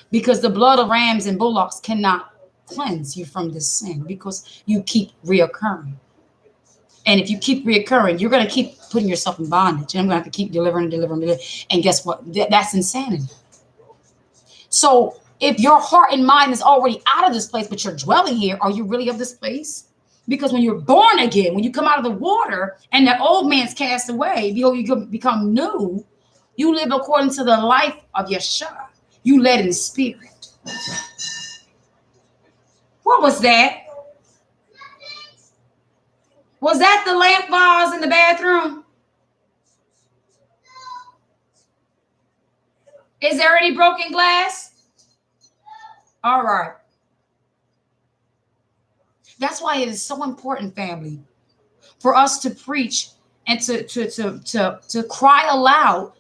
Because the blood of rams and bullocks cannot cleanse you from this sin because you keep reoccurring. And if you keep reoccurring, you're going to keep putting yourself in bondage. And I'm going to have to keep delivering. And guess what? That's insanity. So if your heart and mind is already out of this place, but you're dwelling here, are you really of this place? Because when you're born again, when you come out of the water and the old man's cast away, you become new, you live according to the life of Yeshua. You led in spirit. What was that? Was that the lamp vase in the bathroom? Is there any broken glass? All right. That's why it is so important, family, for us to preach and to cry aloud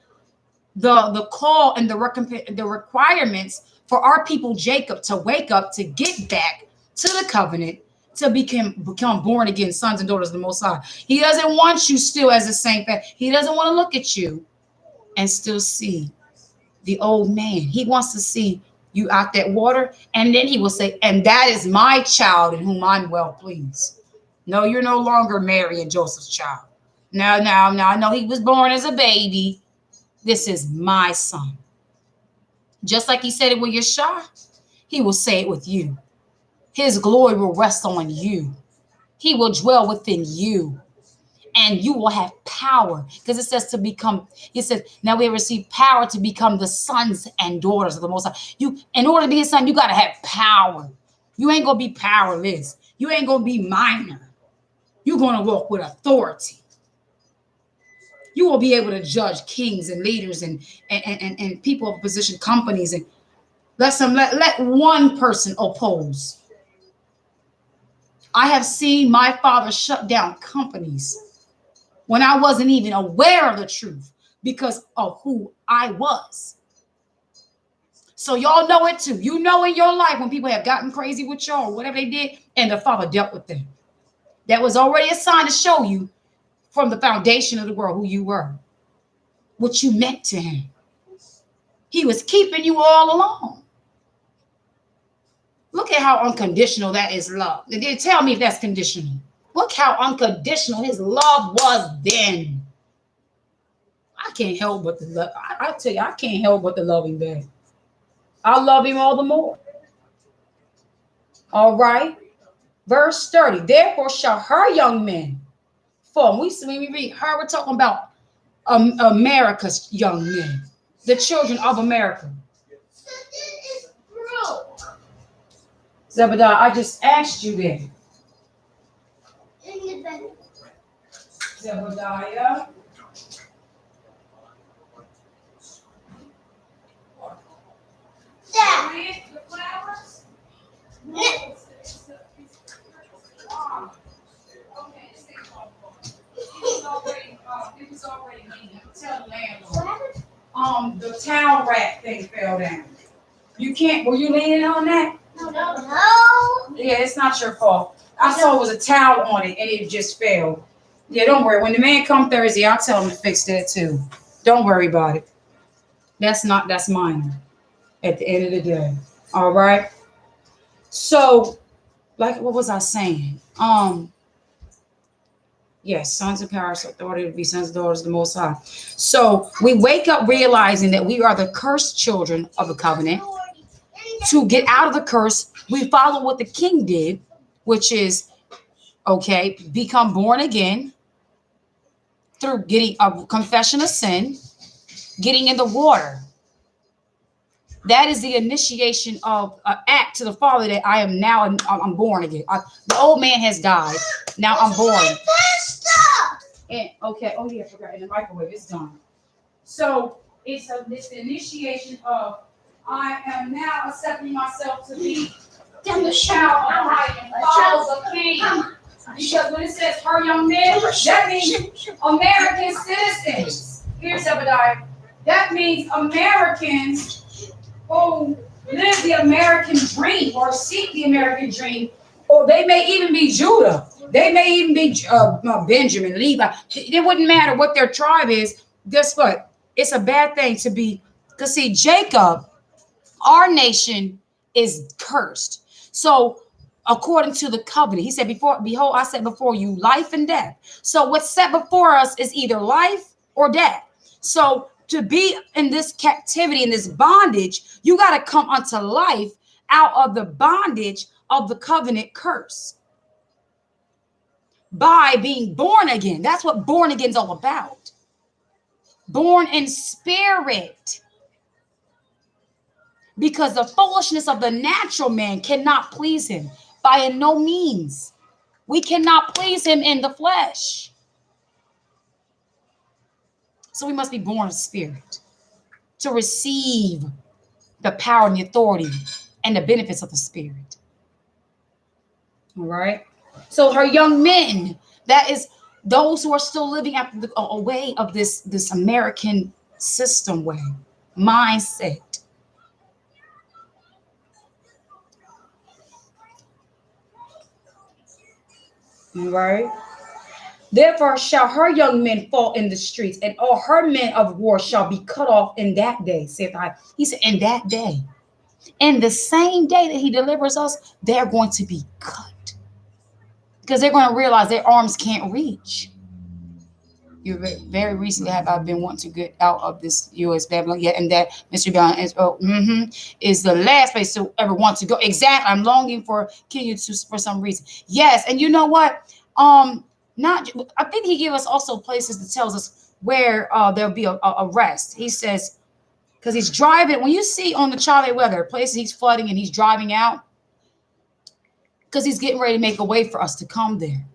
the call and the requirements for our people Jacob to wake up, to get back to the covenant, to become born again sons and daughters of the Most High. He doesn't want you still as a saint. He doesn't want to look at you and still see the old man. He wants to see you out that water, and then he will say, and that is my child in whom I'm well pleased. No, you're no longer Mary and Joseph's child. No, I know he was born as a baby. This is my son. Just like he said it with Yeshua, he will say it with you. His glory will rest on you. He will dwell within you. And you will have power. Because it says to become, it says, now we have received power to become the sons and daughters of the Most High. In order to be a son, you got to have power. You ain't going to be powerless. You ain't going to be minor. You're going to walk with authority. You will be able to judge kings and leaders and people of position, companies, and let one person oppose. I have seen my father shut down companies when I wasn't even aware of the truth because of who I was. So y'all know it too. You know in your life when people have gotten crazy with y'all or whatever they did, and the Father dealt with them. That was already a sign to show you from the foundation of the world who you were, what you meant to him. He was keeping you all along. Look at how unconditional that is love. And then tell me if that's conditional. Look how unconditional his love was then. I can't help but to love. I tell you, I can't help but to love him back. I love him all the more. All right. Verse 30. Therefore shall her young men fall. When we read her, we're talking about America's young men. The children of America. Zebediah, I just asked you then. Zebediah. The flowers? Okay, it was already me. Tell the landlord. The towel rack thing fell down. You can't. Were you leaning on that? No. Yeah, it's not your fault. I saw it was a towel on it and it just fell. Yeah, don't worry. When the man come Thursday, I'll tell him to fix that too. Don't worry about it. That's minor at the end of the day. All right. So, like, what was I saying? Yes, sons of power, authority to be sons and daughters of the Most High. So we wake up realizing that we are the cursed children of the covenant. To get out of the curse, we follow what the king did, which is, okay, become born again through getting a confession of sin, getting in the water. That is the initiation of an act to the Father that I am now, I'm born again. The old man has died. Now I'm born. And, okay, oh yeah, I forgot, in the microwave, it's done. So it's the initiation of I am now accepting myself to be the child of light and follow the king. Because when it says her young men, that means American citizens. Here's Zebediah. That means Americans who live the American dream or seek the American dream, or they may even be Judah. They may even be Benjamin, Levi. It wouldn't matter what their tribe is. Guess what? It's a bad thing to be, because see, Jacob, our nation is cursed. So according to the covenant, he said, behold, I set before you life and death. So what's set before us is either life or death. So to be in this captivity, in this bondage, you got to come unto life out of the bondage of the covenant curse by being born again. That's what born again is all about. Born in spirit. Because the foolishness of the natural man cannot please him by no means. We cannot please him in the flesh. So we must be born of spirit to receive the power and the authority and the benefits of the spirit. All right. So her young men, that is those who are still living after a way of this American system way, mindset. All right. Therefore shall her young men fall in the streets, and all her men of war shall be cut off in that day, saith I. He said, in that day. In the same day that he delivers us, they're going to be cut. Because they're going to realize their arms can't reach. You very recently have I been wanting to get out of this U.S. Babylon, yeah, and that Mr. Brown is the last place to ever want to go. Exactly. I'm longing for Kenya for some reason. Yes, and you know what? I think he gave us also places that tells us where there'll be a rest. He says, because he's driving. When you see on the Charlie weather places he's flooding and he's driving out, because he's getting ready to make a way for us to come there.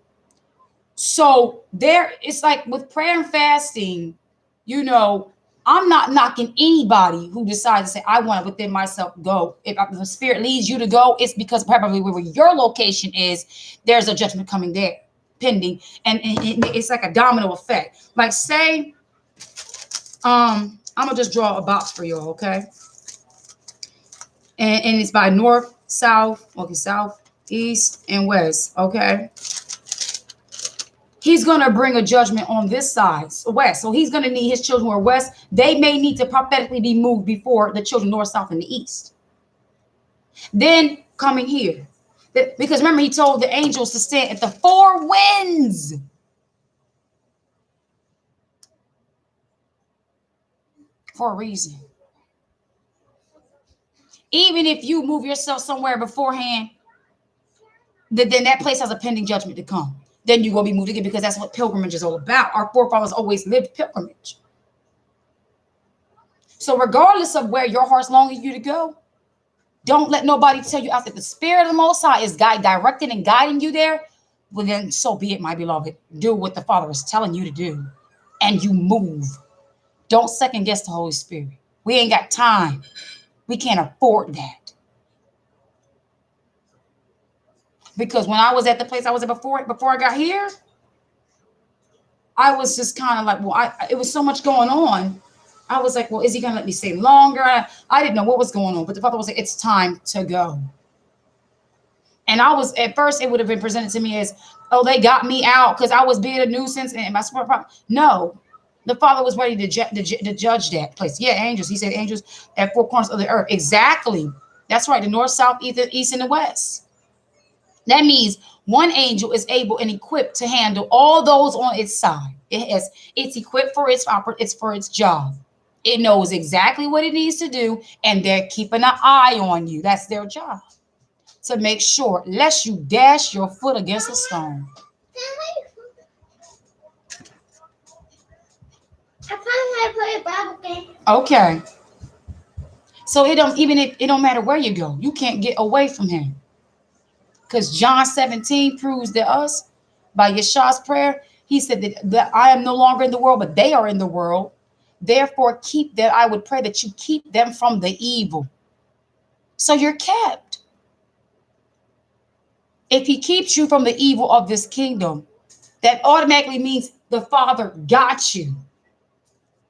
So there, it's like with prayer and fasting, you know, I'm not knocking anybody who decides to say, I want to within myself go. If the Spirit leads you to go, it's because probably where your location is, there's a judgment coming there, pending. And it's like a domino effect. Like say, I'm going to just draw a box for you, okay? And it's by north, south, okay, south, east, and west, okay? He's going to bring a judgment on this side, west. So he's going to need his children who are west. They may need to prophetically be moved before the children north, south, and the east. Then coming here. Because remember, he told the angels to stand at the four winds. For a reason. Even if you move yourself somewhere beforehand, then that place has a pending judgment to come. Then you're going to be moved again, because that's what pilgrimage is all about. Our forefathers always lived pilgrimage. So regardless of where your heart's longing you to go, don't let nobody tell you out that the Spirit of the Most High is directing and guiding you there. Well, then so be it, my beloved. Do what the Father is telling you to do, and you move. Don't second guess the Holy Spirit. We ain't got time. We can't afford that. Because when I was at the place I was at before I got here, I was just kind of like, well, it was so much going on. I was like, well, is he going to let me stay longer? I didn't know what was going on, but the Father was like, it's time to go. And I was, at first, it would have been presented to me as, oh, they got me out because I was being a nuisance and my sport problem. No, the Father was ready to judge that place. Yeah, angels. He said angels at four corners of the earth. Exactly. That's right. The north, south, east, and the west. That means one angel is able and equipped to handle all those on its side. It's equipped for its job. It knows exactly what it needs to do, and they're keeping an eye on you. That's their job, to make sure, lest you dash your foot against a stone. Okay. So it don't matter where you go, you can't get away from him. Because John 17 proves to us by Yeshua's prayer, he said that I am no longer in the world, but they are in the world. Therefore, I would pray that you keep them from the evil. So you're kept. If he keeps you from the evil of this kingdom, that automatically means the Father got you.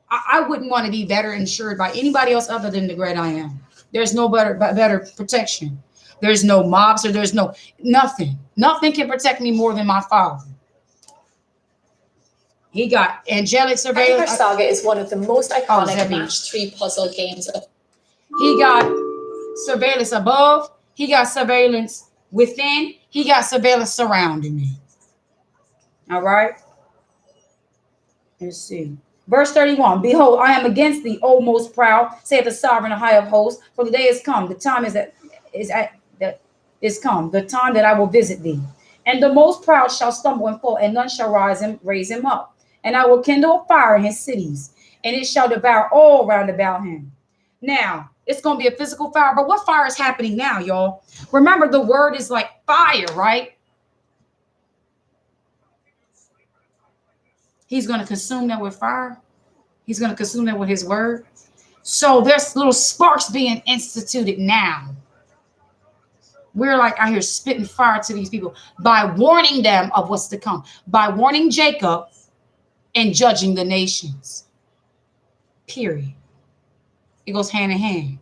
I wouldn't want to be better insured by anybody else other than the great I am. There's no better protection. There's no mobs or there's no nothing. Nothing can protect me more than my Father. He got angelic surveillance. Hyper Saga is one of the most iconic match 3 puzzle games. He got surveillance above. He got surveillance within. He got surveillance surrounding me. All right. Let's see. Verse 31. Behold, I am against thee, O most proud, saith the sovereign and high of hosts. For the day is come. The time is come. The time that I will visit thee. And the most proud shall stumble and fall, and none shall raise him up. And I will kindle a fire in his cities, and it shall devour all round about him. Now, it's going to be a physical fire, but what fire is happening now, y'all? Remember, the word is like fire, right? He's going to consume that with fire. He's going to consume that with his word. So there's little sparks being instituted now. We're like out here spitting fire to these people by warning them of what's to come, by warning Jacob and judging the nations. Period. It goes hand in hand.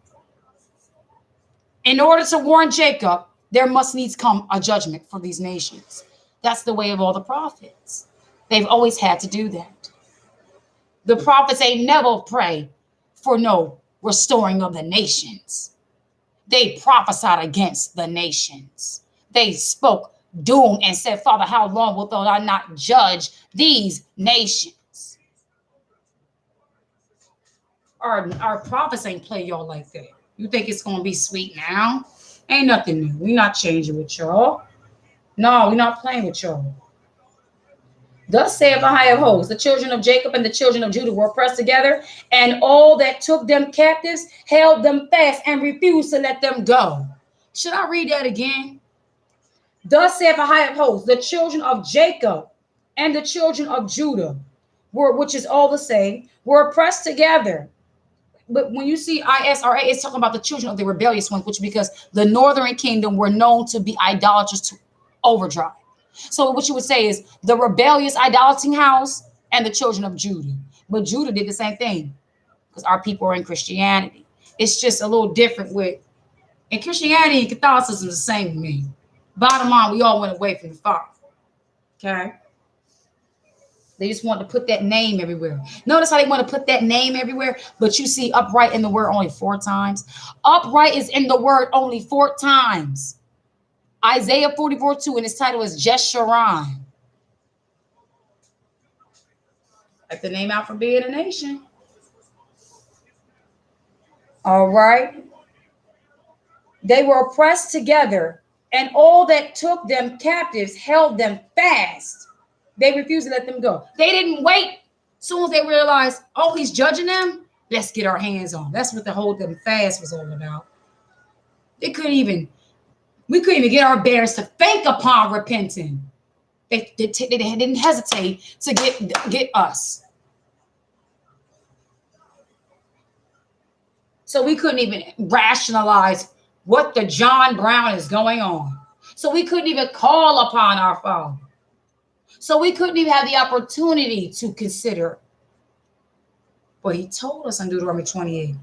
In order to warn Jacob, there must needs come a judgment for these nations. That's the way of all the prophets. They've always had to do that. The prophets ain't never pray for no restoring of the nations. They prophesied against the nations. They spoke doom and said, Father, how long wilt thou not judge these nations? Our prophets ain't play y'all like that. You think it's going to be sweet now? Ain't nothing new. We're not changing with y'all. No, we're not playing with y'all. Thus saith the high of hosts, the children of Jacob and the children of Judah were pressed together, and all that took them captives held them fast and refused to let them go. Should I read that again? Thus saith the high of hosts, the children of Jacob and the children of Judah, which is all the same, were pressed together. But when you see ISRA, it's talking about the children of the rebellious ones, which because the northern kingdom were known to be idolaters to overdrive. So what you would say is the rebellious idolating house and the children of Judah. But Judah did the same thing because our people are in Christianity. It's just a little different with, and Christianity and Catholicism is the same with me. Bottom line, we all went away from the Father. Okay? They just want to put that name everywhere. Notice how they want to put that name everywhere, but you see upright in the word only 4 times. Upright is in the word only 4 times. Isaiah 44:2, and his title is Jeshurun. Let the name out for being a nation. All right. They were pressed together, and all that took them captives held them fast. They refused to let them go. They didn't wait. As soon as they realized, oh, he's judging them, let's get our hands on. That's what the hold them fast was all about. We couldn't even get our bearers to think upon repenting. They didn't hesitate to get us. So we couldn't even rationalize what the John Brown is going on. So we couldn't even call upon our Father. So we couldn't even have the opportunity to consider. But he told us in Deuteronomy 28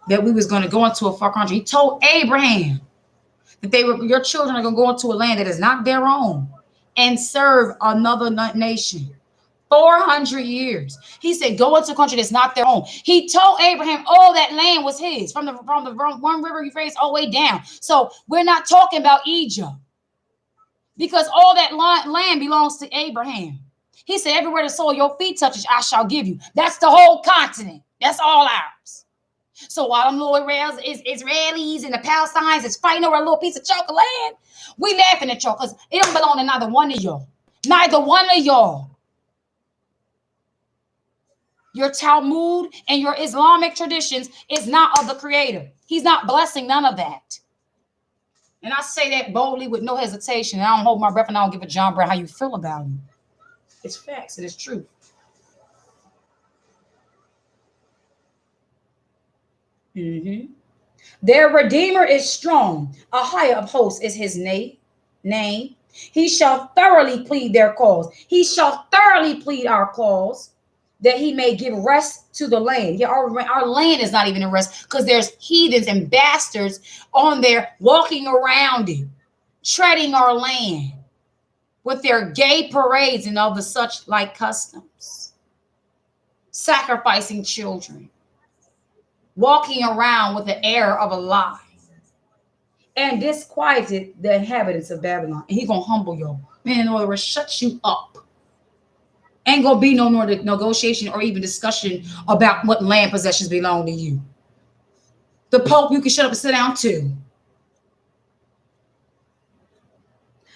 that we was going to go into a far country. He told Abraham that your children are going to go into a land that is not their own and serve another nation. 400 years. He said, go into a country that's not their own. He told Abraham all that land was his from the one river Euphrates all the way down. So we're not talking about Egypt because all that land belongs to Abraham. He said, everywhere the sole of your feet touches, I shall give you. That's the whole continent. That's all ours. So while them little Israelis and the Palestinians is fighting over a little piece of chocolate land, we laughing at y'all because it don't belong to neither one of y'all. Neither one of y'all. Your Talmud and your Islamic traditions is not of the Creator. He's not blessing none of that. And I say that boldly with no hesitation. I don't hold my breath and I don't give a John Brown how you feel about him. It's facts. It is true. Their Redeemer is strong. A higher of hosts is his name. He shall thoroughly plead their cause. He shall thoroughly plead our cause. that he may give rest to the land. Yeah, our land is not even in rest because there's heathens and bastards on there walking around it, treading our land with their gay parades and all the such like customs, sacrificing children, walking around with the air of a lie, and disquieted the inhabitants of Babylon. And he's going to humble you. Man, in other words, shut you up. Ain't gonna be no more negotiation or even discussion about what land possessions belong to you. The Pope, you can shut up and sit down too.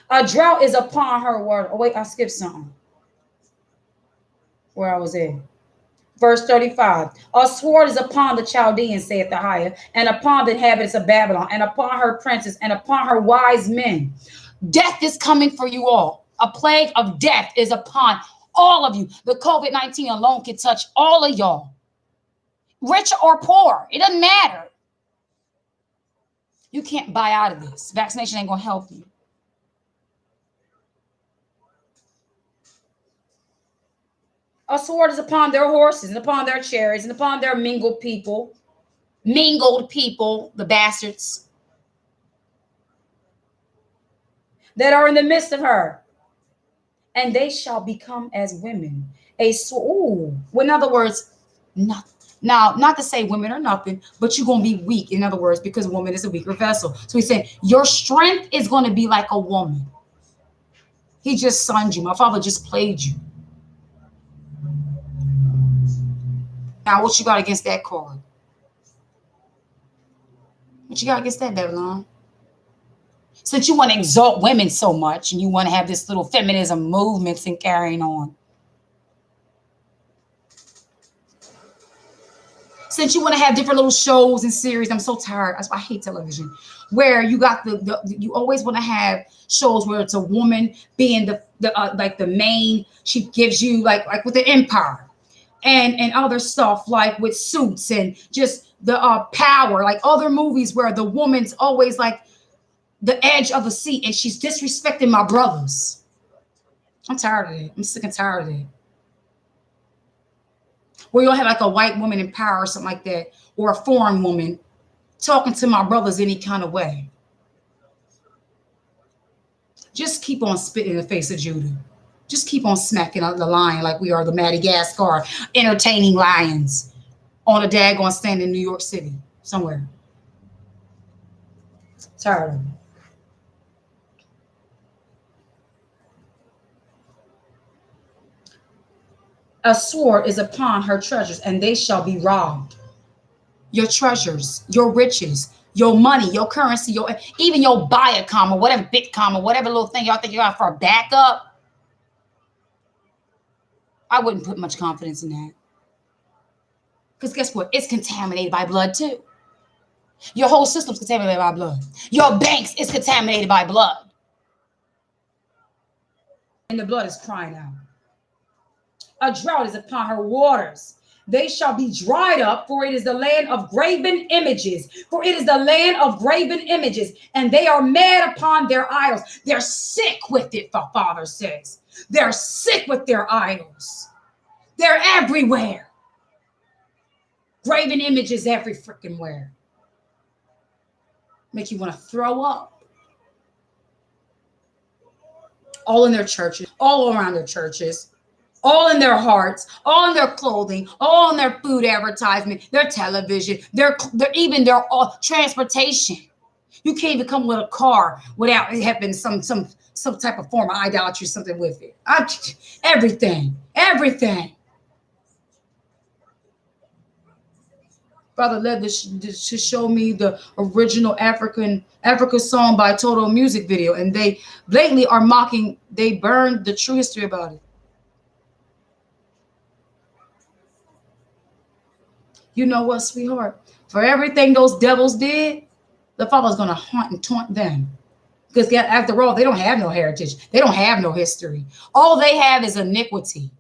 A drought is upon her word. Oh, wait, I skipped something. Where I was in. Verse 35. A sword is upon the Chaldeans, saith the higher, and upon the inhabitants of Babylon, and upon her princes, and upon her wise men. Death is coming for you all. A plague of death is upon all of you. The COVID-19 alone can touch all of y'all. Rich or poor, it doesn't matter. You can't buy out of this. Vaccination ain't going to help you. A sword is upon their horses and upon their chariots and upon their mingled people, the bastards that are in the midst of her. And they shall become as women. A sword. In other words, nothing. Now, not to say women are nothing, but you're going to be weak. In other words, because a woman is a weaker vessel. So he's saying your strength is going to be like a woman. He just sunned you. My father just played you. Now, what you got against that card? What you got against that, Babylon? Since you want to exalt women so much and you want to have this little feminism movements and carrying on. Since you want to have different little shows and series, I'm so tired. That's why I hate television. Where you got you always want to have shows where it's a woman being the main. She gives you like with the Empire and other stuff like with Suits and just the Power, like other movies where the woman's always like the edge of the seat and she's disrespecting my brothers. I'm tired of it. I'm sick and tired of it. Where you'll have like a white woman in power or something like that, or a foreign woman talking to my brothers any kind of way. Just keep on spitting in the face of Judah. Just keep on smacking the lion like we are the Madagascar entertaining lions on a daggone stand in New York City somewhere. Tired of it. A sword is upon her treasures, and they shall be robbed. Your treasures, your riches, your money, your currency, even your Biacom or whatever, Bitcom or whatever little thing y'all think you got for a backup. I wouldn't put much confidence in that. Because guess what? It's contaminated by blood too. Your whole system's contaminated by blood. Your banks is contaminated by blood. And the blood is crying out. A drought is upon her waters. They shall be dried up, for it is the land of graven images. For it is the land of graven images, and they are mad upon their idols. They're sick with it, the Father says. They're sick with their idols. They're everywhere. Graven images every freaking where. Make you want to throw up. All in their churches, all around their churches. All in their hearts, all in their clothing, all in their food advertisement, their television, their transportation. You can't even come with a car without having some type of form of idolatry, something with it. Everything. Father led this to show me the original Africa song by Total music video, and they blatantly are mocking. They burned the true history about it. You know what, sweetheart? For everything those devils did, the Father's going to haunt and taunt them. Because after all, they don't have no heritage. They don't have no history. All they have is iniquity.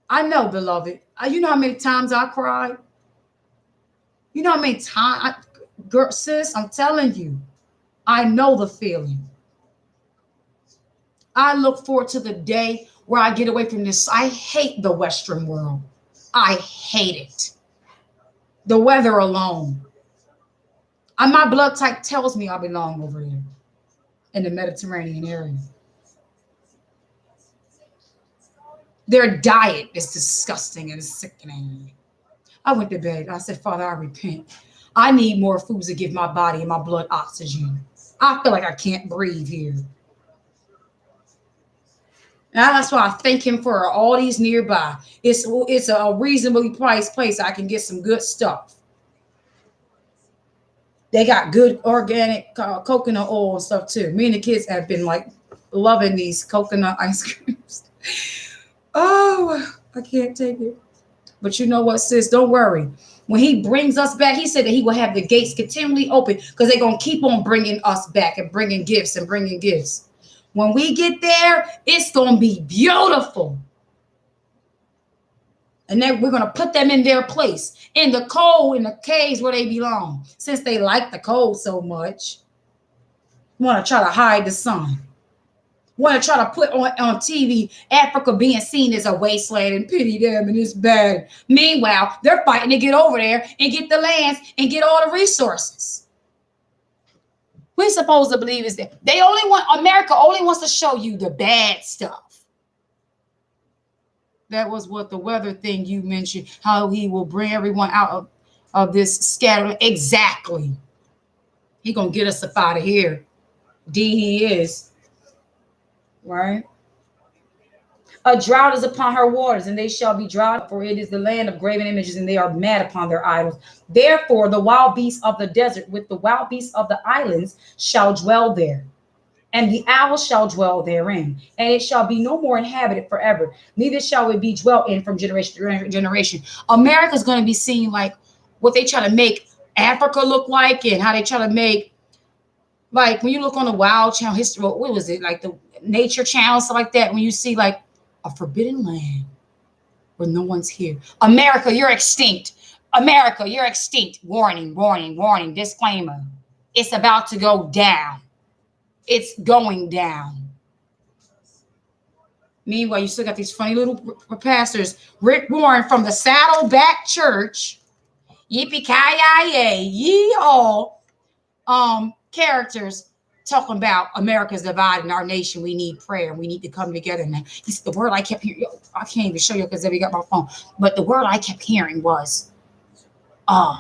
I know, beloved. You know how many times I cried? You know how many times? Girl, sis, I'm telling you. I know the feeling. I look forward to the day where I get away from this. I hate the Western world. I hate it. The weather alone. And my blood type tells me I belong over there in the Mediterranean area. Their diet is disgusting and sickening. I went to bed. I said, Father, I repent. I need more foods to give my body and my blood oxygen. I feel like I can't breathe here. And that's why I thank him for all these nearby. It's a reasonably priced place. I can get some good stuff. They got good organic coconut oil and stuff too. Me and the kids have been like loving these coconut ice creams. Oh, I can't take it. But you know what, sis? Don't worry. When he brings us back, he said that he will have the gates continually open because they're going to keep on bringing us back and bringing gifts and bringing gifts. When we get there, it's going to be beautiful. And then we're going to put them in their place, in the cold, in the caves where they belong. Since they like the cold so much, want to try to hide the sun. Want to try to put on TV Africa being seen as a wasteland and pity them and it's bad. Meanwhile, they're fighting to get over there and get the lands and get all the resources. We're supposed to believe is that America only wants to show you the bad stuff. That was what the weather thing you mentioned, how he will bring everyone out of this scatter. Exactly. He gonna get us up out of here. He is. Right? A drought is upon her waters, and they shall be drought, for it is the land of graven images, and they are mad upon their idols. Therefore, the wild beasts of the desert with the wild beasts of the islands shall dwell there, and the owl shall dwell therein, and it shall be no more inhabited forever, neither shall it be dwelt in from generation to generation. America's going to be seen like what they try to make Africa look like, and how they try to make, like when you look on the Wild Channel history, what was it, like the Nature Channel, stuff like that, when you see like a forbidden land where no one's here. America, you're extinct. America, you're extinct. Warning, warning, warning, disclaimer. It's about to go down. It's going down. Meanwhile, you still got these funny little pastors. Rick Warren from the Saddleback Church. Yippee-ki-yay, ye-all. Characters talking about America's divided in our nation. We need prayer and we need to come together. And he said, the word I kept hearing, I can't even show you because we got my phone, but the word I kept hearing was a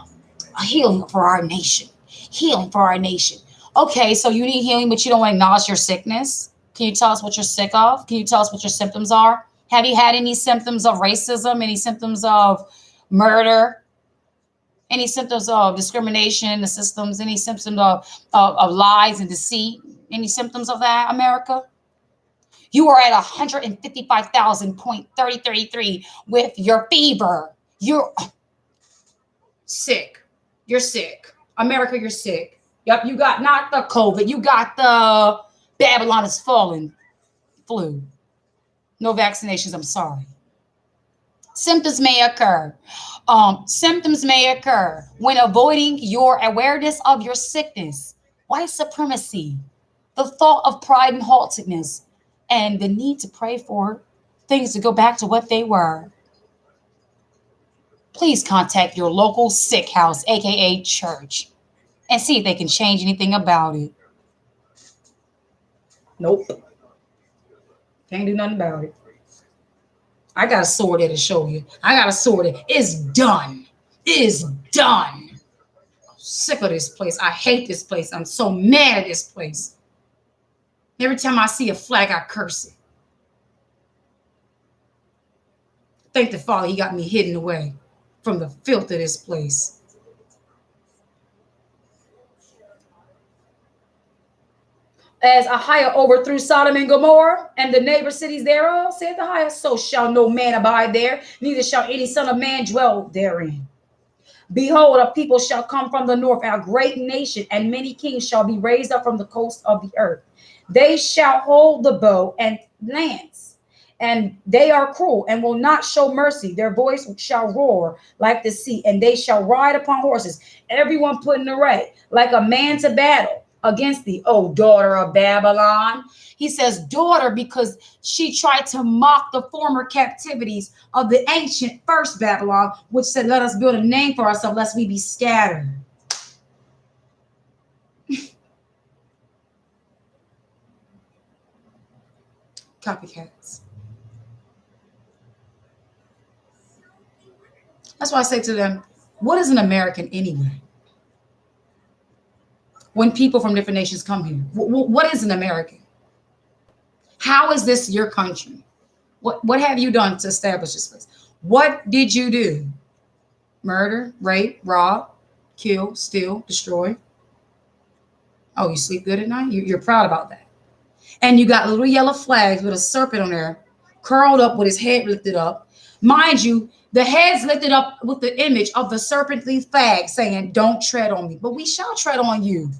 healing for our nation. Healing for our nation. Okay, so you need healing, but you don't want to acknowledge your sickness. Can you tell us what you're sick of? Can you tell us what your symptoms are? Have you had any symptoms of racism? Any symptoms of murder? Any symptoms of discrimination in the systems? Any symptoms of lies and deceit? Any symptoms of that, America? You are at 155,000.3033 with your fever. You're sick. You're sick. America, you're sick. Yep, you got not the COVID. You got the Babylon is falling flu. No vaccinations, I'm sorry. Symptoms may occur. Symptoms may occur when avoiding your awareness of your sickness, white supremacy, the thought of pride and haughtiness, and the need to pray for things to go back to what they were. Please contact your local sick house, aka church, and see if they can change anything about it. Nope. Can't do nothing about it. I got a sword there to show you. I got a sword there. It's done. It is done. I'm sick of this place. I hate this place. I'm so mad at this place. Every time I see a flag, I curse it. Thank the Father, he got me hidden away from the filth of this place. As Ahiah overthrew Sodom and Gomorrah and the neighbor cities thereof, said the Ahiah, so shall no man abide there, neither shall any son of man dwell therein. Behold, a people shall come from the north, a great nation, and many kings shall be raised up from the coast of the earth. They shall hold the bow and lance, and they are cruel and will not show mercy. Their voice shall roar like the sea, and they shall ride upon horses, everyone put in array, like a man to battle. against thee, O daughter of Babylon. He says daughter because she tried to mock the former captivities of the ancient first Babylon, which said, let us build a name for ourselves, lest we be scattered. Copycats. That's why I say to them, what is an American anyway? When people from different nations come here, what is an American? How is this your country? What have you done to establish this place? What did you do? Murder, rape, rob, kill, steal, destroy. Oh, you sleep good at night? You're proud about that. And you got little yellow flags with a serpent on there, curled up with his head lifted up. Mind you, the head's lifted up with the image of the serpently flag saying, don't tread on me. But we shall tread on you.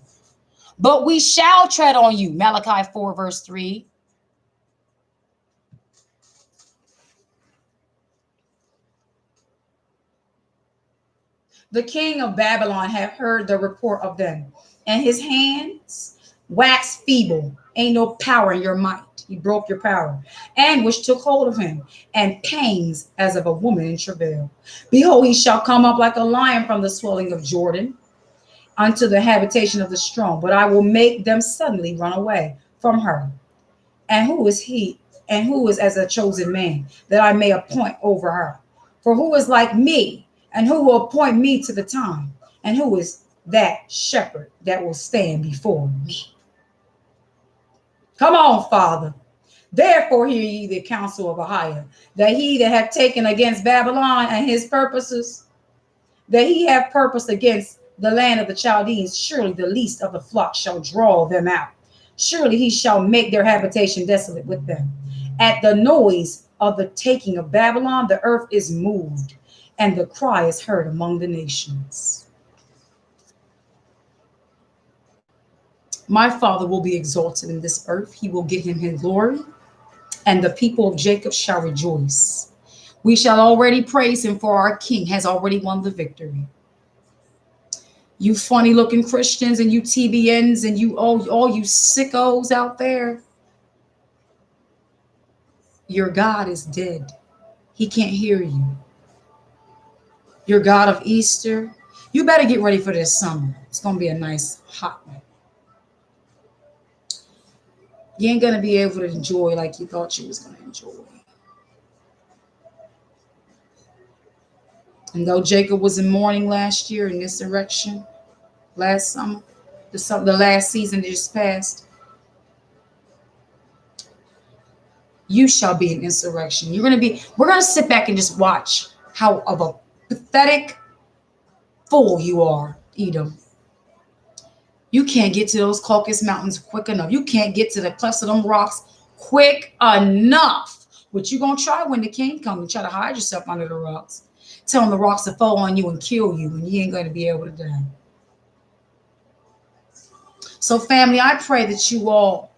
But we shall tread on you. Malachi 4 verse 3. The king of Babylon had heard the report of them, and his hands waxed feeble. Ain't no power in your might. He broke your power. Anguish took hold of him, and pains as of a woman in travail. Behold, he shall come up like a lion from the swelling of Jordan unto the habitation of the strong. But I will make them suddenly run away from her. And who is he? And who is as a chosen man that I may appoint over her? For who is like me? And who will appoint me to the time? And who is that shepherd that will stand before me? Come on, Father. Therefore hear ye the counsel of Ahiah, that he that hath taken against Babylon and his purposes, that he hath purposed against the land of the Chaldeans, surely the least of the flock shall draw them out. Surely he shall make their habitation desolate with them. At the noise of the taking of Babylon, the earth is moved, and the cry is heard among the nations. My Father will be exalted in this earth. He will give him his glory, and the people of Jacob shall rejoice. We shall already praise him, for our King has already won the victory. You funny looking Christians and you TBNs and you all you sickos out there, your God is dead. He can't hear you. Your God of Easter, you better get ready for this summer. It's going to be a nice hot one. You ain't going to be able to enjoy like you thought you was going to enjoy. And though Jacob was in mourning last year in insurrection, last summer, the last season that just passed, you shall be an insurrection. We're going to sit back and just watch how of a pathetic fool you are, Edom. You can't get to those Caucasus Mountains quick enough. You can't get to the clefts of them rocks quick enough. What you going to try when the king comes and try to hide yourself under the rocks? Telling the rocks to fall on you and kill you, and you ain't going to be able to die. So family, I pray that you all,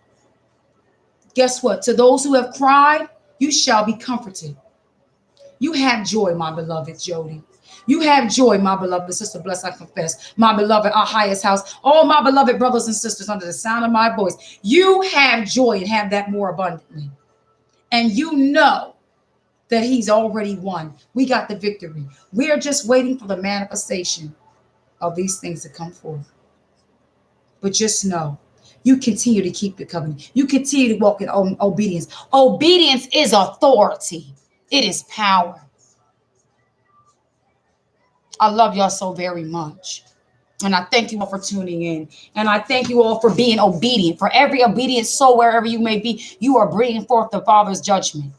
guess what? To those who have cried, you shall be comforted. You have joy, my beloved Jody. You have joy, my beloved sister, blessed I confess, my beloved, our highest house, all my beloved brothers and sisters under the sound of my voice. You have joy and have that more abundantly. And you know that he's already won. We got the victory. We are just waiting for the manifestation of these things to come forth. But just know, you continue to keep the covenant. You continue to walk in obedience. Obedience is authority. It is power. I love y'all so very much. And I thank you all for tuning in. And I thank you all for being obedient. For every obedient soul, wherever you may be, you are bringing forth the Father's judgment.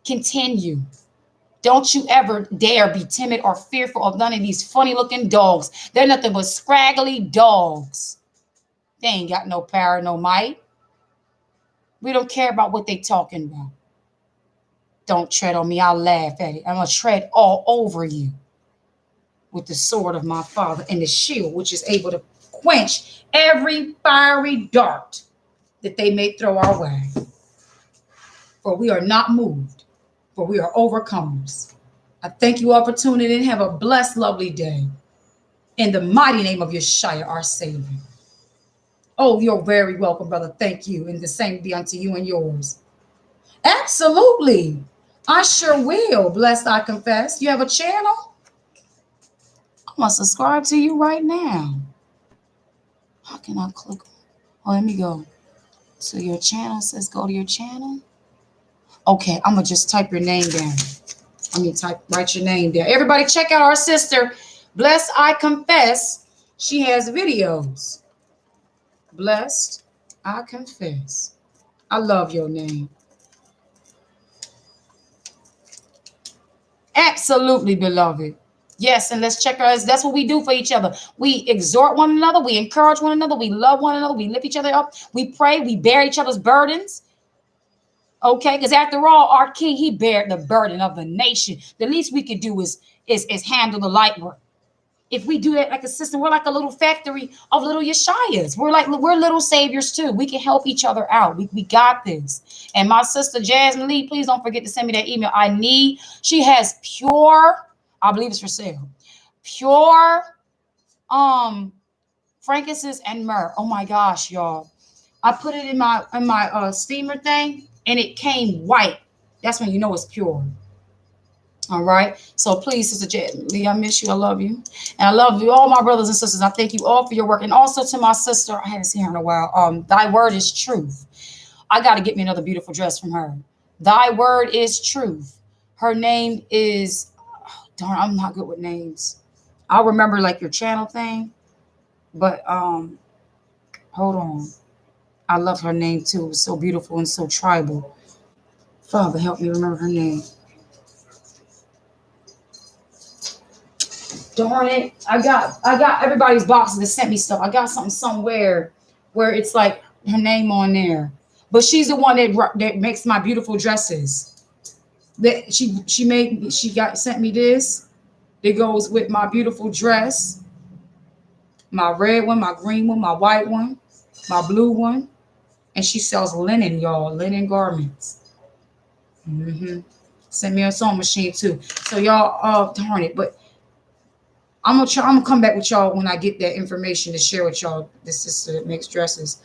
Continue. Don't you ever dare be timid or fearful of none of these funny looking dogs. They're nothing but scraggly dogs. They ain't got no power, no might. We don't care about what they talking about. Don't tread on me. I'll laugh at it. I'm going to tread all over you with the sword of my Father and the shield, which is able to quench every fiery dart that they may throw our way. For we are not moved, for we are overcomers. I thank you all for tuning in. Have a blessed, lovely day. In the mighty name of Yeshua, our Savior. Oh, you're very welcome, brother. Thank you. And the same be unto you and yours. Absolutely. I sure will. Blessed I confess. You have a channel? I'm going to subscribe to you right now. How can I click? Oh, let me go. So your channel says go to your channel. Okay, I'm going to just type your name down. Write your name down. Everybody check out our sister. Blessed I confess. She has videos. Blessed I confess. I love your name. Absolutely, beloved. Yes, and let's check our. That's what we do for each other. We exhort one another. We encourage one another. We love one another. We lift each other up. We pray. We bear each other's burdens. Okay, because after all, our King, he bared the burden of the nation. The least we could do is handle the light work. If we do that like a system, we're like a little factory of little Yeshayas. We're little saviors too. We can help each other out. We got this. And my sister Jasmine Lee, please don't forget to send me that email. She has pure, I believe it's for sale, pure frankincense and myrrh. Oh my gosh, y'all. I put it in my steamer thing and it came white. That's when you know it's pure. All right. So please, Sister Lee, I miss you. I love you. And I love you, all my brothers and sisters. I thank you all for your work. And also to my sister, I haven't seen her in a while. Thy word is truth. I got to get me another beautiful dress from her. Thy word is truth. Her name is, oh, darn, I'm not good with names. I'll remember like your channel thing. But hold on. I love her name too. It's so beautiful and so tribal. Father, help me remember her name. Darn it. I got everybody's boxes that sent me stuff. I got something somewhere where it's like her name on there. But she's the one that makes my beautiful dresses. That she sent me this. That goes with my beautiful dress. My red one, my green one, my white one, my blue one. And she sells linen, y'all, linen garments. Send me a sewing machine too. So y'all, darn it, but I'm gonna come back with y'all when I get that information to share with y'all. The sister that makes dresses.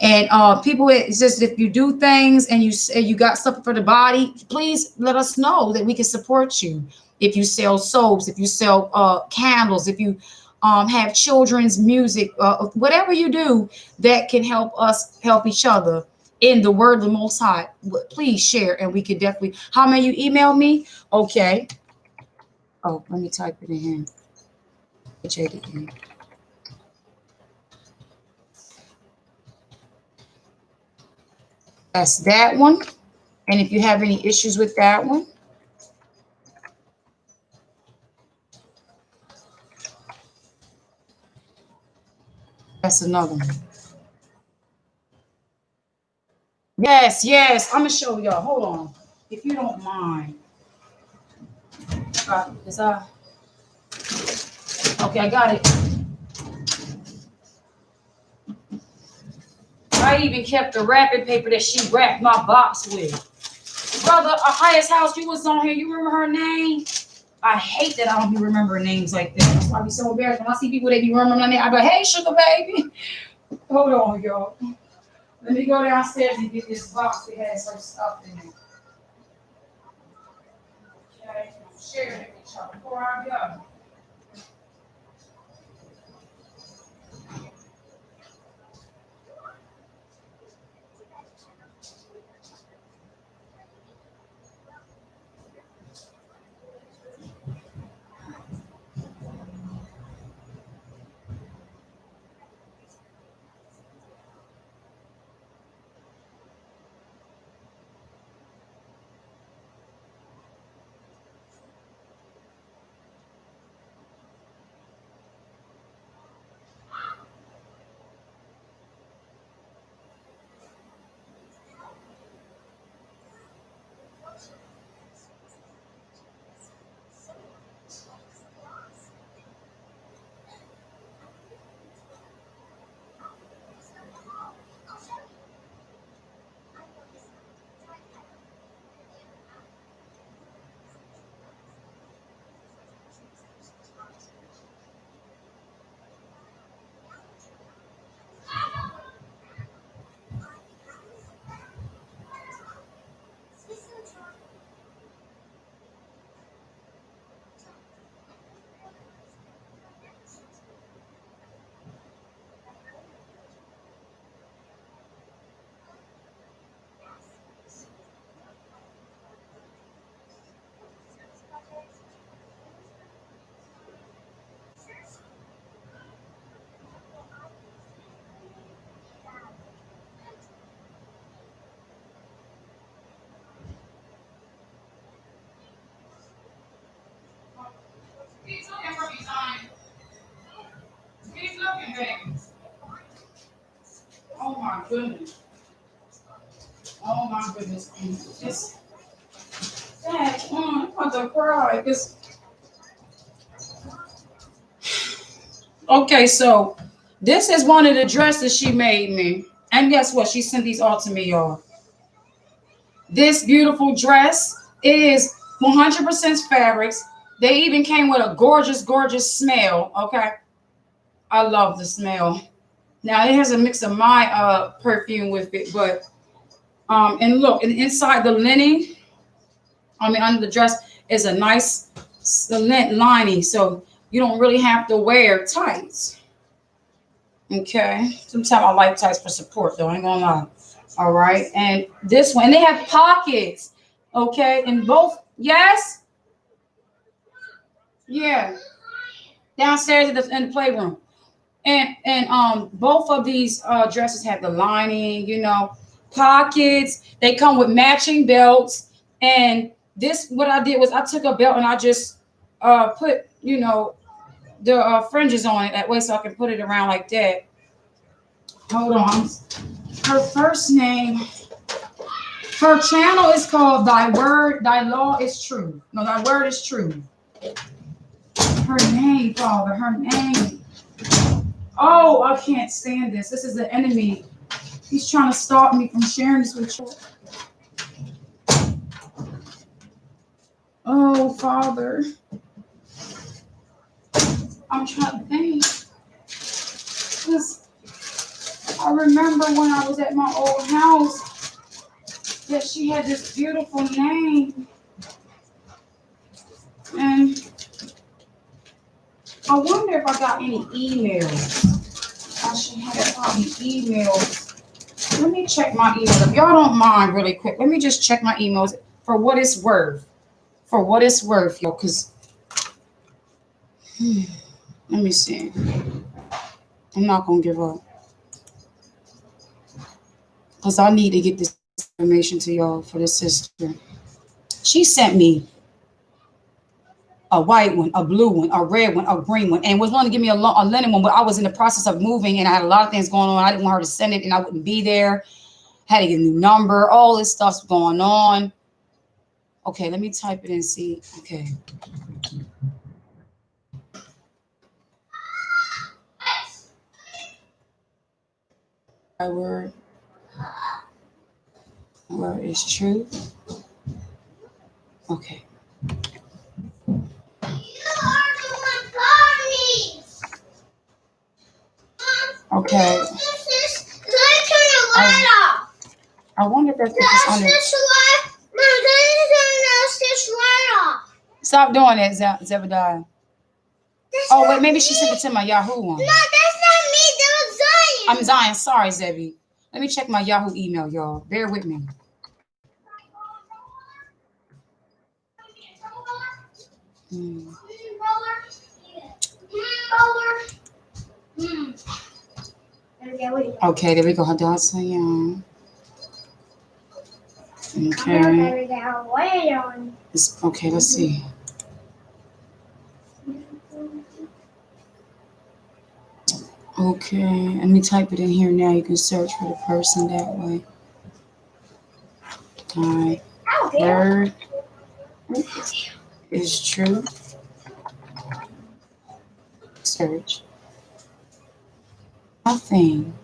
And people, it's just if you do things and you got something for the body, please let us know that we can support you. If you sell soaps, if you sell candles, if you have children's music, whatever you do that can help us help each other in the word of the Most High, please share and we can definitely. How may you email me? Okay. Oh, let me type it in here. JDE. That's that one. And if you have any issues with that one, that's another one. Yes, I'm gonna show y'all. Hold on, if you don't mind. Okay, I got it. I even kept the wrapping paper that she wrapped my box with. Brother, our highest house, you was on here. You remember her name? I hate that I don't be remembering names like that. That's why I be so embarrassed when I see people that be remembering my name. I be like, hey, sugar baby. Hold on, y'all. Let me go downstairs and get this box that has her stuff in it. Okay, I'm sharing it with y'all before I go. Oh my goodness. Oh my goodness. It's Dad, I'm about to cry. Okay, so this is one of the dresses she made me. And guess what? She sent these all to me, y'all. This beautiful dress, it is 100% fabrics. They even came with a gorgeous, gorgeous smell. Okay. I love the smell. Now it has a mix of my perfume with it, but and look, and inside the linen, under the dress is a nice lining, so you don't really have to wear tights. Okay. Sometimes I like tights for support, though. I ain't gonna lie. All right. And this one, they have pockets. Okay. In both. Yes. Yeah. Downstairs in the playroom. And both of these dresses have the lining, pockets. They come with matching belts. And this, what I did was I took a belt and I just put, the fringes on it that way so I can put it around like that. Hold on. Her first name, her channel is called Thy Law is True. No, Thy Word is True. Her name, Father, her name. Oh, I can't stand this. This is the enemy. He's trying to stop me from sharing this with you. Oh, Father. I'm trying to think. I remember when I was at my old house that she had this beautiful name. And I wonder if I got any emails. I should have probably emails. Let me check my emails. If y'all don't mind really quick, let me just check my emails for what it's worth. For what it's worth, y'all, because let me see. I'm not going to give up. Because I need to get this information to y'all for this sister. She sent me a white one, a blue one, a red one, a green one, and was wanting to give me a linen one, but I was in the process of moving and I had a lot of things going on. I didn't want her to send it and I wouldn't be there. Had to get a new number. All this stuff's going on. Okay, let me type it and see. Okay. My word is true. Okay. Okay. I wonder if I put this under. Stop doing that, Zebediah. Oh, wait, maybe she sent it to my Yahoo one. No, that's not me. That was Zion. I'm Zion. Sorry, Zebby. Let me check my Yahoo email, y'all. Bear with me. Okay, there we go. Hadassah. Okay. Okay, let's see. Okay, let me type it in here now. You can search for the person that way. Thy word is true. Search. Nothing.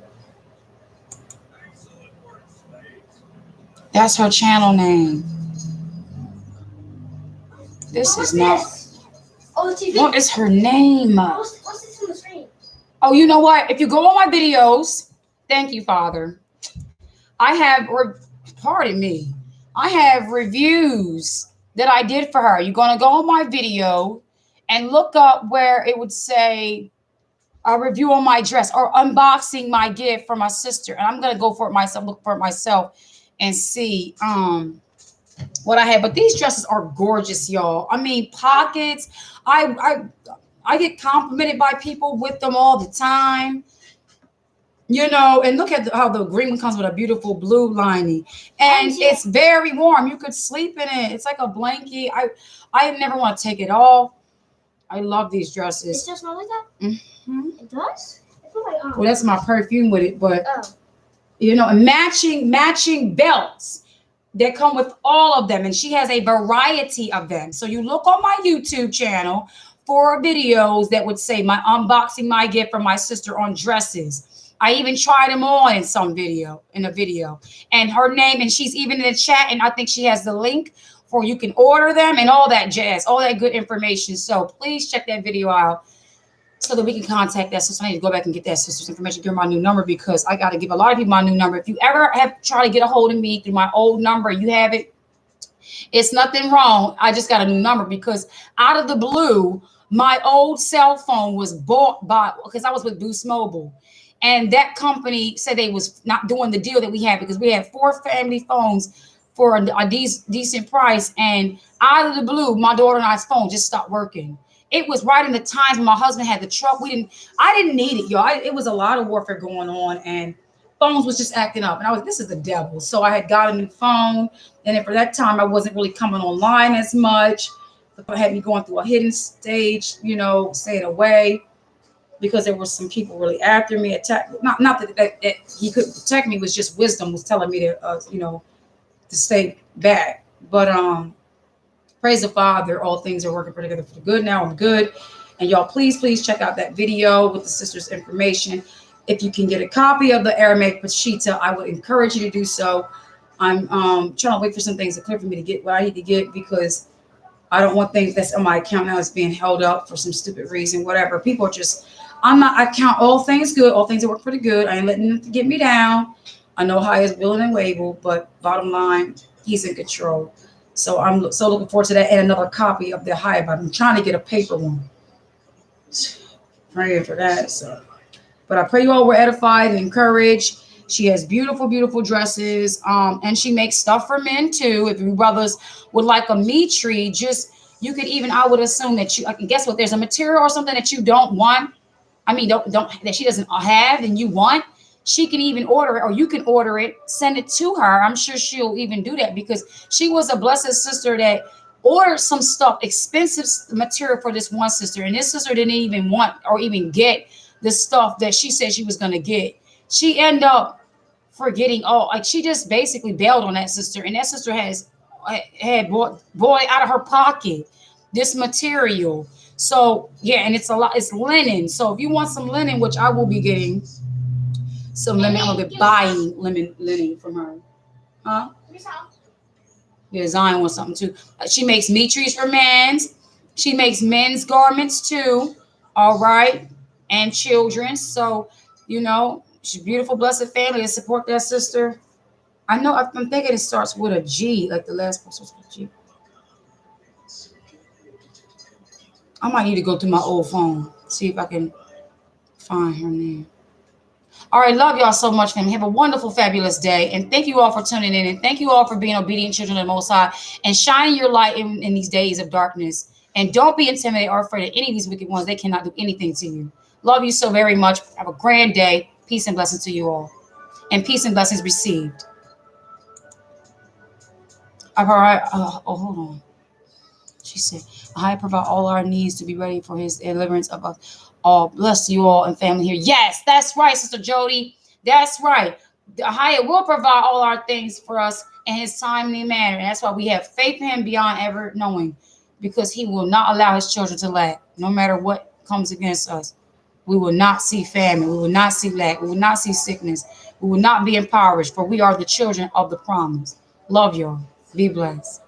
That's her channel name. This is not. Oh, the TV. What is her name? What's this on the screen? Oh, you know what? If you go on my videos, thank you, Father. I have, pardon me, I have reviews that I did for her. You're going to go on my video and look up where it would say a review on my dress or unboxing my gift for my sister. And I'm going to go for it myself, look for it myself and see what I have. But these dresses are gorgeous, y'all. I mean, pockets. I get complimented by people with them all the time. And look at how the green one comes with a beautiful blue lining. And it's very warm. You could sleep in it. It's like a blanket. I never want to take it off. I love these dresses. It does smell like that? Mm-hmm. It does? I feel like, well, that's my perfume with it, but you know, and matching belts that come with all of them. And she has a variety of them. So you look on my YouTube channel for videos that would say my unboxing my gift from my sister on dresses. I even tried them on in a video. And her name, and she's even in the chat, and I think she has the link for you can order them and all that jazz, all that good information. So please check that video out so that we can contact that sister. I need to go back and get that sister's information, give her my new number, because I got to give a lot of people my new number. If you ever have tried to get a hold of me through my old number, you have it, it's nothing wrong. I just got a new number because out of the blue, my old cell phone was bought by, because I was with Boost Mobile. And that company said they was not doing the deal that we had, because we had 4 family phones for a decent price. And out of the blue, my daughter and I's phone just stopped working. It was right in the times when my husband had the truck. I didn't need it, y'all. It was a lot of warfare going on, and phones was just acting up. And this is the devil. So I had got a new phone. And then for that time, I wasn't really coming online as much. It had me going through a hidden stage, you know, staying away, because there were some people really after me. Not that he couldn't protect me. It was just wisdom was telling me to, you know, to stay back. But praise the Father, all things are working together for the good. Now I'm good. And y'all, please check out that video with the sister's information. If you can get a copy of the Aramaic Peshitta, I would encourage you to do so. I'm trying to wait for some things to clear for me to get what I need to get, because I don't want things that's on my account now is being held up for some stupid reason, whatever. People are just, I count all things good, all things that work for the good. I ain't letting them get me down. I know how is willing and able, but bottom line, he's in control. So I'm so looking forward to that, and another copy of the High Bible. I'm trying to get a paper one. Praying for that. So, but I pray you all were edified and encouraged. She has beautiful, beautiful dresses. And she makes stuff for men too. If you brothers would like a meat tree, you could even, I would assume that I can guess what, there's a material or something that you don't want. I mean, don't that she doesn't have and you want. She can even order it, or you can order it, send it to her. I'm sure she'll even do that, because she was a blessed sister that ordered some stuff, expensive material for this one sister. And this sister didn't even want or even get the stuff that she said she was going to get. She ended up forgetting all, like she just basically bailed on that sister. And that sister had bought out of her pocket this material. So yeah, and it's linen. So if you want some linen, which I will be getting some linen, I'm gonna be buying linen from her. Huh? Yeah, Zion wants something too. She makes meat trees for men's. She makes men's garments too. All right, and children's. So you know, she's a beautiful, blessed family, and support that sister. I know. I'm thinking it starts with a G, like the last person starts with a G. I might need to go through my old phone, see if I can find her name. All right, love y'all so much, family. Have a wonderful, fabulous day. And thank you all for tuning in. And thank you all for being obedient children of the Most High and shining your light in these days of darkness. And don't be intimidated or afraid of any of these wicked ones. They cannot do anything to you. Love you so very much. Have a grand day. Peace and blessings to you all. And peace and blessings received. All right. Hold on. She said, I provide all our needs to be ready for his deliverance of us all. Bless you all and family here. Yes, that's right, Sister Jody. That's right. The Higher will provide all our things for us in his timely manner. And that's why we have faith in him beyond ever knowing, because he will not allow his children to lack. No matter what comes against us, we will not see famine. We will not see lack. We will not see sickness. We will not be impoverished, for we are the children of the promise. Love y'all. Be blessed.